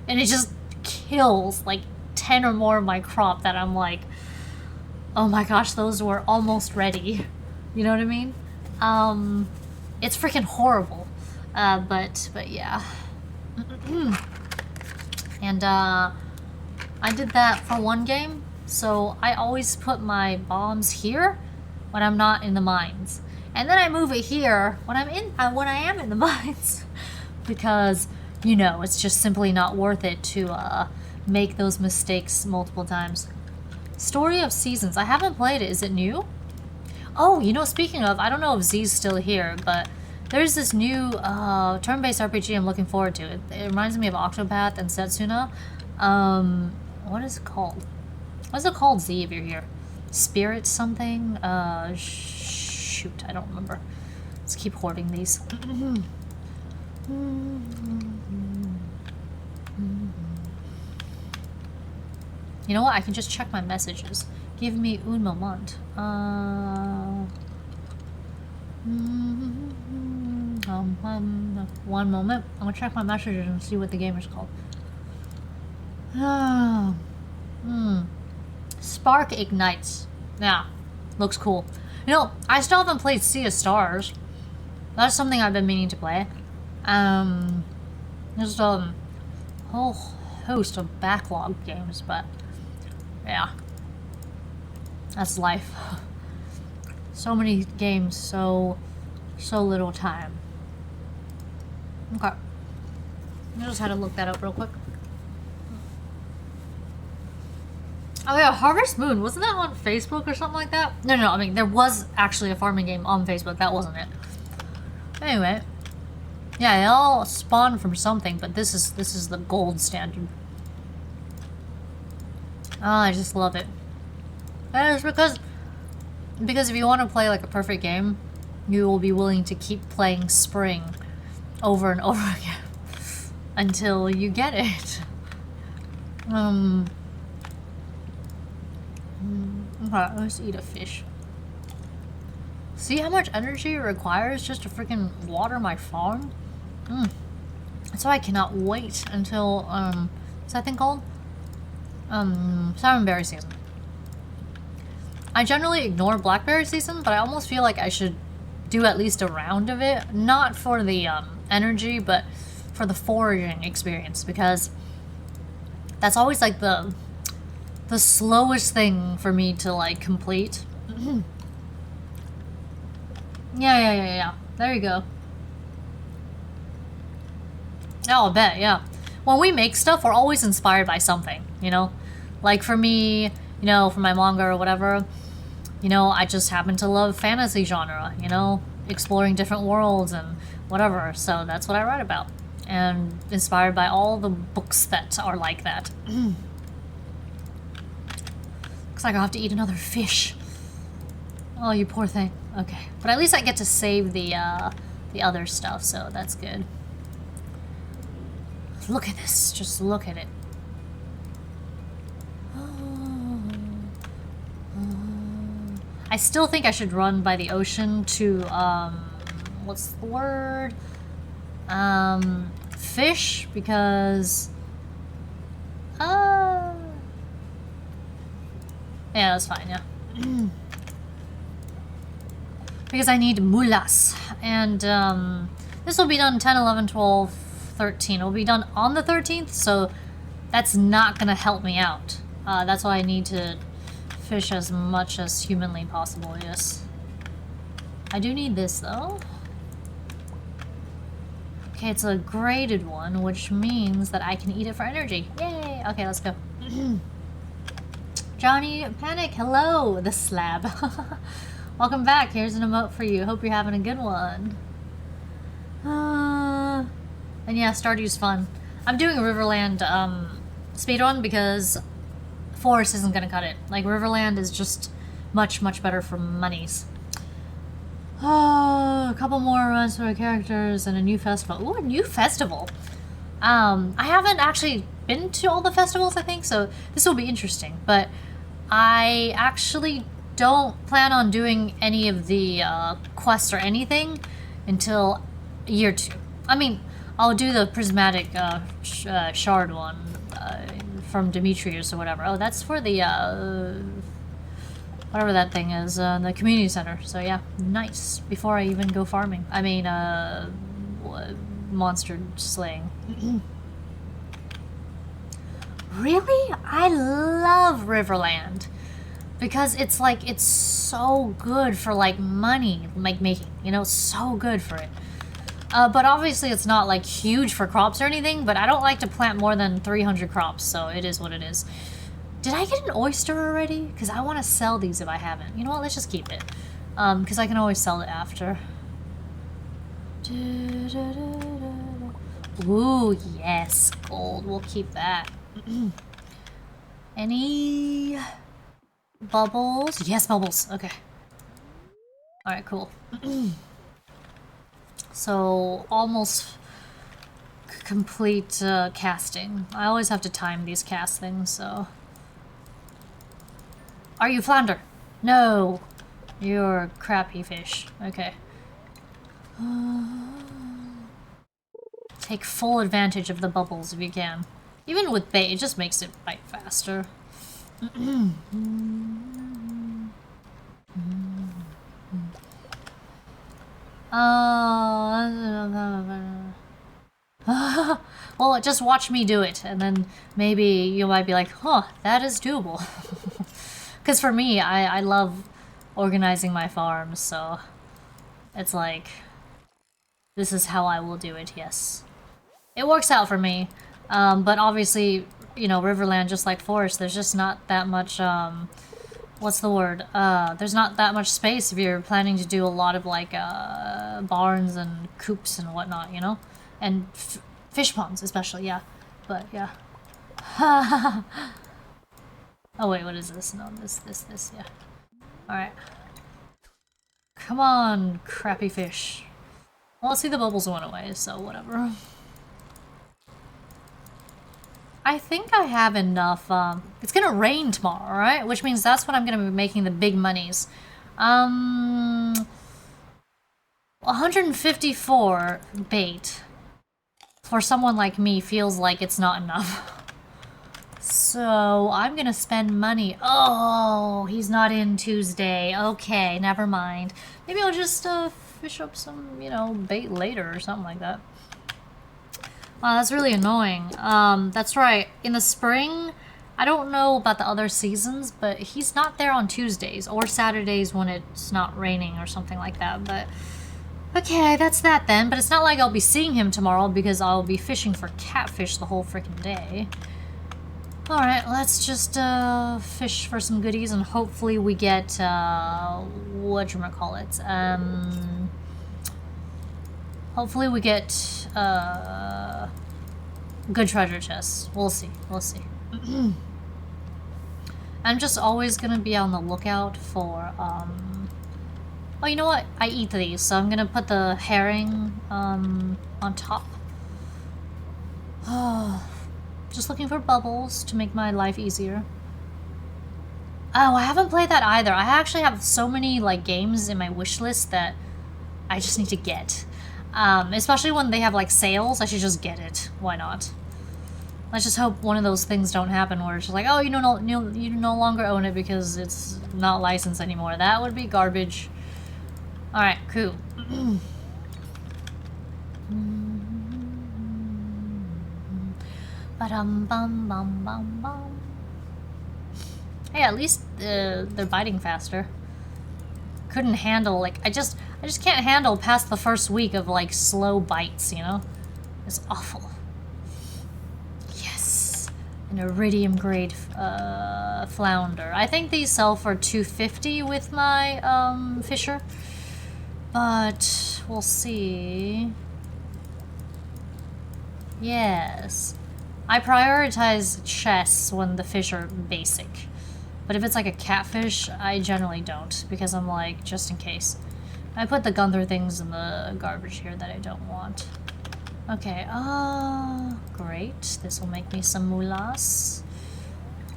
and it just kills like 10 or more of my crop that I'm like, oh my gosh, those were almost ready. You know what I mean? It's freaking horrible. But yeah. And I did that for one game, so I always put my bombs here when I'm not in the mines, and then I move it here when I am in the mines, because, you know, it's just simply not worth it to make those mistakes multiple times. Story of Seasons. I haven't played it. Is it new? Oh, you know, speaking of, I don't know if Z's still here, but there's this new turn-based RPG I'm looking forward to. It reminds me of Octopath and Setsuna. What is it called? What's it called, Z, if you're here? Spirit something? Shoot, I don't remember. Let's keep hoarding these. You know what? I can just check my messages. Give me un moment. One moment. I'm gonna check my messages and see what the game is called. Spark Ignites. Yeah, looks cool. You know, I still haven't played Sea of Stars. That's something I've been meaning to play. There's a whole host of backlog games, but yeah, that's life. So many games, so little time. Okay, I just had to look that up real quick. Oh yeah, Harvest Moon. Wasn't that on Facebook or something like that? No, no, I mean, there was actually a farming game on Facebook. That wasn't it. Anyway. Yeah, they all spawn from something, but this is the gold standard. Oh, I just love it. And it's because if you want to play like a perfect game, you will be willing to keep playing Spring over and over again until you get it. Okay, let's eat a fish. See how much energy it requires just to freaking water my farm? That's why I cannot wait until, what's that thing called? Salmonberry season. I generally ignore blackberry season, but I almost feel like I should do at least a round of it. Not for the, energy, but for the foraging experience, because that's always, like, the slowest thing for me to, like, complete. Yeah. There you go. Oh, I bet, yeah. When we make stuff, we're always inspired by something, you know? Like for me, you know, for my manga or whatever, you know, I just happen to love fantasy genre, you know? Exploring different worlds and whatever, so that's what I write about. And inspired by all the books that are like that. Looks like I'll have to eat another fish. Oh, you poor thing. Okay. But at least I get to save the other stuff, so that's good. Look at this. Just look at it. I still think I should run by the ocean to, what's the word? Fish, because, yeah, that's fine, yeah. Because I need mulas, and, this will be done 10, 11, 12, 13. It will be done on the 13th, so that's not gonna help me out. That's why I need to fish as much as humanly possible, yes. I do need this, though. Okay, it's a graded one, which means that I can eat it for energy. Yay! Okay, let's go. Johnny Panic, hello, the slab. Welcome back. Here's an emote for you. Hope you're having a good one. And yeah, Stardew's fun. I'm doing a Riverland speedrun because Forest isn't gonna cut it. Like, Riverland is just much, much better for monies. Oh, a couple more runs for characters and a new festival. Ooh, a new festival. I haven't actually been to all the festivals, I think, so this will be interesting. But I actually don't plan on doing any of the quests or anything until year 2. I mean, I'll do the prismatic shard one from Demetrius or whatever. Oh, that's for the whatever that thing is, the community center. So yeah, nice. Before I even go farming. I mean, monster slaying. Really? I love Riverland. Because it's like, it's so good for like money, like making, you know, so good for it. But obviously it's not like huge for crops or anything, but I don't like to plant more than 300 crops, so it is what it is. Did I get an oyster already? Because I want to sell these if I haven't. You know what, let's just keep it. Because I can always sell it after. Ooh, yes, gold, we'll keep that. Any bubbles? Yes, bubbles, okay. Alright, cool. So, almost complete casting. I always have to time these cast things, so... Are you flounder? No! You're crappy fish. Okay. Take full advantage of the bubbles if you can. Even with bait, it just makes it bite faster. Well, just watch me do it, and then maybe you might be like, huh, that is doable. Because for me, I love organizing my farms, so it's like, this is how I will do it, yes. It works out for me, but obviously, you know, Riverland, just like Forest, there's just not that much, what's the word? There's not that much space if you're planning to do a lot of, like, barns and coops and whatnot, you know? And fish ponds, especially, yeah. But, yeah. Oh, wait, what is this? No, this, yeah. Alright. Come on, crappy fish. Well, let's see, the bubbles went away, so whatever. I think I have enough, it's gonna rain tomorrow, right? Which means that's when I'm gonna be making the big monies. 154 bait for someone like me feels like it's not enough. So I'm gonna spend money. Oh, he's not in Tuesday. Okay, never mind. Maybe I'll just fish up some, you know, bait later or something like that. Wow, that's really annoying. That's right. In the spring, I don't know about the other seasons, but he's not there on Tuesdays or Saturdays when it's not raining or something like that. But okay, that's that then. But it's not like I'll be seeing him tomorrow because I'll be fishing for catfish the whole freaking day. Alright, let's just fish for some goodies and hopefully we get, whatchamacallit, hopefully we get, good treasure chests. We'll see, we'll see. I'm just always gonna be on the lookout for, oh, you know what? I eat these, so I'm gonna put the herring, on top. Oh. Just looking for bubbles to make my life easier. Oh, I haven't played that either. I actually have so many like games in my wish list that I just need to get. Especially when they have like sales, I should just get it. Why not? Let's just hope one of those things don't happen where it's just like, oh, you no longer own it because it's not licensed anymore. That would be garbage. Alright, cool. Ba-dum-bum-bum-bum-bum. Hey, at least they're biting faster. Couldn't handle, like, I just can't handle past the first week of, like, slow bites, you know? It's awful. Yes! An iridium grade flounder. I think these sell for $2.50 with my, fisher. But, we'll see. Yes. I prioritize chests when the fish are basic. But if it's like a catfish, I generally don't, because I'm like, just in case. I put the Gunther things in the garbage here that I don't want. Okay, great. This will make me some moulass.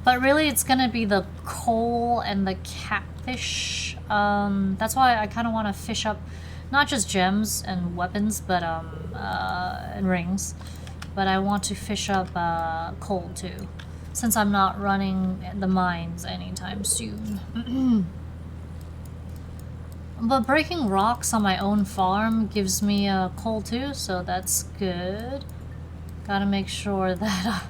But really, it's gonna be the coal and the catfish. That's why I kind of want to fish up not just gems and weapons, but, and rings. But I want to fish up coal too, since I'm not running the mines anytime soon. But breaking rocks on my own farm gives me coal too, so that's good. Gotta make sure that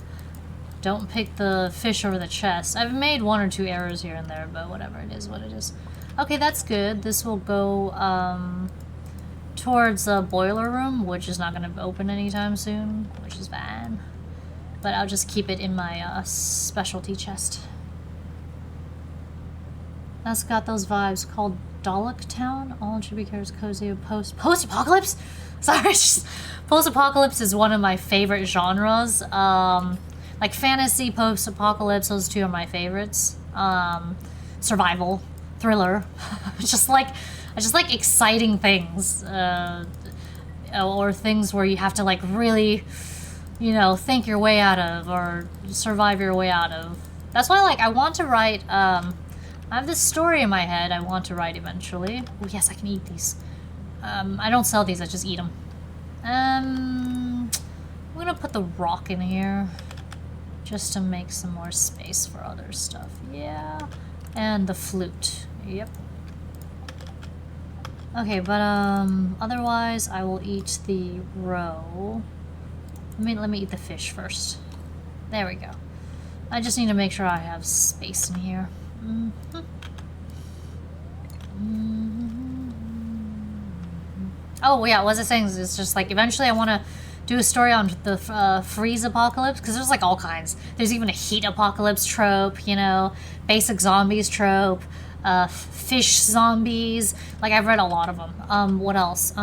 don't pick the fish over the chest. I've made 1 or 2 errors here and there, but whatever, it is what it is. Okay, that's good. This will go towards the boiler room, which is not going to open anytime soon, which is fine. But I'll just keep it in my specialty chest. That's got those vibes. Called Dalek Town. All should be cares cozy post-apocalypse. Sorry, post-apocalypse is one of my favorite genres. Like fantasy, post-apocalypse. Those two are my favorites. Survival, thriller. I just like exciting things, or things where you have to like really, you know, think your way out of or survive your way out of. That's why like I want to write, I have this story in my head I want to write eventually. Oh yes, I can eat these. I don't sell these, I just eat them. I'm gonna put the rock in here just to make some more space for other stuff. Yeah, and the flute. Yep. Okay, but otherwise I will eat the roe. Let me eat the fish first. There we go. I just need to make sure I have space in here. Oh yeah, what was I saying? It's just like eventually I want to do a story on the freeze apocalypse, because there's like all kinds. There's even a heat apocalypse trope, you know, basic zombies trope, fish zombies. Like, I've read a lot of them. What else?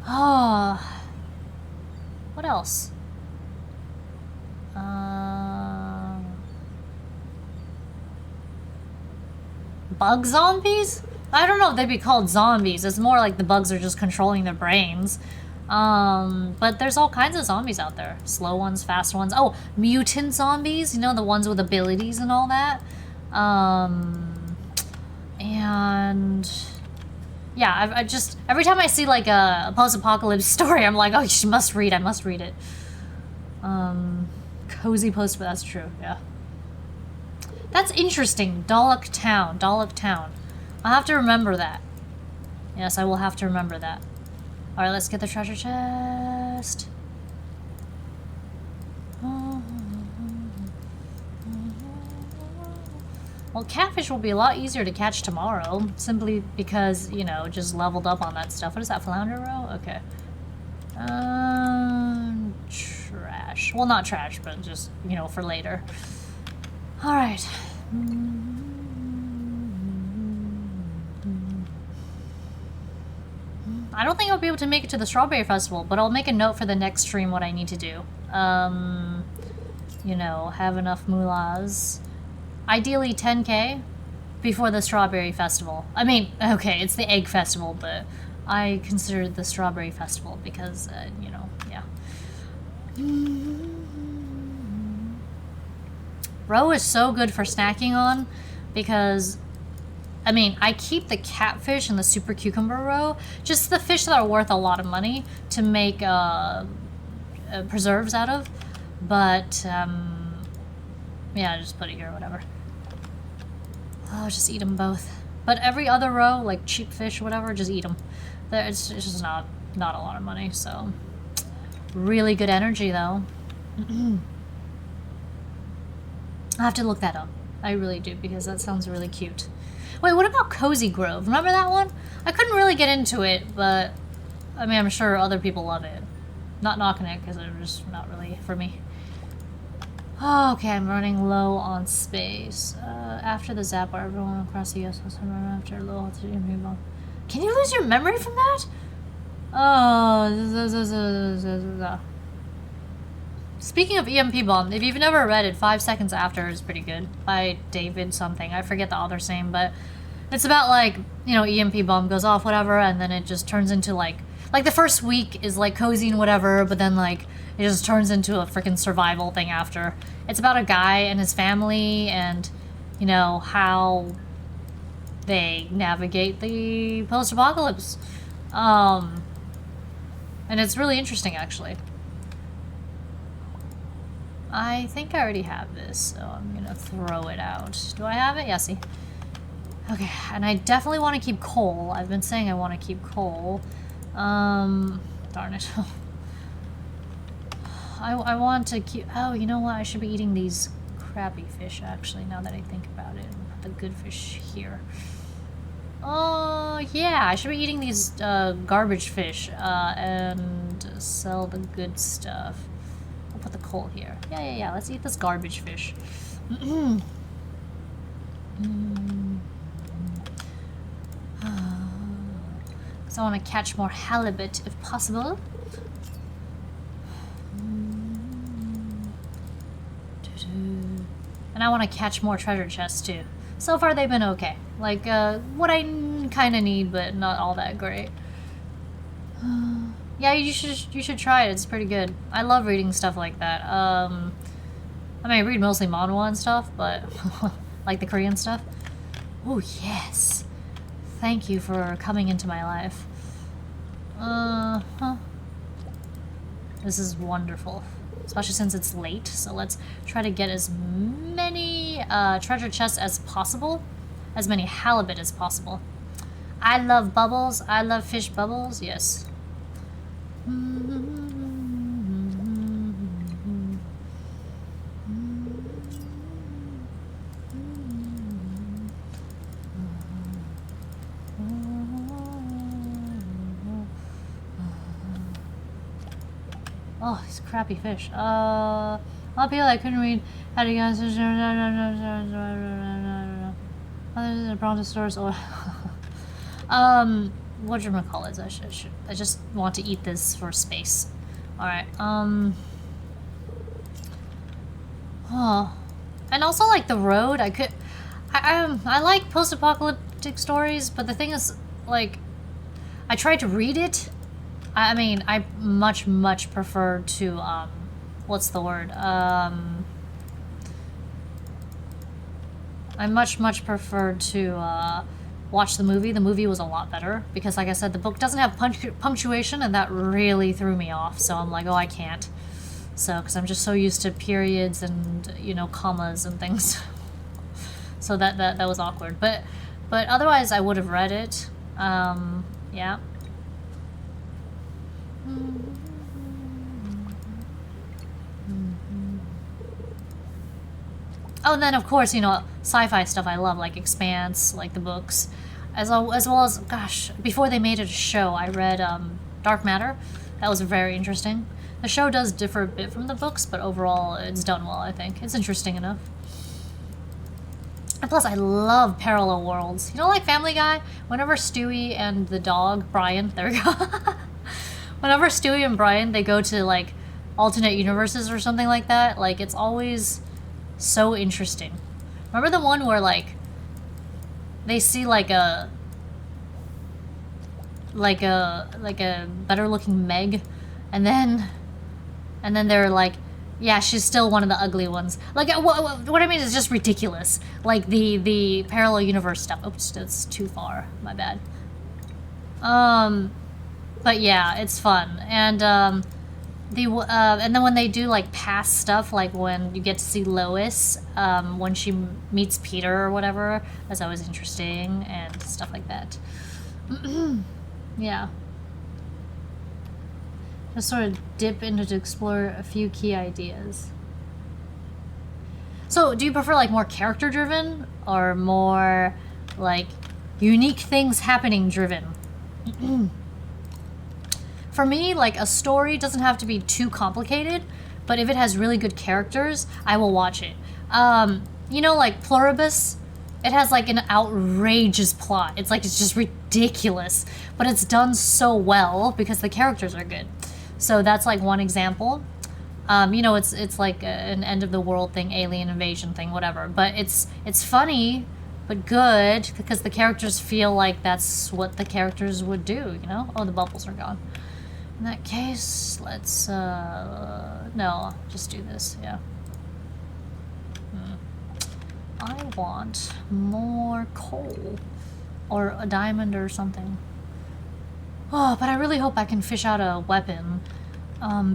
Oh, what else? Bug zombies? I don't know if they'd be called zombies. It's more like the bugs are just controlling their brains. But there's all kinds of zombies out there. Slow ones, fast ones. Oh, mutant zombies, you know, the ones with abilities and all that. And yeah, I just, every time I see like a post-apocalypse story, I'm like, oh, you must read, I must read it. Cozy post, but that's true, yeah. That's interesting. Dalek Town. I'll have to remember that. Yes, I will have to remember that. Alright, let's get the treasure chest. Well, catfish will be a lot easier to catch tomorrow, simply because, you know, just leveled up on that stuff. What is that, flounder roe? Okay. Trash. Well, not trash, but just, you know, for later. Alright. I don't think I'll be able to make it to the Strawberry Festival, but I'll make a note for the next stream what I need to do. You know, have enough moolahs. Ideally 10k before the Strawberry Festival. I mean, okay, it's the Egg Festival, but I consider it the Strawberry Festival because, you know, yeah. Roe is so good for snacking on because, I mean, I keep the catfish and the super cucumber roe, just the fish that are worth a lot of money to make preserves out of, but yeah, just put it here, whatever. Oh, just eat them both. But every other roe, like cheap fish, whatever, just eat them. It's just not a lot of money, so. Really good energy, though. I'll have to look that up. I really do, because that sounds really cute. Wait, what about Cozy Grove? Remember that one? I couldn't really get into it, but I mean, I'm sure other people love it. Not knocking it, because it's just not really for me. Oh, okay, I'm running low on space. After the zap bar, everyone across the US was run after a low altitude EMP bomb. Can you lose your memory from that? Oh. Speaking of EMP bomb, if you've never read it, 5 Seconds After is pretty good. By David something. I forget the author's name, but it's about like, you know, EMP bomb goes off, whatever, and then it just turns into like the first week is like cozy and whatever, but then like it just turns into a freaking survival thing after. It's about a guy and his family and, you know, how they navigate the post-apocalypse. And it's really interesting, actually. I think I already have this, so I'm gonna throw it out. Do I have it? Yeah, see. Okay, and I definitely want to keep coal. I've been saying I want to keep coal. Darn it. I want to keep... Oh, you know what? I should be eating these crappy fish, actually, now that I think about it. Put the good fish here. Oh, yeah, I should be eating these garbage fish and sell the good stuff. I'll put the coal here. Yeah. Let's eat this garbage fish. Because I want to catch more halibut if possible. And I want to catch more treasure chests too. So far they've been okay. Like, what I kind of need, but not all that great. Yeah, you should try it. It's pretty good. I love reading stuff like that. I mean, I read mostly manhwa and stuff, but like the Korean stuff. Oh, yes. Thank you for coming into my life. This is wonderful. Especially since it's late, so let's try to get as many treasure chests as possible. As many halibut as possible. I love bubbles. I love fish bubbles. Yes. Oh, these crappy fish. Up here I couldn't read how to get other than brontosaurus or whatchamacallit, I just want to eat this for space. Alright, oh. And also like the road, I like post-apocalyptic stories, but the thing is, like, I tried to read it. I mean, I much prefer to, what's the word? I much prefer to, watch the movie. The movie was a lot better, because like I said, the book doesn't have punctuation, and that really threw me off, so I'm like, oh, I can't. So, because I'm just so used to periods and, you know, commas and things. So that was awkward. But otherwise, I would have read it. Yeah. Oh, and then of course, you know, sci-fi stuff I love, like Expanse, like the books, as well as, gosh, before they made it a show, I read Dark Matter. That was very interesting. The show does differ a bit from the books, but overall it's done well, I think. It's interesting enough. And plus, I love parallel worlds. You know, like Family Guy? Whenever Stewie and the dog, Brian, there we go. Whenever Stewie and Brian, they go to, like, alternate universes or something like that, like, it's always so interesting. Remember the one where, like, they see, like a better looking Meg, and then they're like, yeah, she's still one of the ugly ones. Like, what I mean is just ridiculous. Like, the parallel universe stuff. Oops, that's too far. My bad. But yeah, it's fun. And, and then when they do, like, past stuff, like when you get to see Lois, when she meets Peter or whatever, that's always interesting, and stuff like that. Yeah. Just sort of dip into to explore a few key ideas. So, do you prefer, like, more character-driven, or more, like, unique things happening driven? For me, like, a story doesn't have to be too complicated, but if it has really good characters, I will watch it. You know, like, Pluribus? It has, like, an outrageous plot. It's, like, it's just ridiculous, but it's done so well because the characters are good. So that's, like, one example. You know, it's like an end-of-the-world thing, alien invasion thing, whatever. But it's funny, but good, because the characters feel like that's what the characters would do, you know? Oh, the bubbles are gone. In that case, let's, no, just do this, yeah. I want more coal, or a diamond or something. Oh, but I really hope I can fish out a weapon,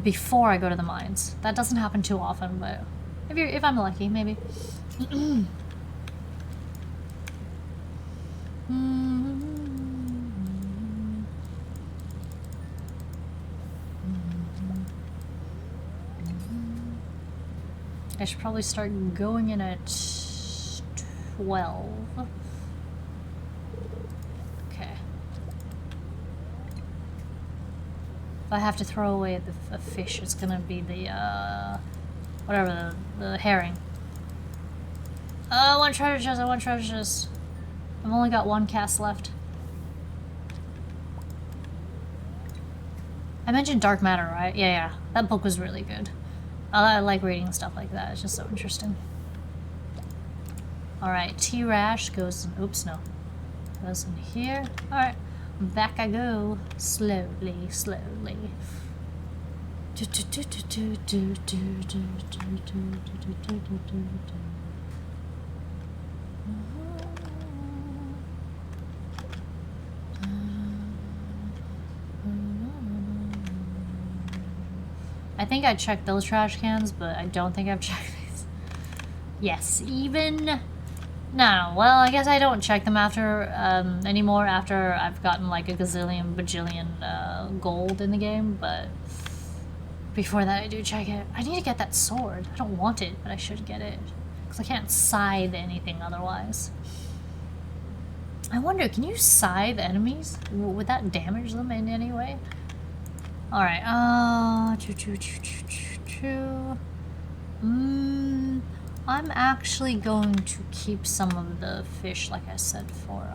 before I go to the mines. That doesn't happen too often, but if I'm lucky, maybe. I should probably start going in at 12. Okay. If I have to throw away the fish, it's gonna be the, whatever, the herring. I want treasure chest, I want treasure chest. I've only got one cast left. I mentioned Dark Matter, right? Yeah. That book was really good. I like reading stuff like that. It's just so interesting. Alright, T-Rash goes in... Oops, no. Goes in here. Alright. Back I go. Slowly. I think I checked those trash cans, but I don't think I've checked these. Yes, even... No, well, I guess I don't check them after, anymore after I've gotten like a gazillion, bajillion, gold in the game, but before that I do check it. I need to get that sword. I don't want it, but I should get it. Because I can't scythe anything otherwise. I wonder, can you scythe enemies? Would that damage them in any way? Alright, I'm actually going to keep some of the fish, like I said, for,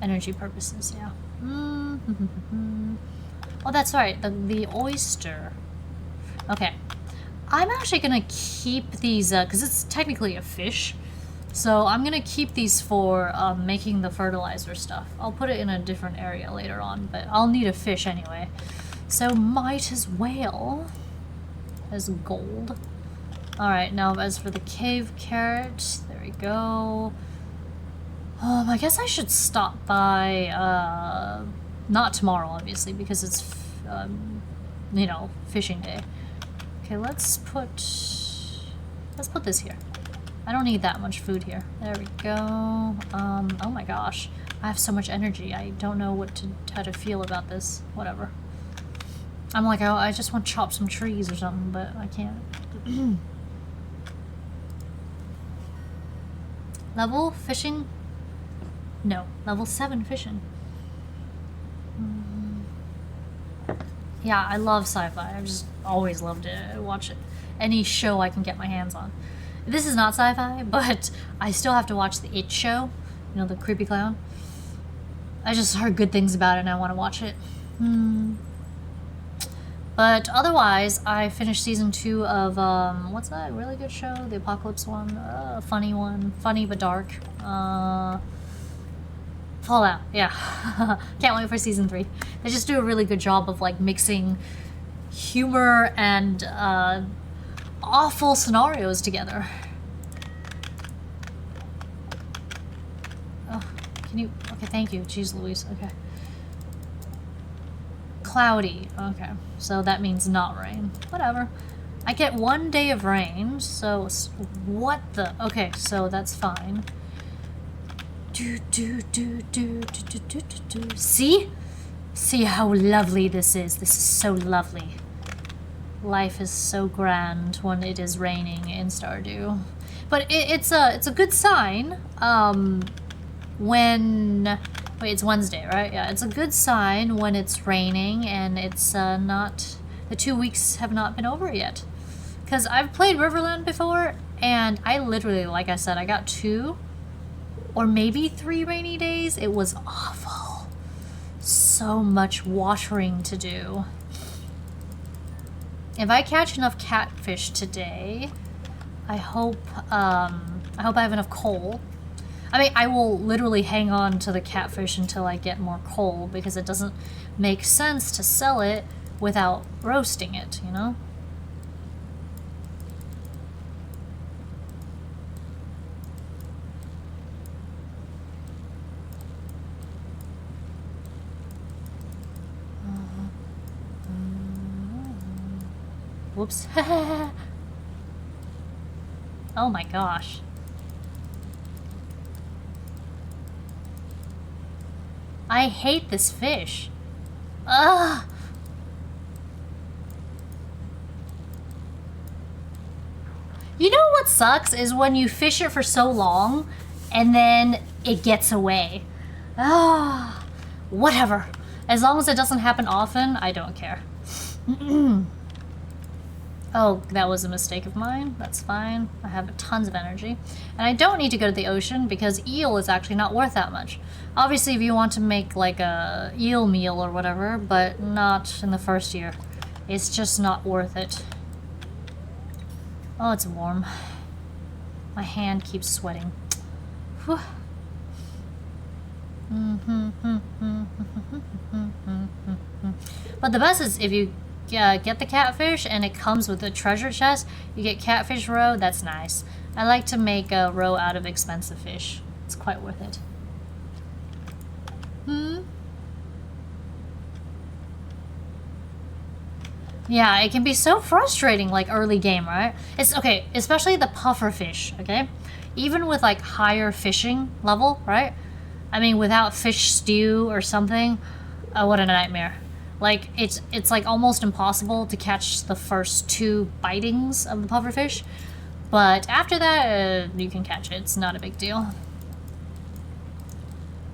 energy purposes, yeah. Oh, that's right, the oyster. Okay. I'm actually gonna keep these, because it's technically a fish. So I'm gonna keep these for making the fertilizer stuff. I'll put it in a different area later on, but I'll need a fish anyway. So might as well. As gold. Alright, now as for the cave carrot, there we go. I guess I should stop by, not tomorrow, obviously, because it's, you know, fishing day. Okay, let's put this here. I don't need that much food here. There we go. Oh my gosh. I have so much energy. I don't know how to feel about this. Whatever. I'm like, oh, I just want to chop some trees or something, but I can't. Level fishing? No. Level 7 fishing. Yeah, I love sci-fi. I've just always loved it. I watch it. Any show I can get my hands on. This is not sci-fi, but I still have to watch the It show. You know, the creepy clown. I just heard good things about it and I want to watch it. But otherwise, I finished season 2 of, what's that really good show? The Apocalypse one? Funny one. Funny but dark. Fallout, yeah. Can't wait for season 3. They just do a really good job of, like, mixing humor and, awful scenarios together. Oh, can you... Okay, thank you. Jeez Louise, okay. Cloudy, okay. So that means not rain. Whatever. I get 1 day of rain, so... What the... Okay, so that's fine. See? See how lovely this is. This is so lovely. Life is so grand when it is raining in Stardew. But it's a good sign, when... Wait, it's Wednesday, right? Yeah, it's a good sign when it's raining and it's not... The 2 weeks have not been over yet. Because I've played Riverland before, and I literally, like I said, I got 2 or maybe 3 rainy days. It was awful. So much watering to do. If I catch enough catfish today, I hope I have enough coal. I mean, I will literally hang on to the catfish until I get more coal, because it doesn't make sense to sell it without roasting it, you know? Whoops. Oh my gosh. I hate this fish. Ugh. You know what sucks is when you fish it for so long and then it gets away. Ah, whatever. As long as it doesn't happen often, I don't care. Oh, that was a mistake of mine. That's fine. I have tons of energy. And I don't need to go to the ocean because eel is actually not worth that much. Obviously, if you want to make like a eel meal or whatever, but not in the first year. It's just not worth it. Oh, it's warm. My hand keeps sweating. Whew. But the best is if you get the catfish and it comes with a treasure chest, you get catfish roe. That's nice. I like to make a roe out of expensive fish. It's quite worth it. Yeah, it can be so frustrating, like early game, right? It's okay, especially the puffer fish, okay? Even with like higher fishing level, right? I mean, without fish stew or something, what a nightmare. Like, it's like almost impossible to catch the first 2 bitings of the pufferfish. But after that, you can catch it. It's not a big deal.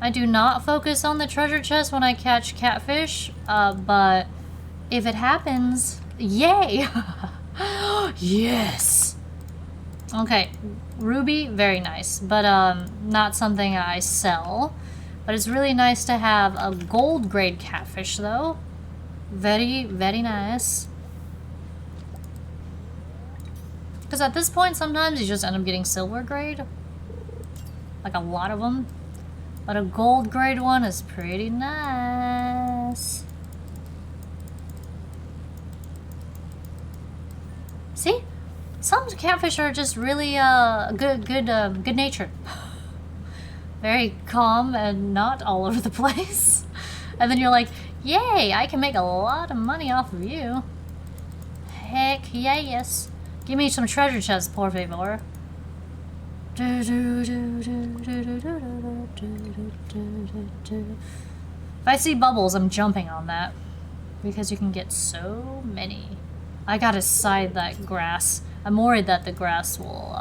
I do not focus on the treasure chest when I catch catfish, but if it happens, yay! Yes! Okay, ruby, very nice, but not something I sell. But it's really nice to have a gold grade catfish though. Very, very nice. Because at this point, sometimes you just end up getting silver grade. Like a lot of them. But a gold grade one is pretty nice. See? Some catfish are just really good natured. Very calm and not all over the place. And then you're like, yay, I can make a lot of money off of you. Heck yes. Give me some treasure chests, por favor. If I see bubbles, I'm jumping on that. Because you can get so many. I gotta side that grass. I'm worried that the grass will,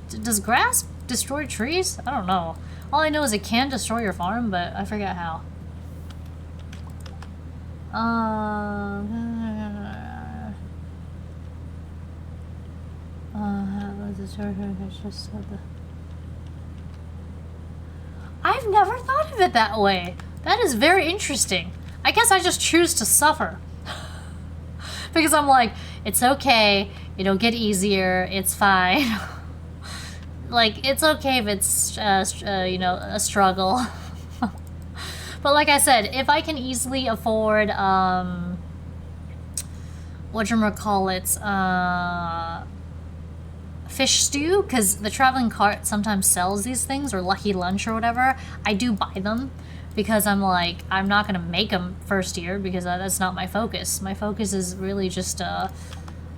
does grass destroy trees? I don't know. All I know is it can destroy your farm, but I forget how. I've never thought of it that way. That is very interesting. I guess I just choose to suffer. Because I'm like, it's okay, it'll get easier, it's fine. Like, it's okay if it's, you know, a struggle. But like I said, if I can easily afford, whatchamacallit, fish stew, because the traveling cart sometimes sells these things, or Lucky Lunch or whatever, I do buy them. Because I'm like, I'm not going to make them first year, because that's not my focus. My focus is really just a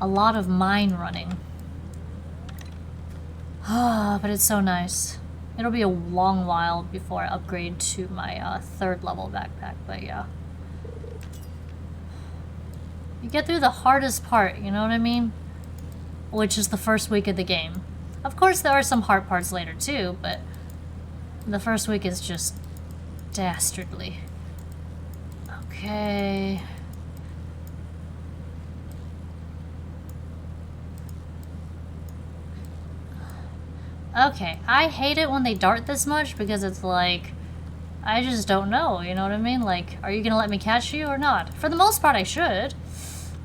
lot of mine running. But it's so nice. It'll be a long while before I upgrade to my 3rd level backpack, but yeah. You get through the hardest part, you know what I mean? Which is the first week of the game. Of course, there are some hard parts later too, but the first week is just dastardly. Okay. Okay, I hate it when they dart this much because it's like, I just don't know, you know what I mean? Like, are you gonna let me catch you or not? For the most part, I should,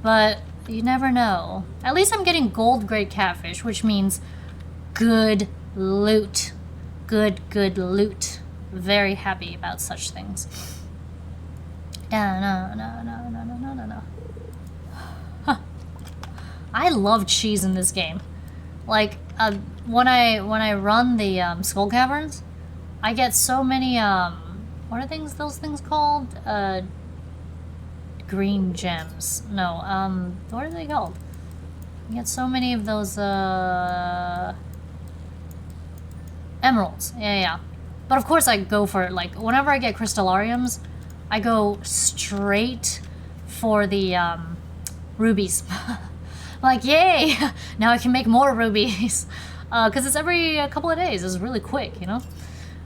but you never know. At least I'm getting gold grade catfish, which means good loot. Good loot. Very happy about such things. No. Huh. I love cheese in this game. Like, when I run the skull caverns, I get so many what are those things called? Green gems. No, what are they called? You get so many of those emeralds. Yeah. But of course I go for, like, whenever I get crystallariums, I go straight for the rubies. Like, yay! Now I can make more rubies. Because it's every couple of days. It's really quick, you know?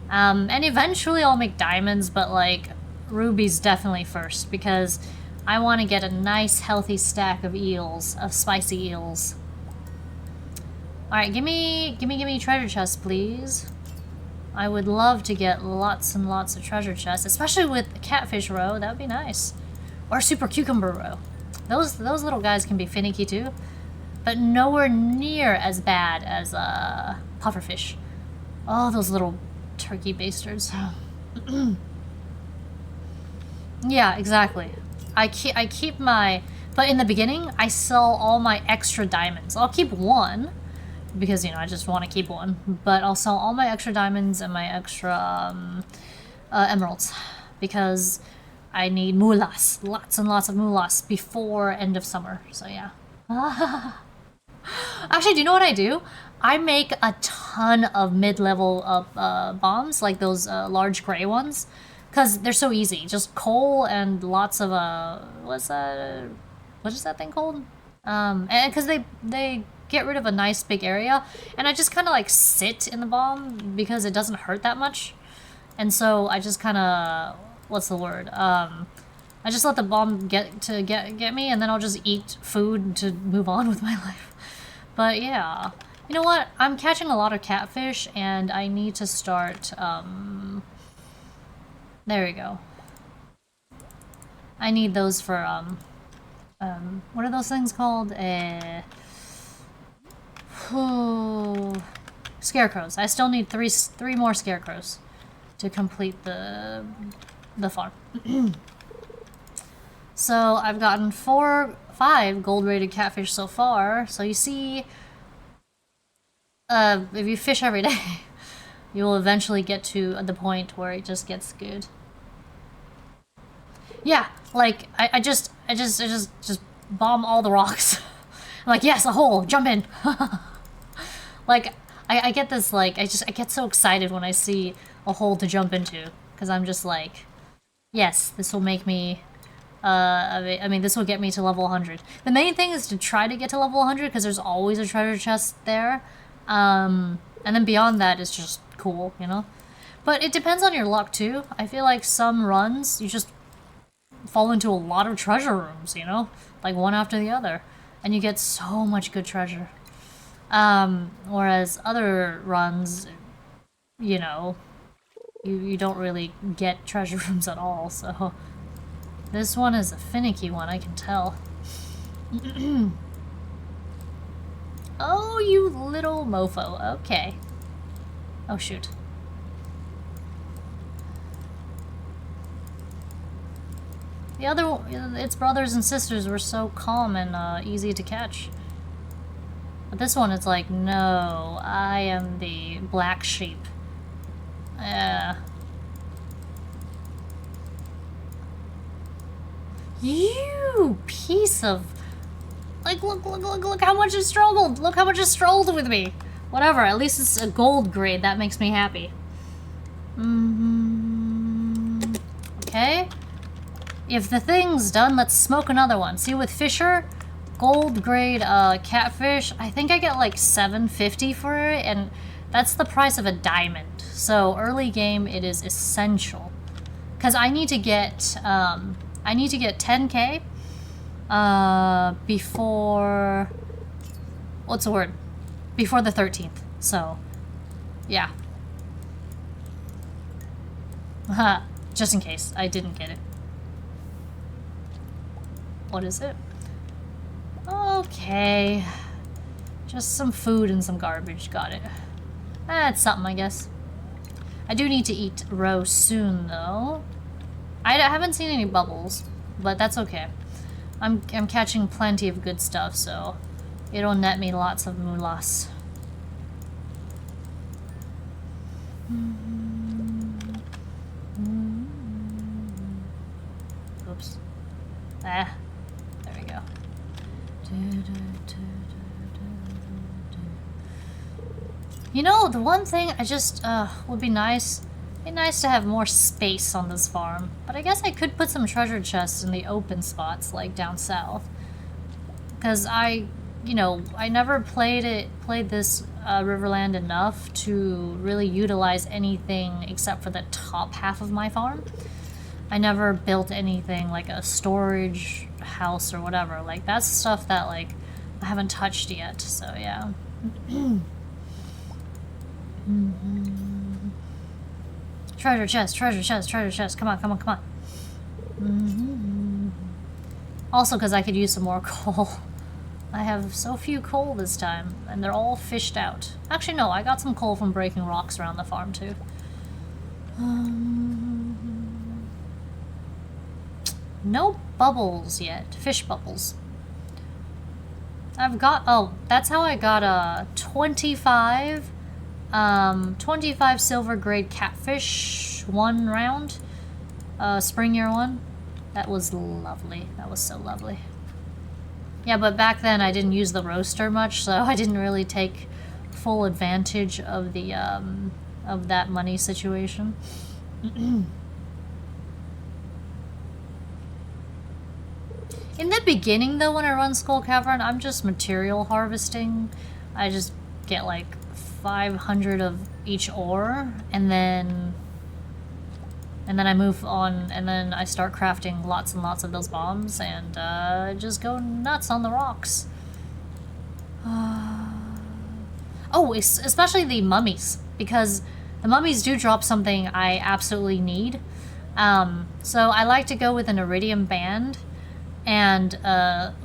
And eventually I'll make diamonds, but, like, rubies definitely first. Because I want to get a nice, healthy stack of eels. Of spicy eels. Alright, give me treasure chests, please. I would love to get lots and lots of treasure chests, especially with catfish roe. That would be nice. Or super cucumber roe. Those little guys can be finicky too, but nowhere near as bad as pufferfish. Oh, those little turkey basters. Yeah, exactly. I keep my, but in the beginning I sell all my extra diamonds. I'll keep one. Because, you know, I just want to keep one. But I'll sell all my extra diamonds and my extra emeralds. Because I need moolahs. Lots and lots of moolahs before end of summer. So, yeah. Actually, do you know what I do? I make a ton of mid-level bombs. Like those large gray ones. Because they're so easy. Just coal and lots of, what's that? What is that thing called? And because they get rid of a nice big area, and I just kind of like sit in the bomb because it doesn't hurt that much. And so I just kind of, what's the word? I just let the bomb get me, and then I'll just eat food to move on with my life. But yeah, you know what? I'm catching a lot of catfish, and I need to start. There we go. I need those for what are those things called? Scarecrows. I still need three more scarecrows to complete the farm. So I've gotten 5 gold-rated catfish so far. So you see, if you fish every day, you will eventually get to the point where it just gets good. Yeah, like I just bomb all the rocks. I'm like, yes, a hole, jump in. Like I get this, like I get so excited when I see a hole to jump into, because I'm just like, yes, this will make me. I mean, this will get me to level 100. The main thing is to try to get to level 100, because there's always a treasure chest there. And then beyond that is just cool, you know? But it depends on your luck, too. I feel like some runs, you just fall into a lot of treasure rooms, you know? Like one after the other. And you get so much good treasure. Whereas other runs, you know, you don't really get treasure rooms at all, so... This one is a finicky one, I can tell. Oh, you little mofo. Okay. Oh, shoot. The other, its brothers and sisters were so calm and easy to catch. But this one, it's like, no, I am the black sheep. You piece of... Like, look how much it struggled! Look how much it strolled with me! Whatever, at least it's a gold grade, that makes me happy. Okay. If the thing's done, let's smoke another one. See, with Fisher, gold grade catfish, I think I get like $7.50 for it, and that's the price of a diamond. So early game, it is essential. Because I need to get 10k before, what's the word? Before the 13th. So, yeah. Just in case I didn't get it. What is it? Okay. Just some food and some garbage. Got it. That's something, I guess. I do need to eat roe soon, though. I haven't seen any bubbles, but that's okay. I'm catching plenty of good stuff, so it'll net me lots of moolahs. Oops. Ah, there we go. You know, the one thing I just would be nice. It'd be nice to have more space on this farm, but I guess I could put some treasure chests in the open spots, like down south. Because you know, I never played this Riverland enough to really utilize anything except for the top half of my farm. I never built anything like a storage house or whatever. Like, that's stuff that, like, I haven't touched yet, so yeah. Treasure chest, treasure chest, treasure chest. Come on, come on, come on. Also, because I could use some more coal. I have so few coal this time, and they're all fished out. Actually, no, I got some coal from breaking rocks around the farm, too. No bubbles yet. Fish bubbles. I've got... Oh, that's how I got a 25 silver grade catfish, 1 round, spring year 1. That was lovely. That was so lovely. Yeah, but back then I didn't use the roaster much, so I didn't really take full advantage of the of that money situation. In the beginning, though, when I run Skull Cavern, I'm just material harvesting. I just get like 500 of each ore, and then And then I move on, and then I start crafting lots and lots of those bombs, and just go nuts on the rocks. Oh, especially the mummies, because the mummies do drop something I absolutely need. So I like to go with an iridium band and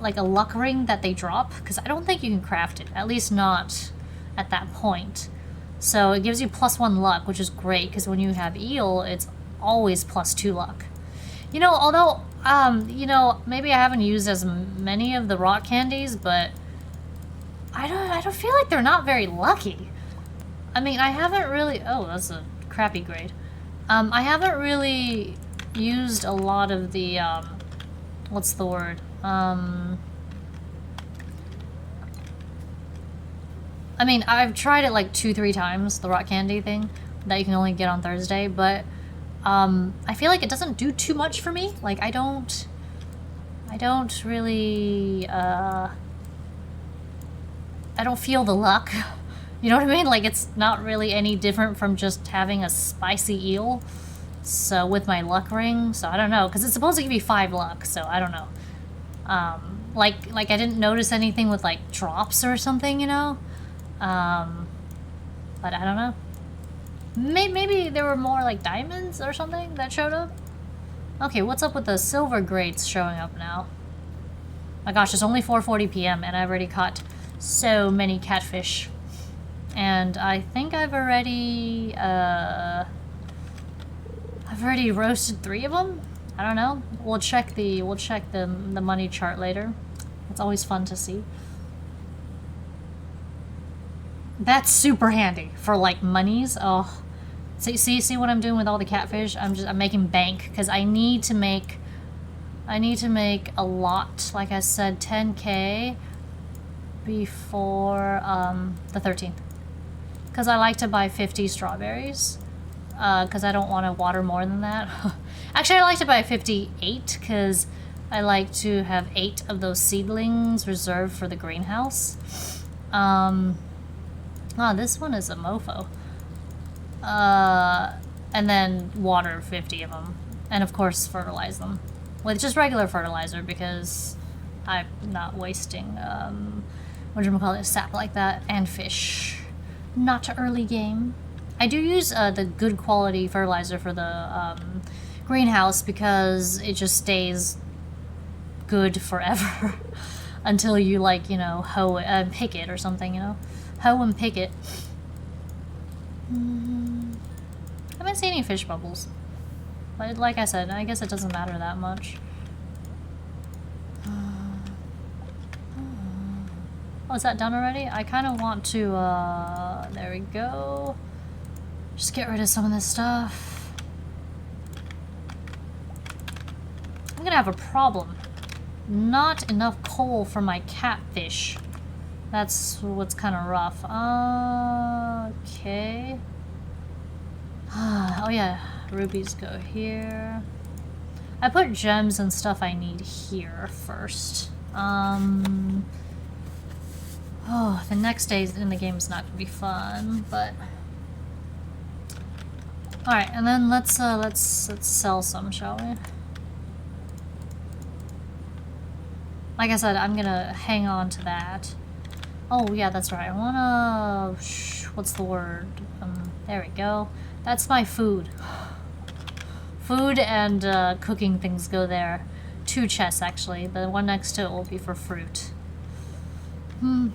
like a luck ring that they drop, because I don't think you can craft it, at least not at that point. So it gives you +1 luck, which is great, because when you have eel, it's always +2 luck. You know, although, you know, maybe I haven't used as many of the rock candies, but I don't feel like they're not very lucky. I mean, I haven't really... Oh, that's a crappy grade. I haven't really used a lot of the, what's the word? I mean, I've tried it like 2-3 times, the rock candy thing, that you can only get on Thursday, but I feel like it doesn't do too much for me. Like, I don't really, I don't feel the luck. You know what I mean? Like, it's not really any different from just having a spicy eel. So, with my luck ring, so I don't know, because it's supposed to give you 5 luck, so I don't know. Like I didn't notice anything with, like, drops or something, you know? But I don't know. Maybe there were more, like, diamonds or something that showed up? Okay, what's up with the silver grates showing up now? My gosh, it's only 4:40 p.m. and I've already caught so many catfish. And I think I've already roasted 3 of them? I don't know. We'll check the money chart later. It's always fun to see. That's super handy for, like, monies. Oh, see what I'm doing with all the catfish? I'm making bank, because I need to make a lot. Like I said, 10K before the 13th, because I like to buy 50 strawberries, because I don't want to water more than that. Actually, I like to buy 58, because I like to have 8 of those seedlings reserved for the greenhouse. Oh, this one is a mofo. And then water 50 of them. And of course, fertilize them. With just regular fertilizer, because I'm not wasting, whatchamacallit, sap like that. And fish. Not early game. I do use the good quality fertilizer for the greenhouse, because it just stays good forever. Until you, like, you know, hoe it, pick it or something, you know? Hoe and pick it. I haven't seen any fish bubbles. But like I said, I guess it doesn't matter that much. Oh, is that done already? I kind of want to, there we go. Just get rid of some of this stuff. I'm gonna have a problem. Not enough coal for my catfish. That's what's kind of rough. Okay. Oh yeah, rubies go here. I put gems and stuff I need here first. Oh, the next day in the game is not gonna be fun, but all right. And then let's sell some, shall we? Like I said, I'm gonna hang on to that. Oh, yeah, that's right. I wanna... what's the word? There we go. That's my food. Food and cooking things go there. 2 chests, actually. The one next to it will be for fruit. I'm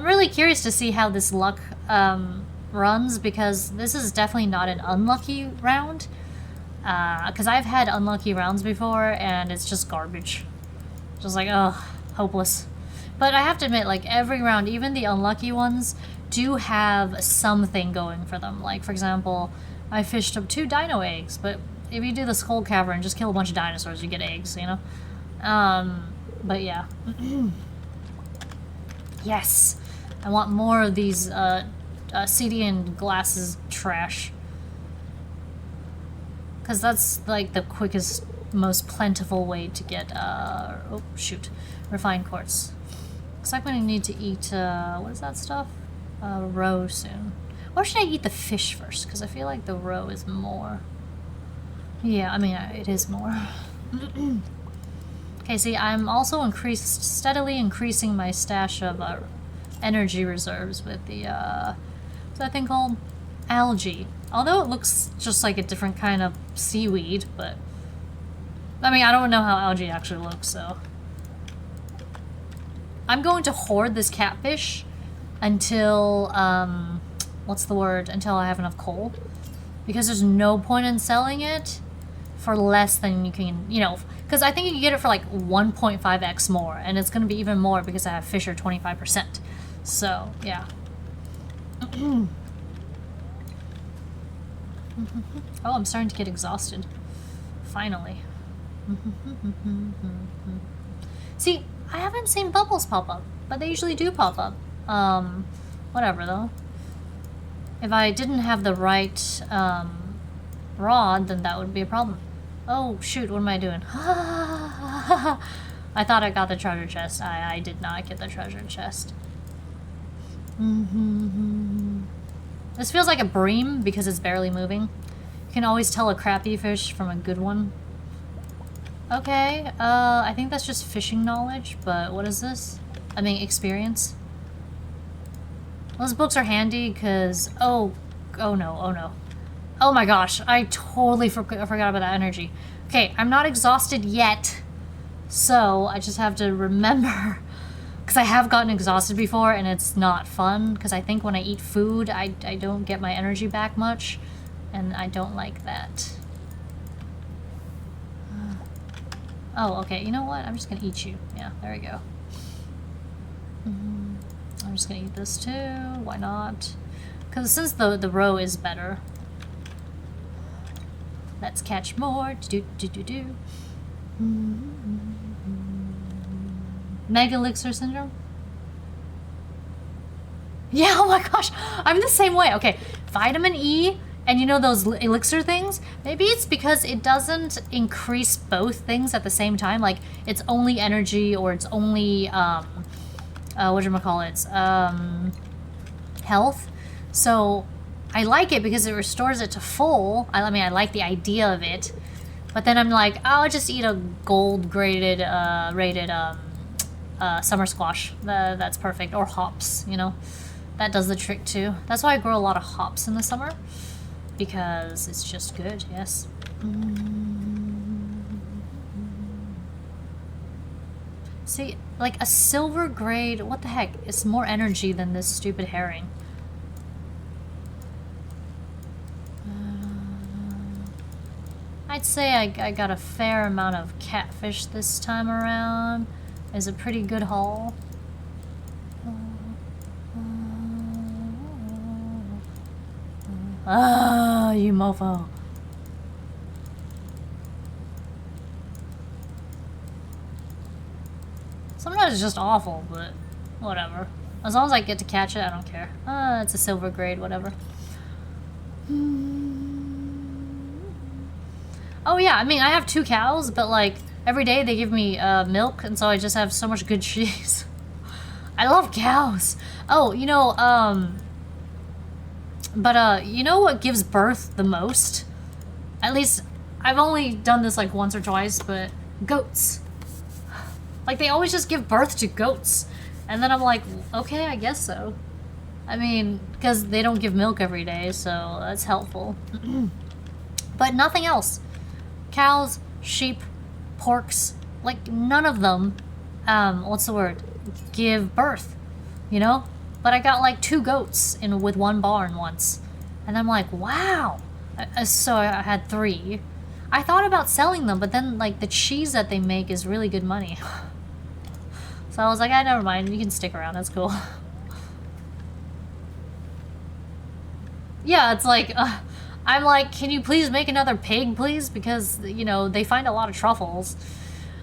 really curious to see how this luck runs, because this is definitely not an unlucky round. Because I've had unlucky rounds before, and it's just garbage. Just like, ugh, hopeless. But I have to admit, like, every round, even the unlucky ones, do have something going for them. Like, for example, I fished up 2 dino eggs, but if you do the skull cavern, just kill a bunch of dinosaurs, you get eggs, you know? But yeah. Yes! I want more of these, CDN glasses trash. Because that's, like, the quickest, most plentiful way to get, oh, shoot. Refined quartz. Looks like I'm gonna need to eat, what is that stuff? Roe soon. Or should I eat the fish first? Because I feel like the roe is more. Yeah, I mean, it is more. Okay, see, I'm also steadily increasing my stash of energy reserves with the, what's that thing called? Algae. Although it looks just like a different kind of seaweed, but... I mean, I don't know how algae actually looks, so... I'm going to hoard this catfish until, what's the word? Until I have enough coal. Because there's no point in selling it for less than you can, you know, because I think you can get it for like 1.5x more, and it's going to be even more because I have Fisher 25%. So, yeah. Oh, I'm starting to get exhausted. Finally. See, I haven't seen bubbles pop up, but they usually do pop up. Whatever though. If I didn't have the right rod, then that would be a problem. Oh shoot, what am I doing? I thought I got the treasure chest. I did not get the treasure chest. This feels like a bream because it's barely moving. You can always tell a crappy fish from a good one. Okay, I think that's just fishing knowledge, but what is this? I mean, experience. Those books are handy because... Oh no. Oh my gosh, I totally forgot about that energy. Okay, I'm not exhausted yet, so I just have to remember. Because I have gotten exhausted before, and it's not fun, because I think when I eat food, I don't get my energy back much, and I don't like that. Oh, okay, you know what? I'm just gonna eat you. Yeah, there we go. I'm just gonna eat this too. Why not? Because since the roe is better. Let's catch more. Mega Elixir Syndrome? Yeah, oh my gosh. I'm the same way. Okay, vitamin E, and you know those elixir things? Maybe it's because it doesn't increase both things at the same time. Like, it's only energy, or it's only, whatchamacallit, health. So, I like it because it restores it to full. I mean, I like the idea of it. But then I'm like, I'll just eat a gold rated summer squash. That's perfect. Or hops, you know? That does the trick too. That's why I grow a lot of hops in the summer. Because it's just good, yes. See, like a silver grade, what the heck? It's more energy than this stupid herring. I'd say I got a fair amount of catfish this time around. Is a pretty good haul. Ah, you mofo. Sometimes it's just awful, but whatever. As long as I get to catch it, I don't care. It's a silver grade, whatever. Oh yeah, I mean, I have 2 cows, but like, every day they give me milk, and so I just have so much good cheese. I love cows. Oh, you know, you know what gives birth the most? At least, I've only done this like once or twice, but goats. Like, they always just give birth to goats. And then I'm like, okay, I guess so. I mean, because they don't give milk every day, so that's helpful. But nothing else. Cows, sheep, porks, like none of them, what's the word, give birth, you know? But I got like 2 goats with 1 barn once, and I'm like, wow. So I had 3. I thought about selling them, but then like the cheese that they make is really good money. So I was like, never mind, you can stick around, that's cool. Yeah, it's like, I'm like, can you please make another pig, please? Because, you know, they find a lot of truffles.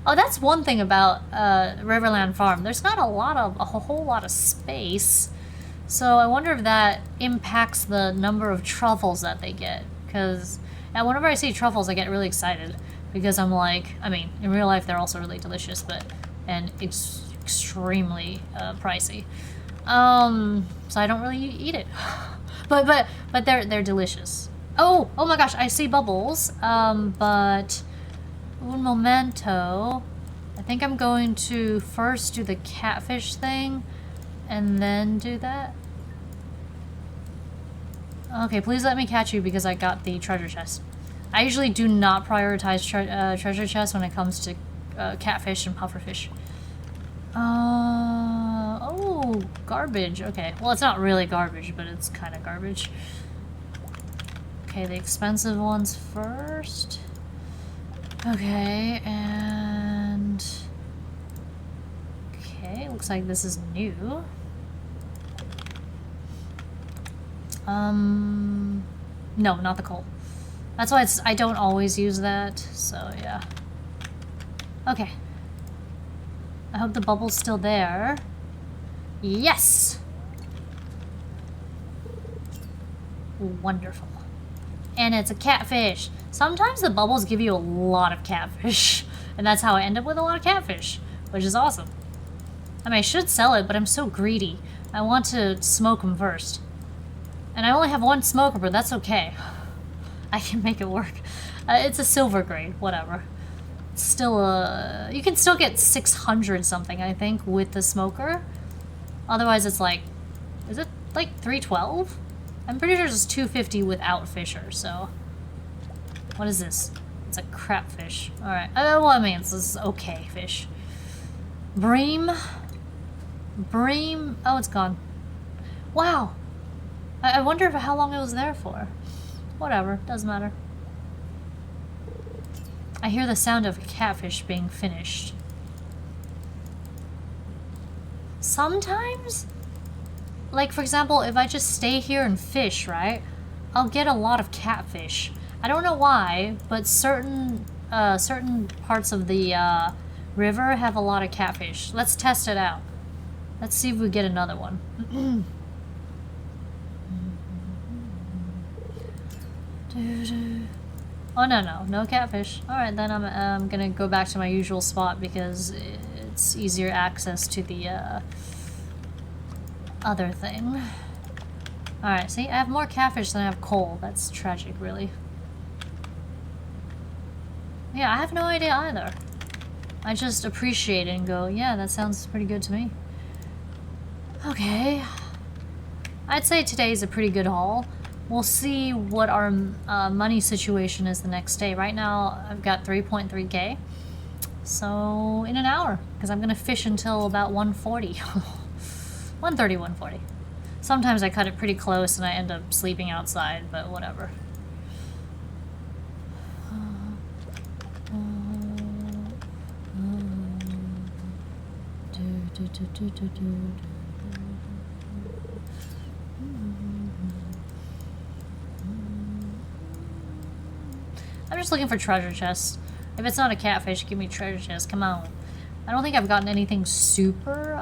Oh, that's one thing about Riverland Farm. There's not a whole lot of space. So I wonder if that impacts the number of truffles that they get. Because whenever I see truffles, I get really excited. Because I'm like, I mean, in real life, they're also really delicious, and extremely pricey. So I don't really eat it. but they're delicious. Oh my gosh, I see bubbles. But un momento. I think I'm going to first do the catfish thing and then do that. Okay, please let me catch you because I got the treasure chest. I usually do not prioritize treasure chests when it comes to catfish and pufferfish. Oh, garbage. Okay, well, it's not really garbage, but it's kind of garbage. Okay, the expensive ones first. Okay, and... Okay, looks like this is new. No, not the coal. That's why I don't always use that, so yeah. Okay. I hope the bubble's still there. Yes! Wonderful. And it's a catfish. Sometimes the bubbles give you a lot of catfish. And that's how I end up with a lot of catfish, which is awesome. I mean, I should sell it, but I'm so greedy. I want to smoke them first. And I only have one smoker, but that's okay. I can make it work. It's a silver grade, whatever. It's still you can still get 600 something, I think, with the smoker. Otherwise, it's like, is it like 312? I'm pretty sure it's 250 without Fisher, so. What is this? It's a crapfish. Alright. Well, I mean, this is okay fish. Bream. Bream. Oh, it's gone. Wow. I wonder how long it was there for. Whatever, doesn't matter. I hear the sound of a catfish being finished. Sometimes, like for example, if I just stay here and fish, right, I'll get a lot of catfish. I don't know why, but certain parts of the river have a lot of catfish. Let's test it out. Let's see if we get another one. Oh no catfish. Alright, then I'm gonna go back to my usual spot because it's easier access to the other thing. Alright, see, I have more catfish than I have coal. That's tragic, really. Yeah, I have no idea either. I just appreciate it and go, yeah, that sounds pretty good to me. Okay. I'd say today's a pretty good haul. We'll see what our money situation is the next day. Right now, I've got 3.3k. So, in an hour, because I'm going to fish until about 1:40. 1:30, 1:40. Sometimes I cut it pretty close and I end up sleeping outside, but whatever. I'm just looking for treasure chests. If it's not a catfish, give me treasure chest. Come on. I don't think I've gotten anything super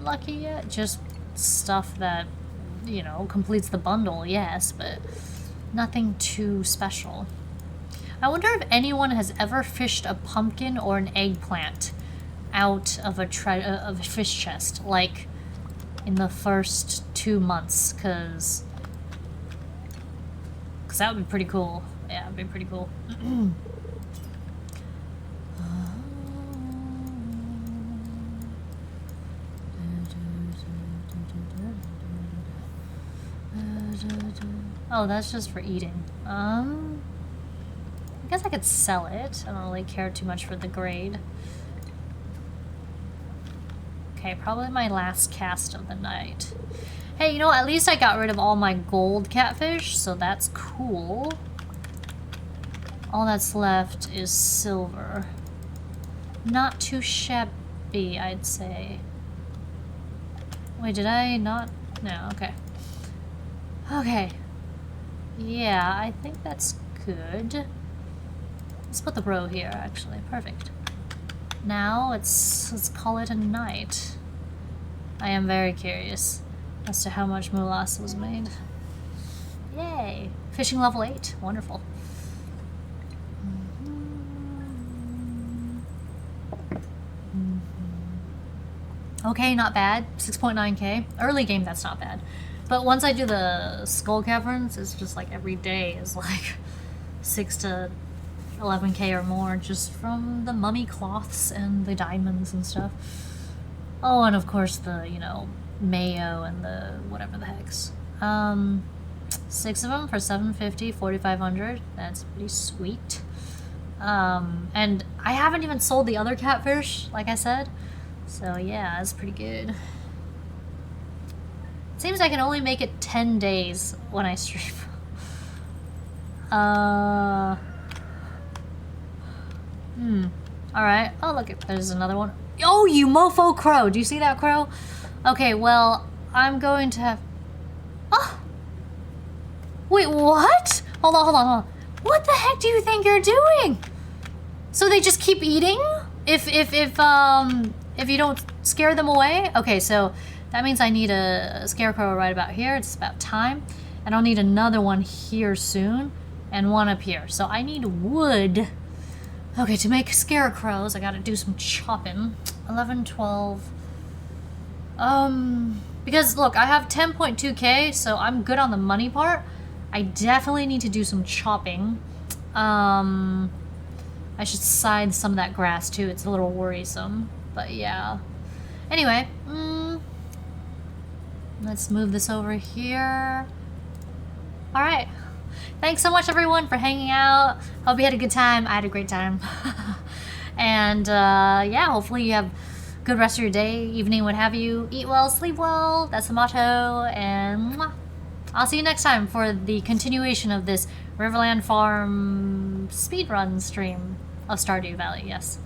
lucky yet. Just stuff that, you know, completes the bundle, yes, but nothing too special. I wonder if anyone has ever fished a pumpkin or an eggplant out of a fish chest, like in the first 2 months, because that would be pretty cool. Yeah, it'd be pretty cool. Oh, that's just for eating. I guess I could sell it. I don't really care too much for the grade. Okay, probably my last cast of the night. Hey, you know, at least I got rid of all my gold catfish, so that's cool. All that's left is silver. Not too shabby, I'd say. Wait, did I not? No, okay. Okay. Yeah, I think that's good. Let's put the row here, actually. Perfect. Now, let's call it a night. I am very curious as to how much moulas was made. Yay! Fishing level 8. Wonderful. Okay, not bad. 6.9k. Early game, that's not bad. But once I do the skull caverns, it's just like every day is like 6 to 11k or more just from the mummy cloths and the diamonds and stuff. Oh, and of course the, you know, mayo and the whatever the hex. 6 of them for 750, 4,500. That's pretty sweet. And I haven't even sold the other catfish, like I said. So yeah, that's pretty good. It seems I can only make it 10 days when I stream. Alright. Oh, look, there's another one. Oh, you mofo crow! Do you see that crow? Okay, well, I'm going to have... Oh! Wait, what? Hold on, hold on, hold on. What the heck do you think you're doing? So they just keep eating? If you don't scare them away? Okay, so that means I need a scarecrow right about here. It's about time. And I'll need another one here soon. And one up here. So I need wood. Okay, to make scarecrows, I gotta do some chopping. 11, 12. Because look, I have 10.2k, so I'm good on the money part. I definitely need to do some chopping. I should scythe some of that grass too. It's a little worrisome, but yeah. Anyway, let's move this over here. All right. Thanks so much, everyone, for hanging out. Hope you had a good time. I had a great time. And yeah, hopefully you have a good rest of your day, evening, what have you. Eat well, sleep well. That's the motto. And mwah. I'll see you next time for the continuation of this Riverland Farm speedrun stream of Stardew Valley. Yes.